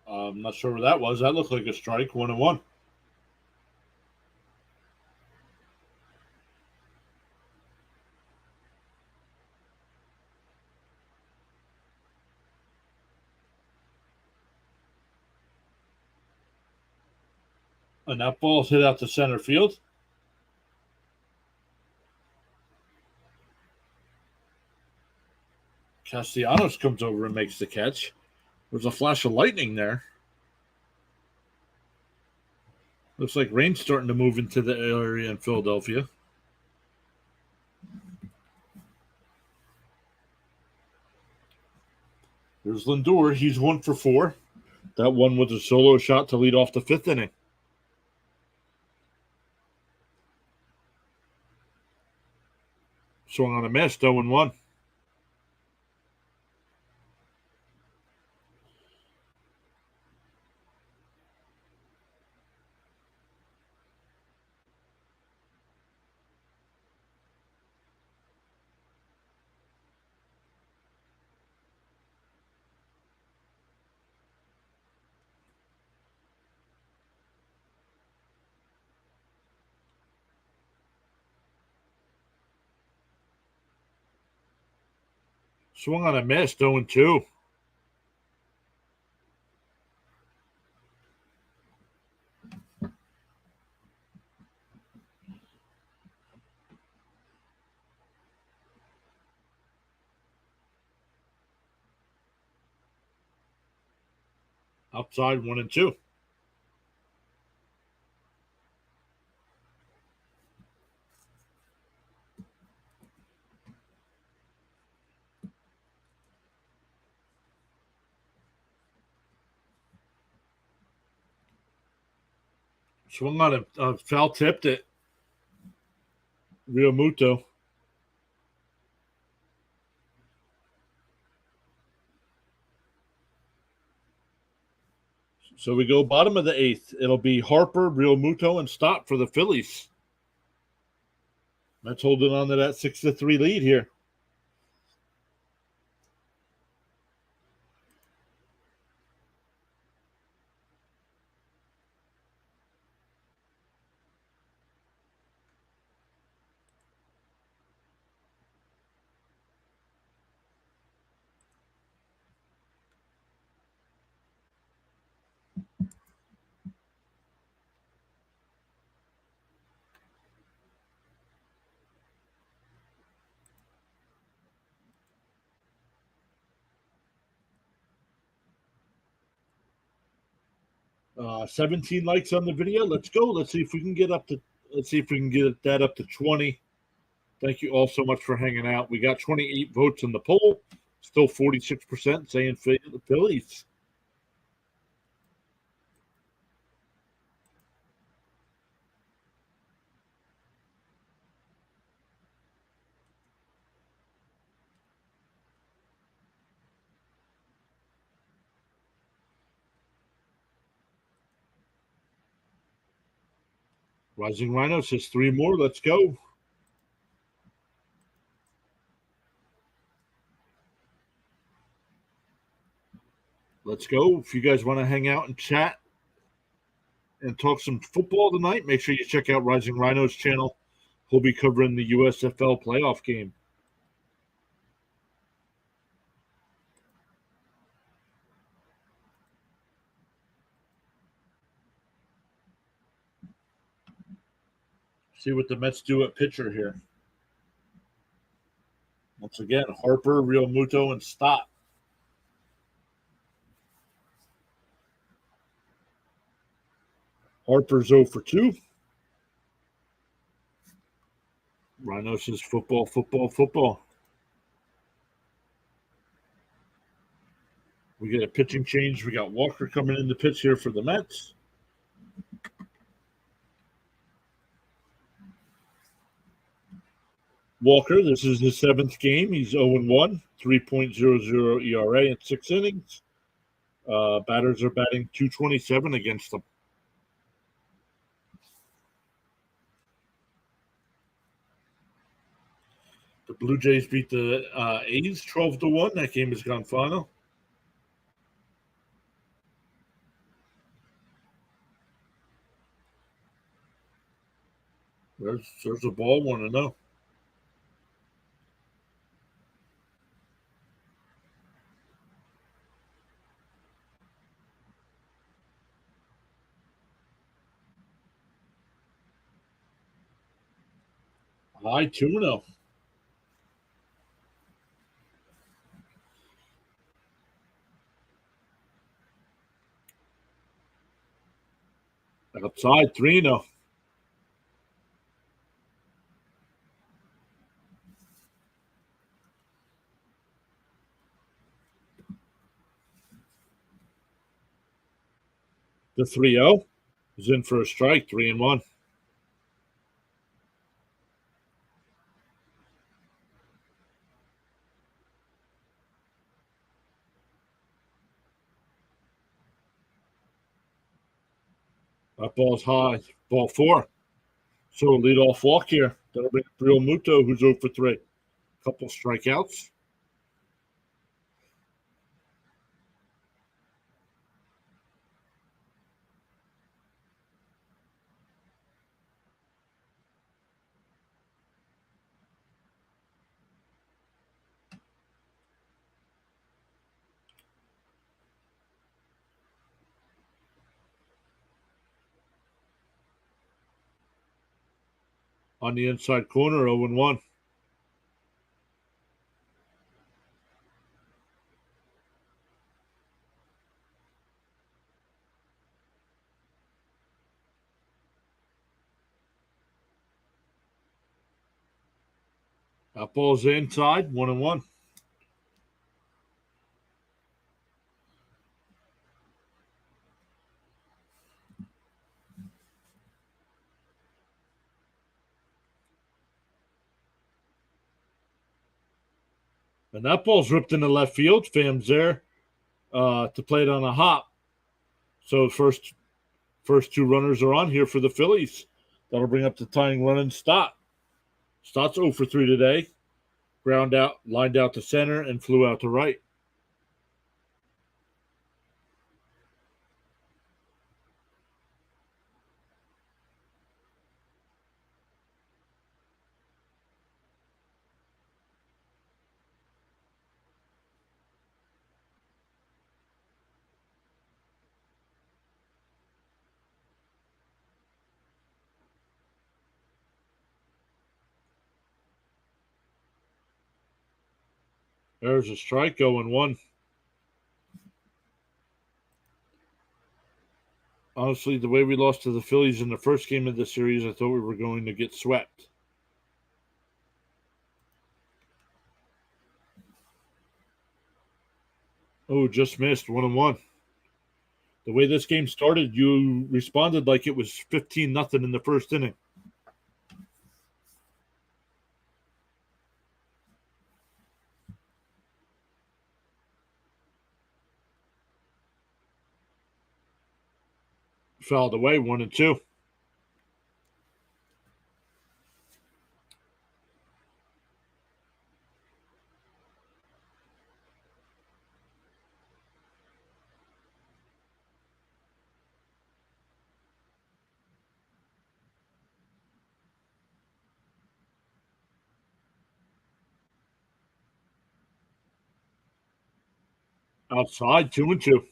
I'm not sure where that was. That looked like a strike. 1-1. And that ball's hit out to center field. Castellanos comes over and makes the catch. There's a flash of lightning there. Looks like rain's starting to move into the area in Philadelphia. There's Lindor. He's 1 for 4. That one was a solo shot to lead off the 5th inning. Swung on a miss. 0-1. Swung on a miss. 0-2. Outside 1-2. Swung on a foul tipped it. Real Muto. So we go bottom of the 8th. It'll be Harper, Real Muto, and Stott for the Phillies. Mets holding on to that 6-3 lead here. Uh, 17 likes on the video. Let's go. Let's see if we can get up to. Let's see if we can get that up to 20. Thank you all so much for hanging out. We got 28 votes in the poll. Still 46% saying Phillies. Rising Rhino says 3 more. Let's go. Let's go. If you guys want to hang out and chat and talk some football tonight, make sure you check out Rising Rhino's channel. He'll be covering the USFL playoff game. See what the Mets do at pitcher here. Once again, Harper, Real Muto, and Stott. Harper's 0 for 2. Rhino says football, football, football. We get a pitching change. We got Walker coming in the pitch here for the Mets. Walker, this is his 7th game. He's 0-1, 3.00 ERA in 6 innings. Batters are batting .227 against them. The Blue Jays beat the A's 12-1. That game has gone final. There's a ball, 1-0. High 2-0. Outside 3-0. The 3-0 is in for a strike, 3-1. That ball's high. Ball 4. So a leadoff walk here. That'll bring Real Muto, who's 0 for 3. Couple strikeouts. On the inside corner, 0-1. That ball's inside, 1-1. And that ball's ripped into left field. Fam's there to play it on a hop. So first 2 runners are on here for the Phillies. That'll bring up the tying run and Stott. Stott's 0 for 3 today. Ground out, lined out to center, and flew out to right. There's a strike, 0-1. Honestly, the way we lost to the Phillies in the first game of the series, I thought we were going to get swept. Oh, just missed, 1-1. The way this game started, you responded like it was 15-0 in the first inning. Fouled away, 1-2. Outside, 2-2.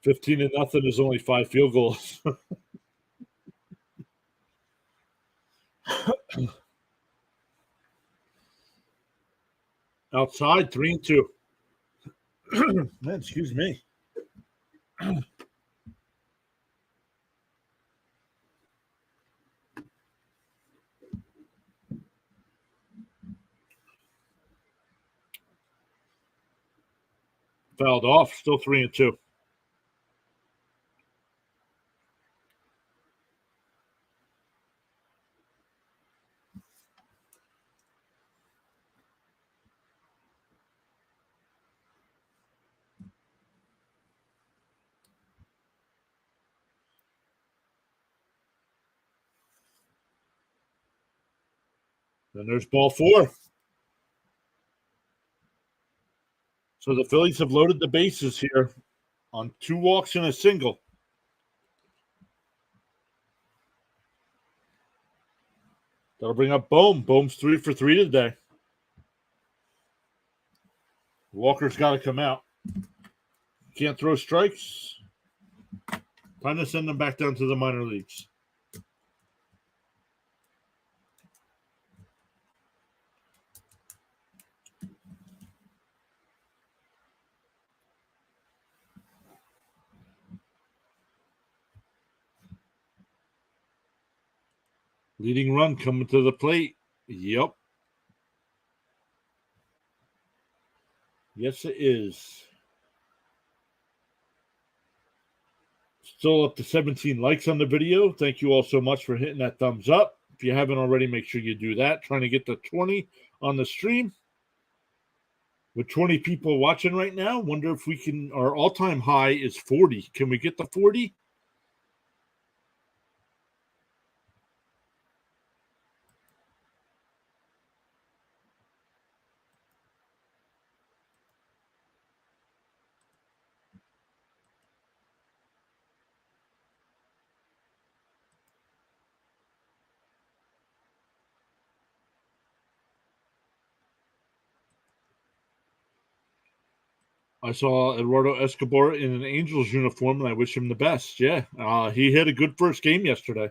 $15 to nothing is only 5 field goals. Outside, 3-2. Man, excuse me. Fouled off, still 3-2. Then there's ball 4. So the Phillies have loaded the bases here on 2 walks and a single. That'll bring up Bohm. Bohm's 3 for 3 today. Walker's got to come out. Can't throw strikes. Time to send them back down to the minor leagues. Leading run coming to the plate. Yep. Yes, it is. Still up to 17 likes on the video. Thank you all so much for hitting that thumbs up. If you haven't already, make sure you do that. Trying to get to 20 on the stream. With 20 people watching right now, wonder if we can, our all-time high is 40. Can we get to 40? I saw Eduardo Escobar in an Angels uniform, and I wish him the best. Yeah, he had a good first game yesterday.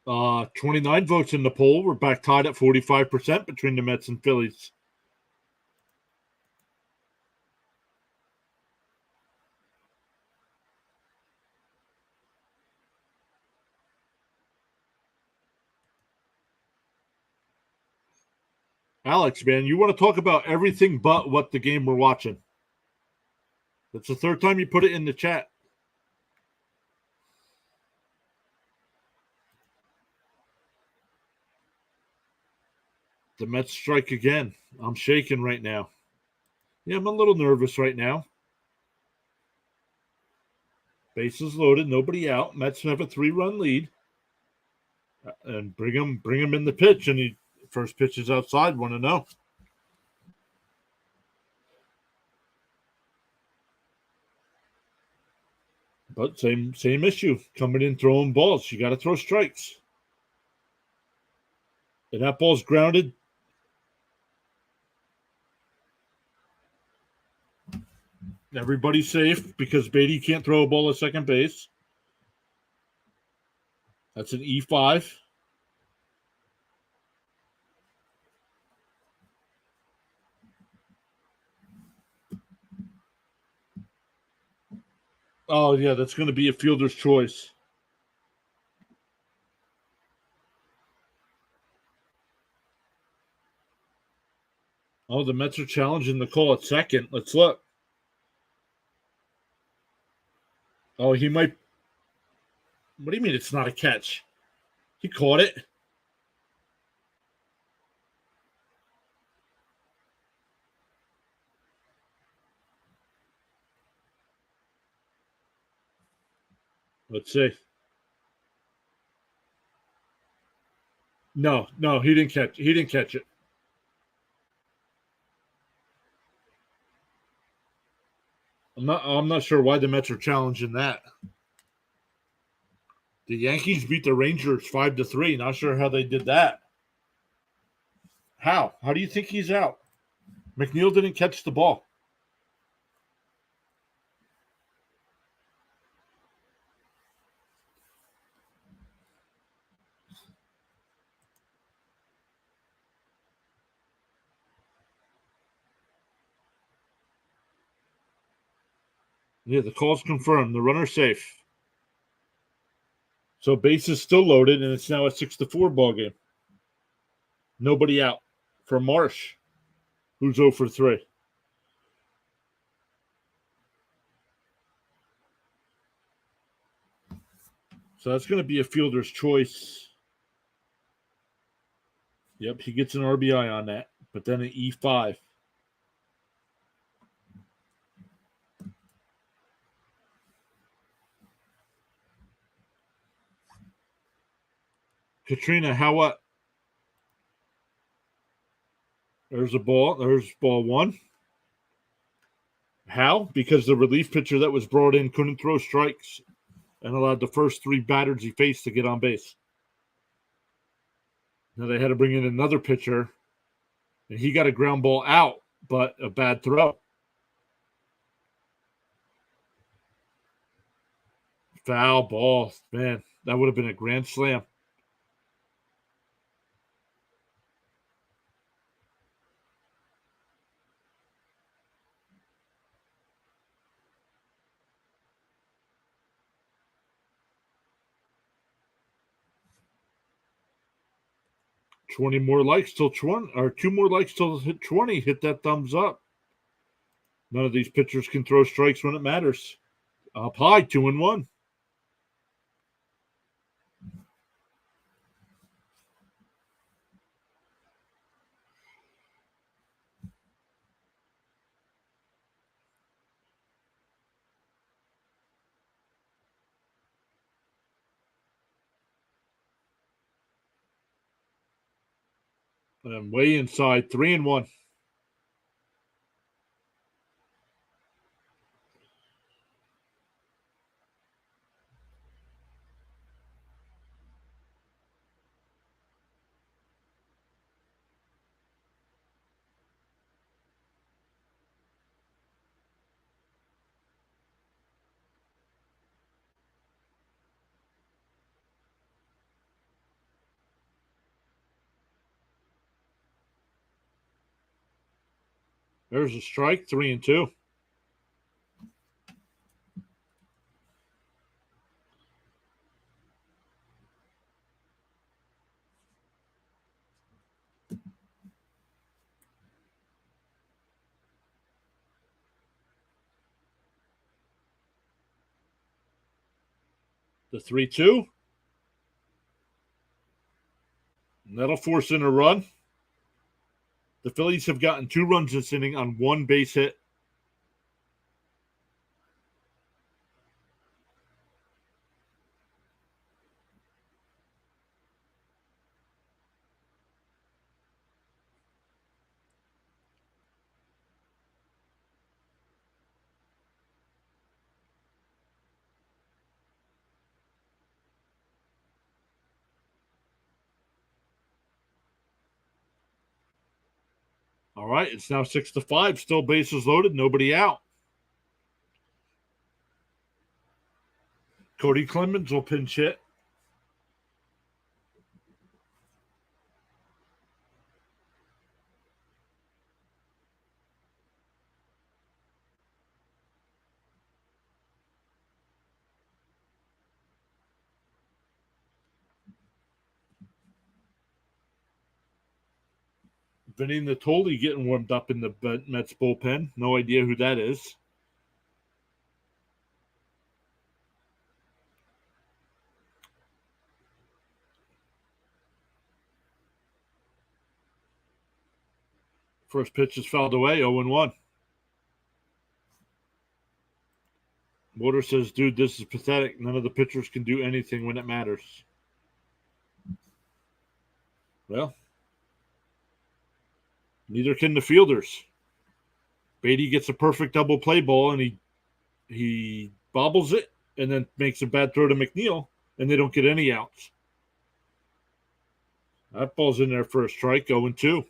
Uh, 29 votes in the poll. We're back tied at 45% between the Mets and Phillies. Alex, man, you want to talk about everything but what the game we're watching. That's the third time you put it in the chat. The Mets strike again. I'm shaking right now. Yeah, I'm a little nervous right now. Bases loaded, nobody out. Mets have a 3-run lead. And bring him in the pitch, and he first pitch is outside, 1-0. But same issue. Coming in throwing balls. You got to throw strikes. And that ball's grounded. Everybody's safe because Beatty can't throw a ball at second base. That's an E5. Oh, yeah, that's going to be a fielder's choice. Oh, the Mets are challenging the call at second. Let's look. Oh, he might. What do you mean it's not a catch? He caught it. Let's see. No, he didn't catch. He didn't catch it. I'm not sure why the Mets are challenging that. The Yankees beat the Rangers 5-3. Not sure how they did that. How? How do you think he's out? McNeil didn't catch the ball. Yeah, the call's confirmed. The runner's safe. So base is still loaded, and it's now a 6-4 ball game. Nobody out for Marsh, who's 0 for 3. So that's going to be a fielder's choice. Yep, he gets an RBI on that, but then an E5. Katrina, how what? There's a ball. There's ball one. How? Because the relief pitcher that was brought in couldn't throw strikes and allowed the first 3 batters he faced to get on base. Now they had to bring in another pitcher, and he got a ground ball out, but a bad throw. Foul ball. Man, that would have been a grand slam. Two more likes till 20. Hit that thumbs up. None of these pitchers can throw strikes when it matters. Up high, 2-1. And way inside, 3-1. There's a strike, 3-2. The 3-2. And that'll force in a run. The Phillies have gotten 2 runs this inning on 1 base hit. All right, it's now 6-5. Still bases loaded, nobody out. Cody Clemens will pinch hit. Vinny Natoli getting warmed up in the Mets bullpen. No idea who that is. First pitch is fouled away, 0-1. Motor says, dude, this is pathetic. None of the pitchers can do anything when it matters. Well, neither can the fielders. Beatty gets a perfect double play ball and he bobbles it and then makes a bad throw to McNeil, and they don't get any outs. That ball's in there for a strike, 0-2.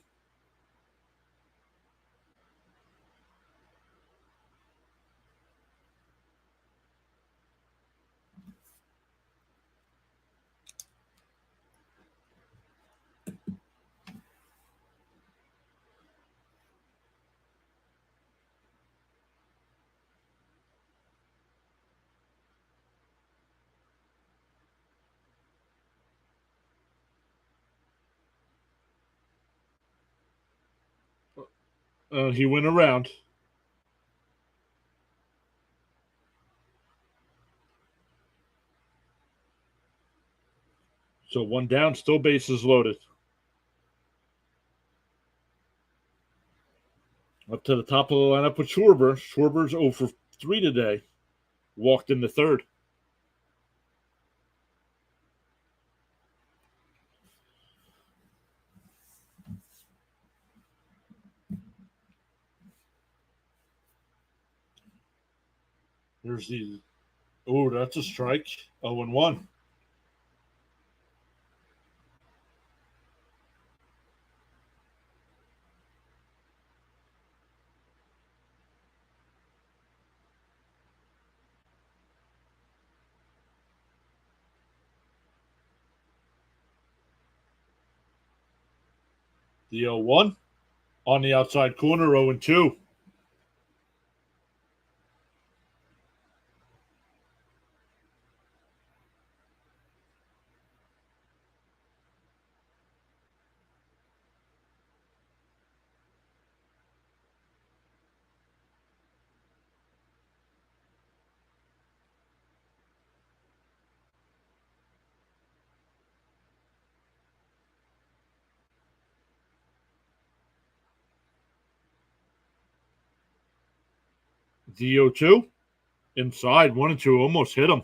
He went around. So one down, still bases loaded. Up to the top of the lineup with Schwarber. Schwarber's 0 for 3 today. Walked in the third. There's the. Oh, that's a strike. 0-1. The 0-1 on the outside corner, 0-2. The 0-2 inside, 1-2, almost hit him.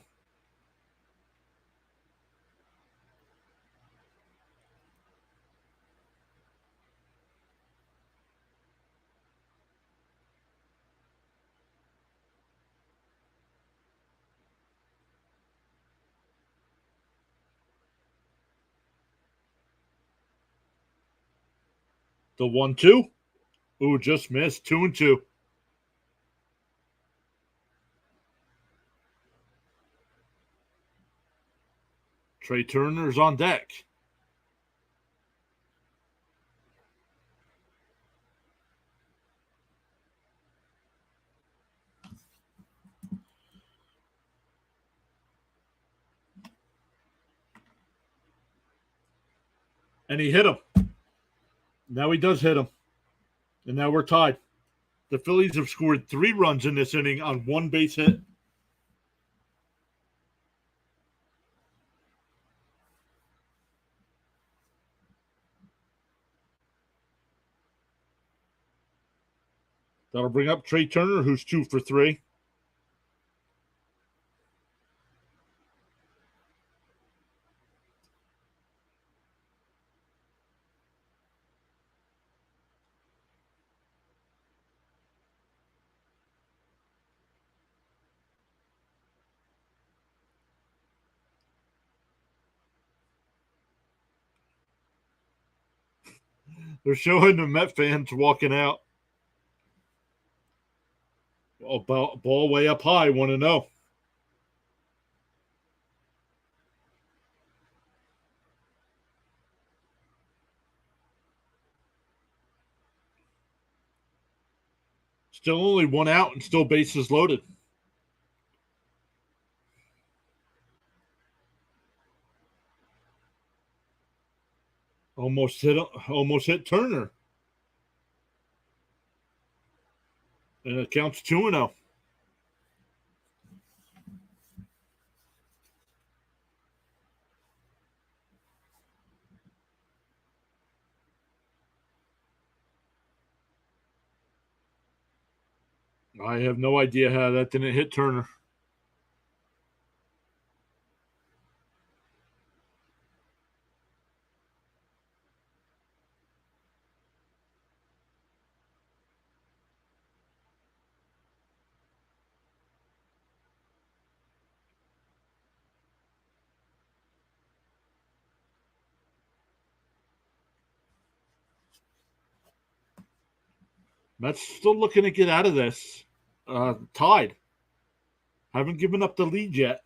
The 1-2. Ooh, just missed. 2-2. Trey Turner's on deck. And he hit him. Now he does hit him. And now we're tied. The Phillies have scored 3 runs in this inning on 1 base hit. That'll bring up Trey Turner, who's 2 for 3. They're showing the Met fans walking out. Oh, ball way up high, 1-0. Still only 1 out and still bases loaded. Almost hit Turner. And it counts 2-0. I have no idea how that didn't hit Turner. Mets still looking to get out of this. Tied. Haven't given up the lead yet.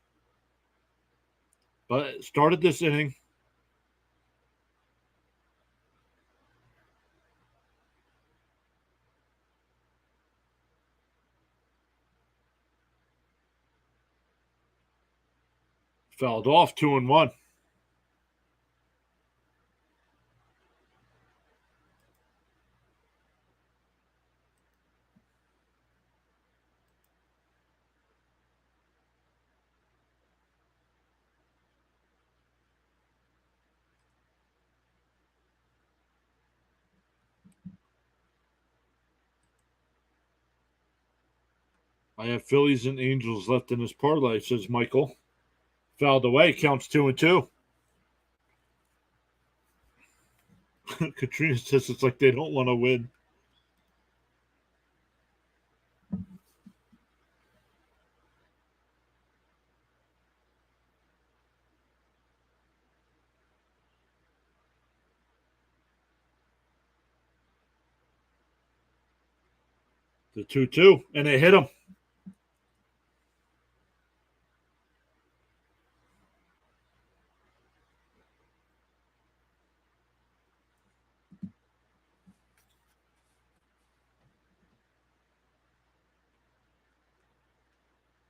But started this inning. Fouled off 2-1. I have Phillies and Angels left in this parlay, says Michael. Fouled away, counts 2-2. Katrina says it's like they don't want to win. The 2-2, and it hit him.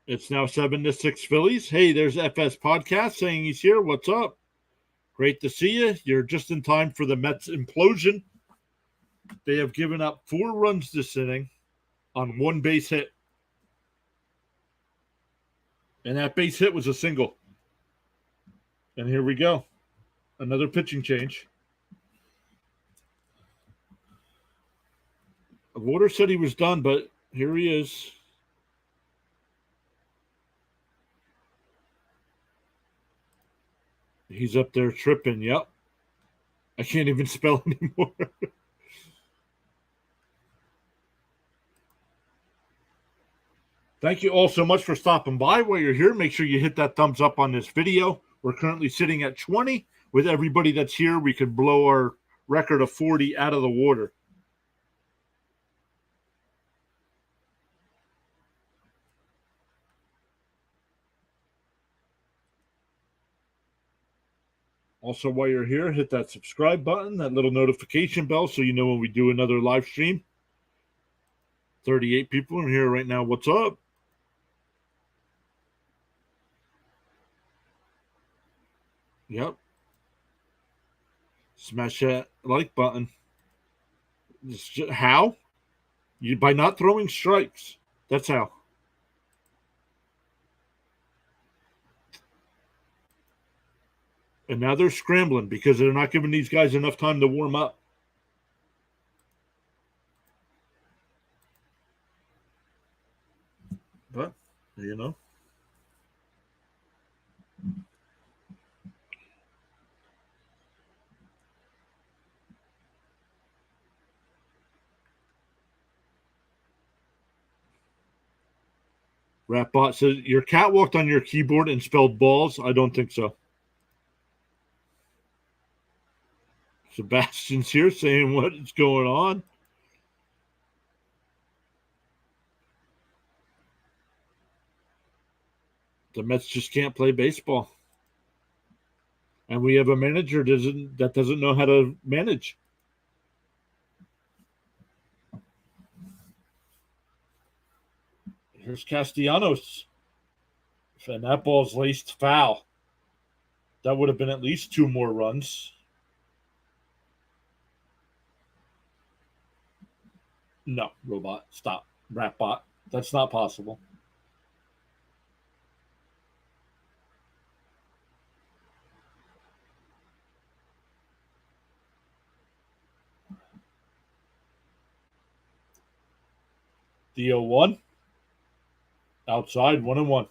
It's now 7-6 Phillies. Hey, there's FS Podcast saying he's here. What's up? Great to see you. You're just in time for the Mets implosion. They have given up 4 runs this inning on 1 base hit. And that base hit was a single. And here we go. Another pitching change. Water said he was done, but here he is. He's up there tripping. Yep. I can't even spell anymore. Thank you all so much for stopping by. While you're here, make sure you hit that thumbs up on this video. We're currently sitting at 20. With everybody that's here, we could blow our record of 40 out of the water. Also, while you're here, hit that subscribe button, that little notification bell, so you know when we do another live stream. 38 people in here right now. What's up? Yep. Smash that like button. How? By not throwing strikes. That's how. And now they're scrambling because they're not giving these guys enough time to warm up. But, you know. Ratbot says, your cat walked on your keyboard and spelled balls? I don't think so. Sebastian's here saying what is going on. The Mets just can't play baseball. And we have a manager that doesn't know how to manage. Here's Castellanos. And that ball's laced foul. That would have been at least 2 more runs. No, robot. Stop. Ratbot. That's not possible. The 0-1. Outside, 1-1.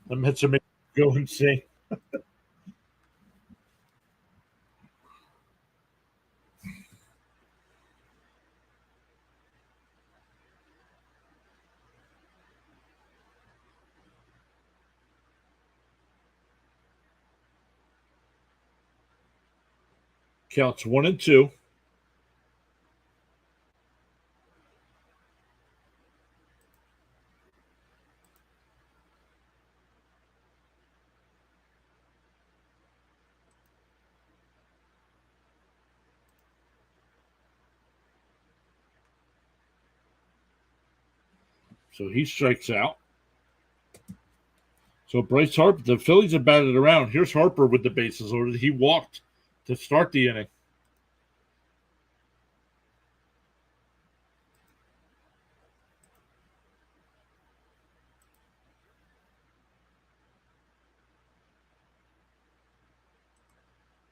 The Mets are making go insane. Counts 1-2. So he strikes out. So Bryce Harper, the Phillies have batted around. Here's Harper with the bases loaded. He walked to start the inning.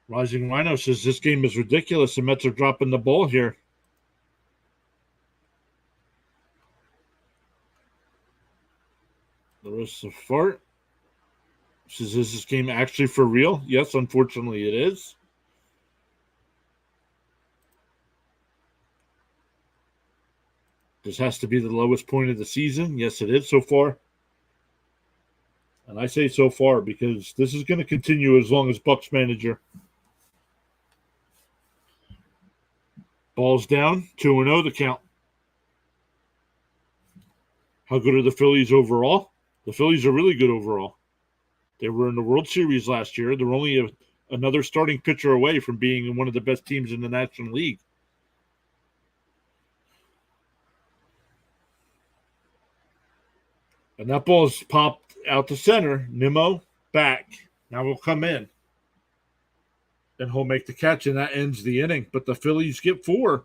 Rising Rhino says this game is ridiculous. The Mets are dropping the ball here. Larissa Fart says, is this game actually for real? Yes, unfortunately it is. This has to be the lowest point of the season. Yes, it is so far. And I say so far because this is going to continue as long as Buck's manager. Ball's down, 2-0 the count. How good are the Phillies overall? The Phillies are really good overall. They were in the World Series last year. They're only another starting pitcher away from being one of the best teams in the National League. And that ball's popped out to center. Nimmo back. Now will come in. And he'll make the catch, and that ends the inning. But the Phillies get 4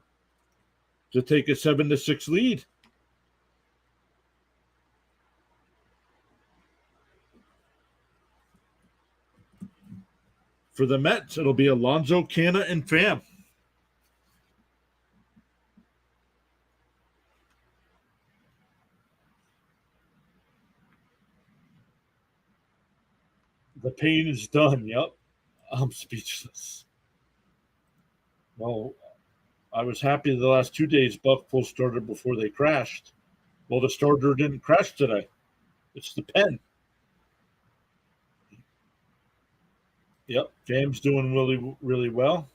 to take a 7-6 lead. For the Mets, it'll be Alonso, Canna, and Pham. The pain is done. Yep. I'm speechless. Well, I was happy the last 2 days Buck full started before they crashed. Well, the starter didn't crash today. It's the pen. Yep. Pham's doing really, really well.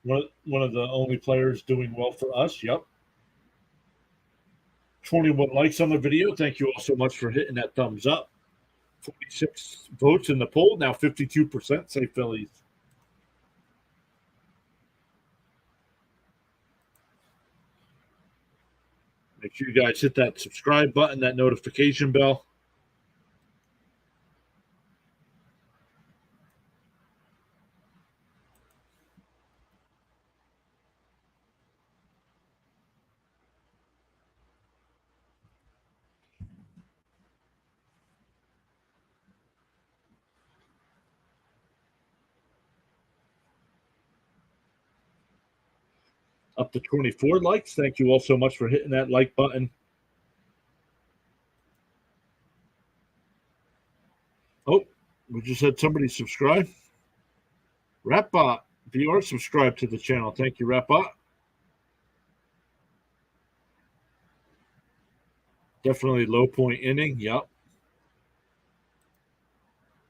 One of the only players doing well for us. Yep. 21 likes on the video. Thank you all so much for hitting that thumbs up. 46 votes in the poll. Now 52% say Phillies. Make sure you guys hit that subscribe button, that notification bell. Up to 24 likes. Thank you all so much for hitting that like button. Oh, we just had somebody subscribe. Rapbot, if you are subscribed to the channel, thank you, Rapbot. Definitely low point inning. Yep.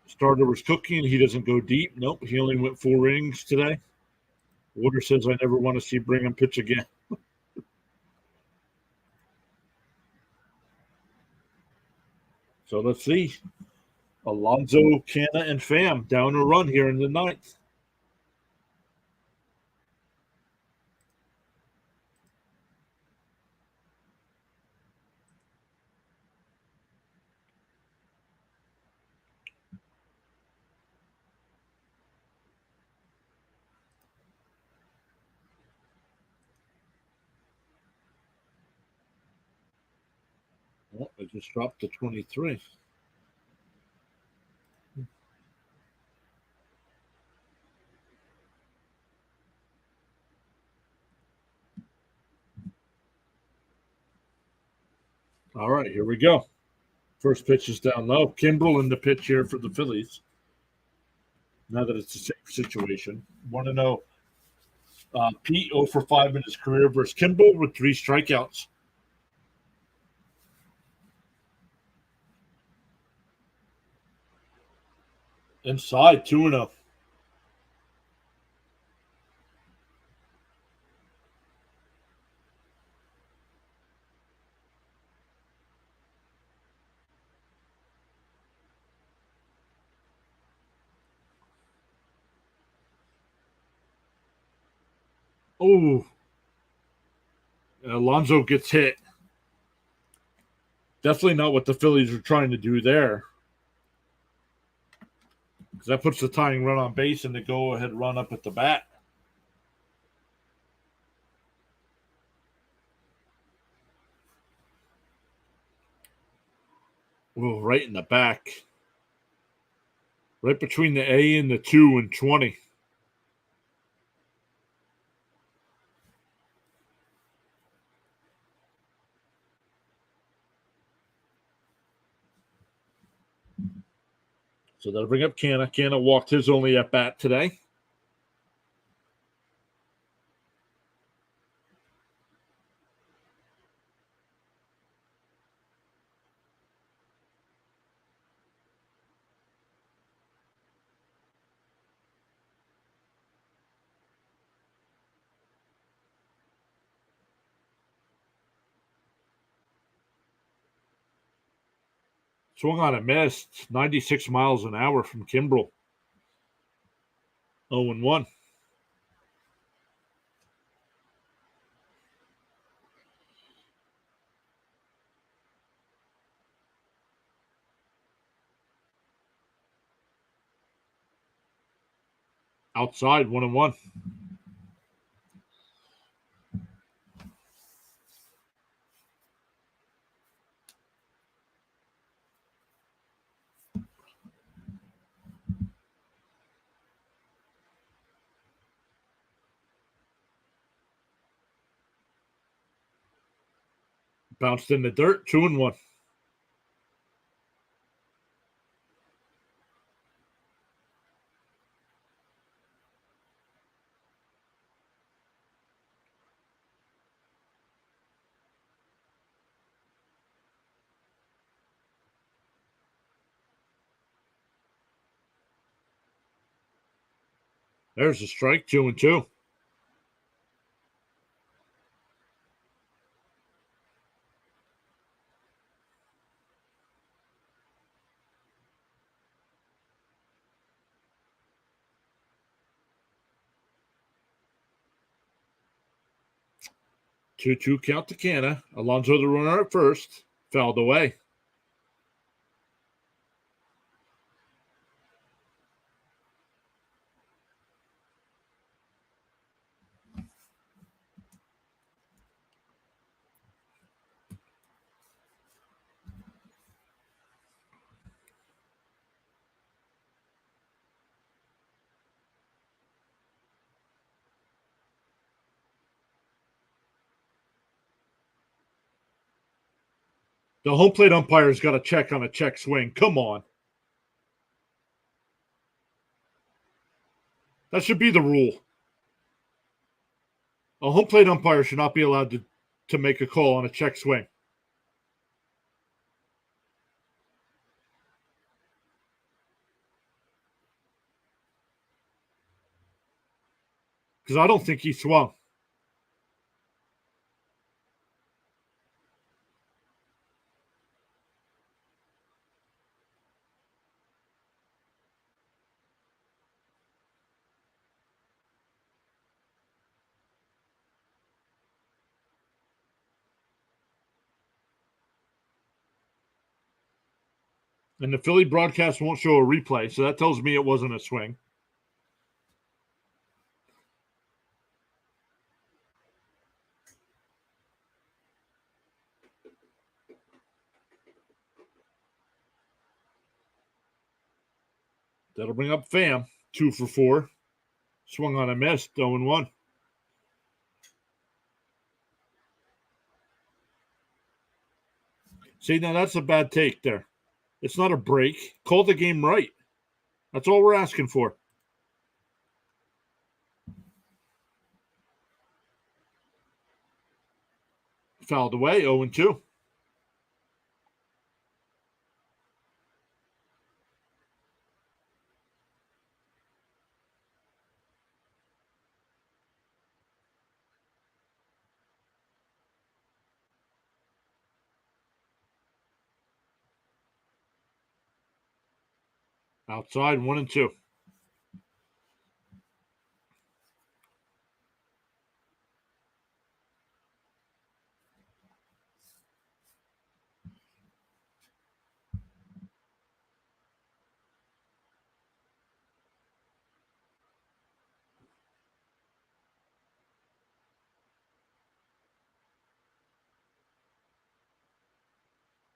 Starter was cooking. He doesn't go deep. Nope. He only went 4 innings today. Water says I never want to see Brigham pitch again. So let's see. Alonso, Canna, and Pham down a run here in the 9th. Oh, it just dropped to 23. All right, here we go. First pitch is down low. Kimbrel in the pitch here for the Phillies. Now that it's a safe situation. 1-0. Pete 0 for 5 in his career versus Kimbrel with 3 strikeouts. Inside, 2-0. Oh, Alonso gets hit. Definitely not what the Phillies are trying to do there. Because that puts the tying run on base and the go ahead run up at the bat. Oh, right in the back. Right between the A and the 2 and 20. So that'll bring up Canna. Canna walked his only at bat today. Swung on a missed. 96 miles an hour from Kimbrel. 0 and 1. Outside 1 and 1. Bounced in the dirt 2 and 1. There's a strike 2 and 2. Two count to Canna. Alonso the runner at first. Fouled away. The home plate umpire's got a check on a check swing. Come on. That should be the rule. A home plate umpire should not be allowed to make a call on a check swing. Because I don't think he swung. And the Philly broadcast won't show a replay, so that tells me it wasn't a swing. That'll bring up Pham. 2 for 4. Swung on a miss. 0 and 1. See, now that's a bad take there. It's not a break. Call the game right. That's all we're asking for. Fouled away. 0 and 2. Outside 1 and 2.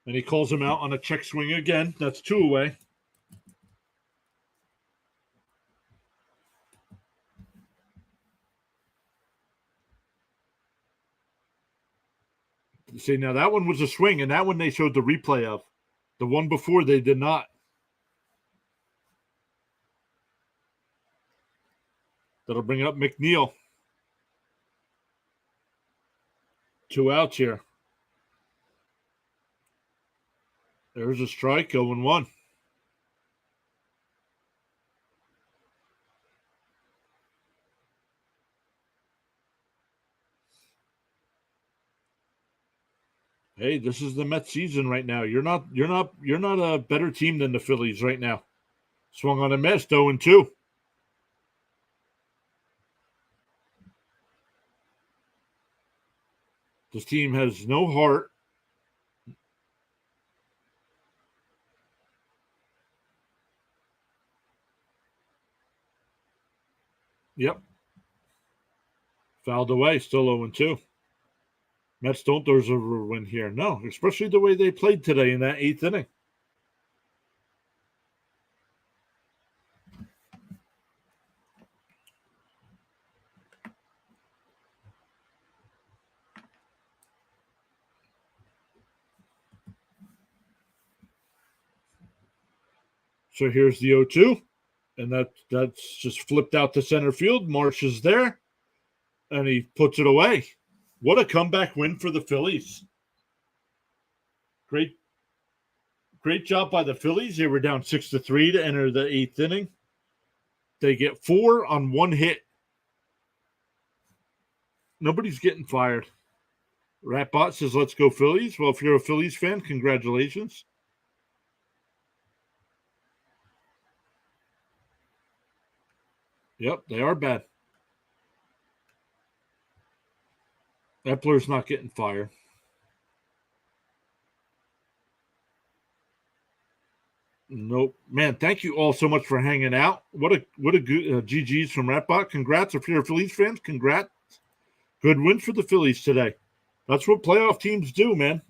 And he calls him out on a check swing again. That's 2 away. See, now that one was a swing, and that one they showed the replay of. The one before they did not. That'll bring up McNeil. 2 outs here. There's a strike, 0-1. Hey, this is the Mets season right now. You're not a better team than the Phillies right now. Swung on a miss, 0-2. This team has no heart. Yep. Fouled away, still 0-2. Mets don't deserve a win here. No, especially the way they played today in that 8th inning. So here's the 0-2, and that's just flipped out to center field. Marsh is there, and he puts it away. What a comeback win for the Phillies. Great job by the Phillies. They were down 6-3 to enter the 8th inning. They get 4 on 1 hit. Nobody's getting fired. Ratbot says, let's go Phillies. Well, if you're a Phillies fan, congratulations. Yep, they are bad. Epler's not getting fired. Nope. Man, thank you all so much for hanging out. What a good GG's from Ratbot. Congrats. If you're a Phillies fan, congrats. Good win for the Phillies today. That's what playoff teams do, man.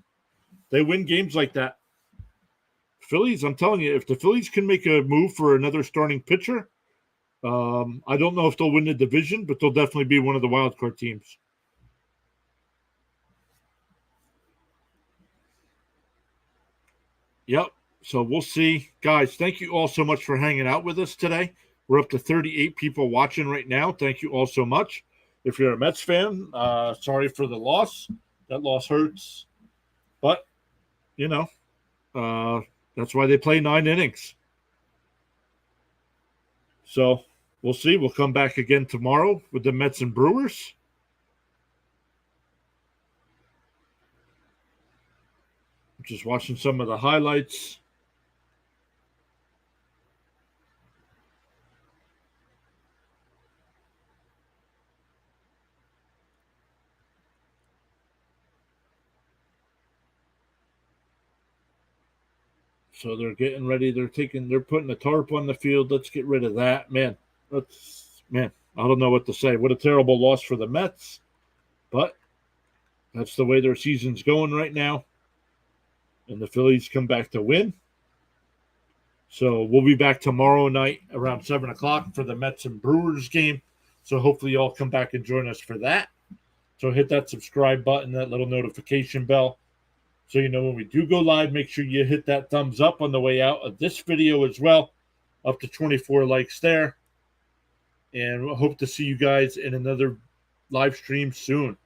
They win games like that. Phillies, I'm telling you, if the Phillies can make a move for another starting pitcher, I don't know if they'll win the division, but they'll definitely be one of the wild card teams. Yep. So we'll see. Guys, thank you all so much for hanging out with us today. We're up to 38 people watching right now. Thank you all so much. If you're a Mets fan, sorry for the loss. That loss hurts. But, that's why they play 9 innings. So we'll see. We'll come back again tomorrow with the Mets and Brewers. Just watching some of the highlights. So they're getting ready. They're putting a tarp on the field. Let's get rid of that. Man, I don't know what to say. What a terrible loss for the Mets. But that's the way their season's going right now. And the Phillies come back to win. So we'll be back tomorrow night around 7 o'clock for the Mets and Brewers game. So hopefully you all come back and join us for that. So hit that subscribe button, that little notification bell. So you know when we do go live, make sure you hit that thumbs up on the way out of this video as well. Up to 24 likes there. And we'll hope to see you guys in another live stream soon.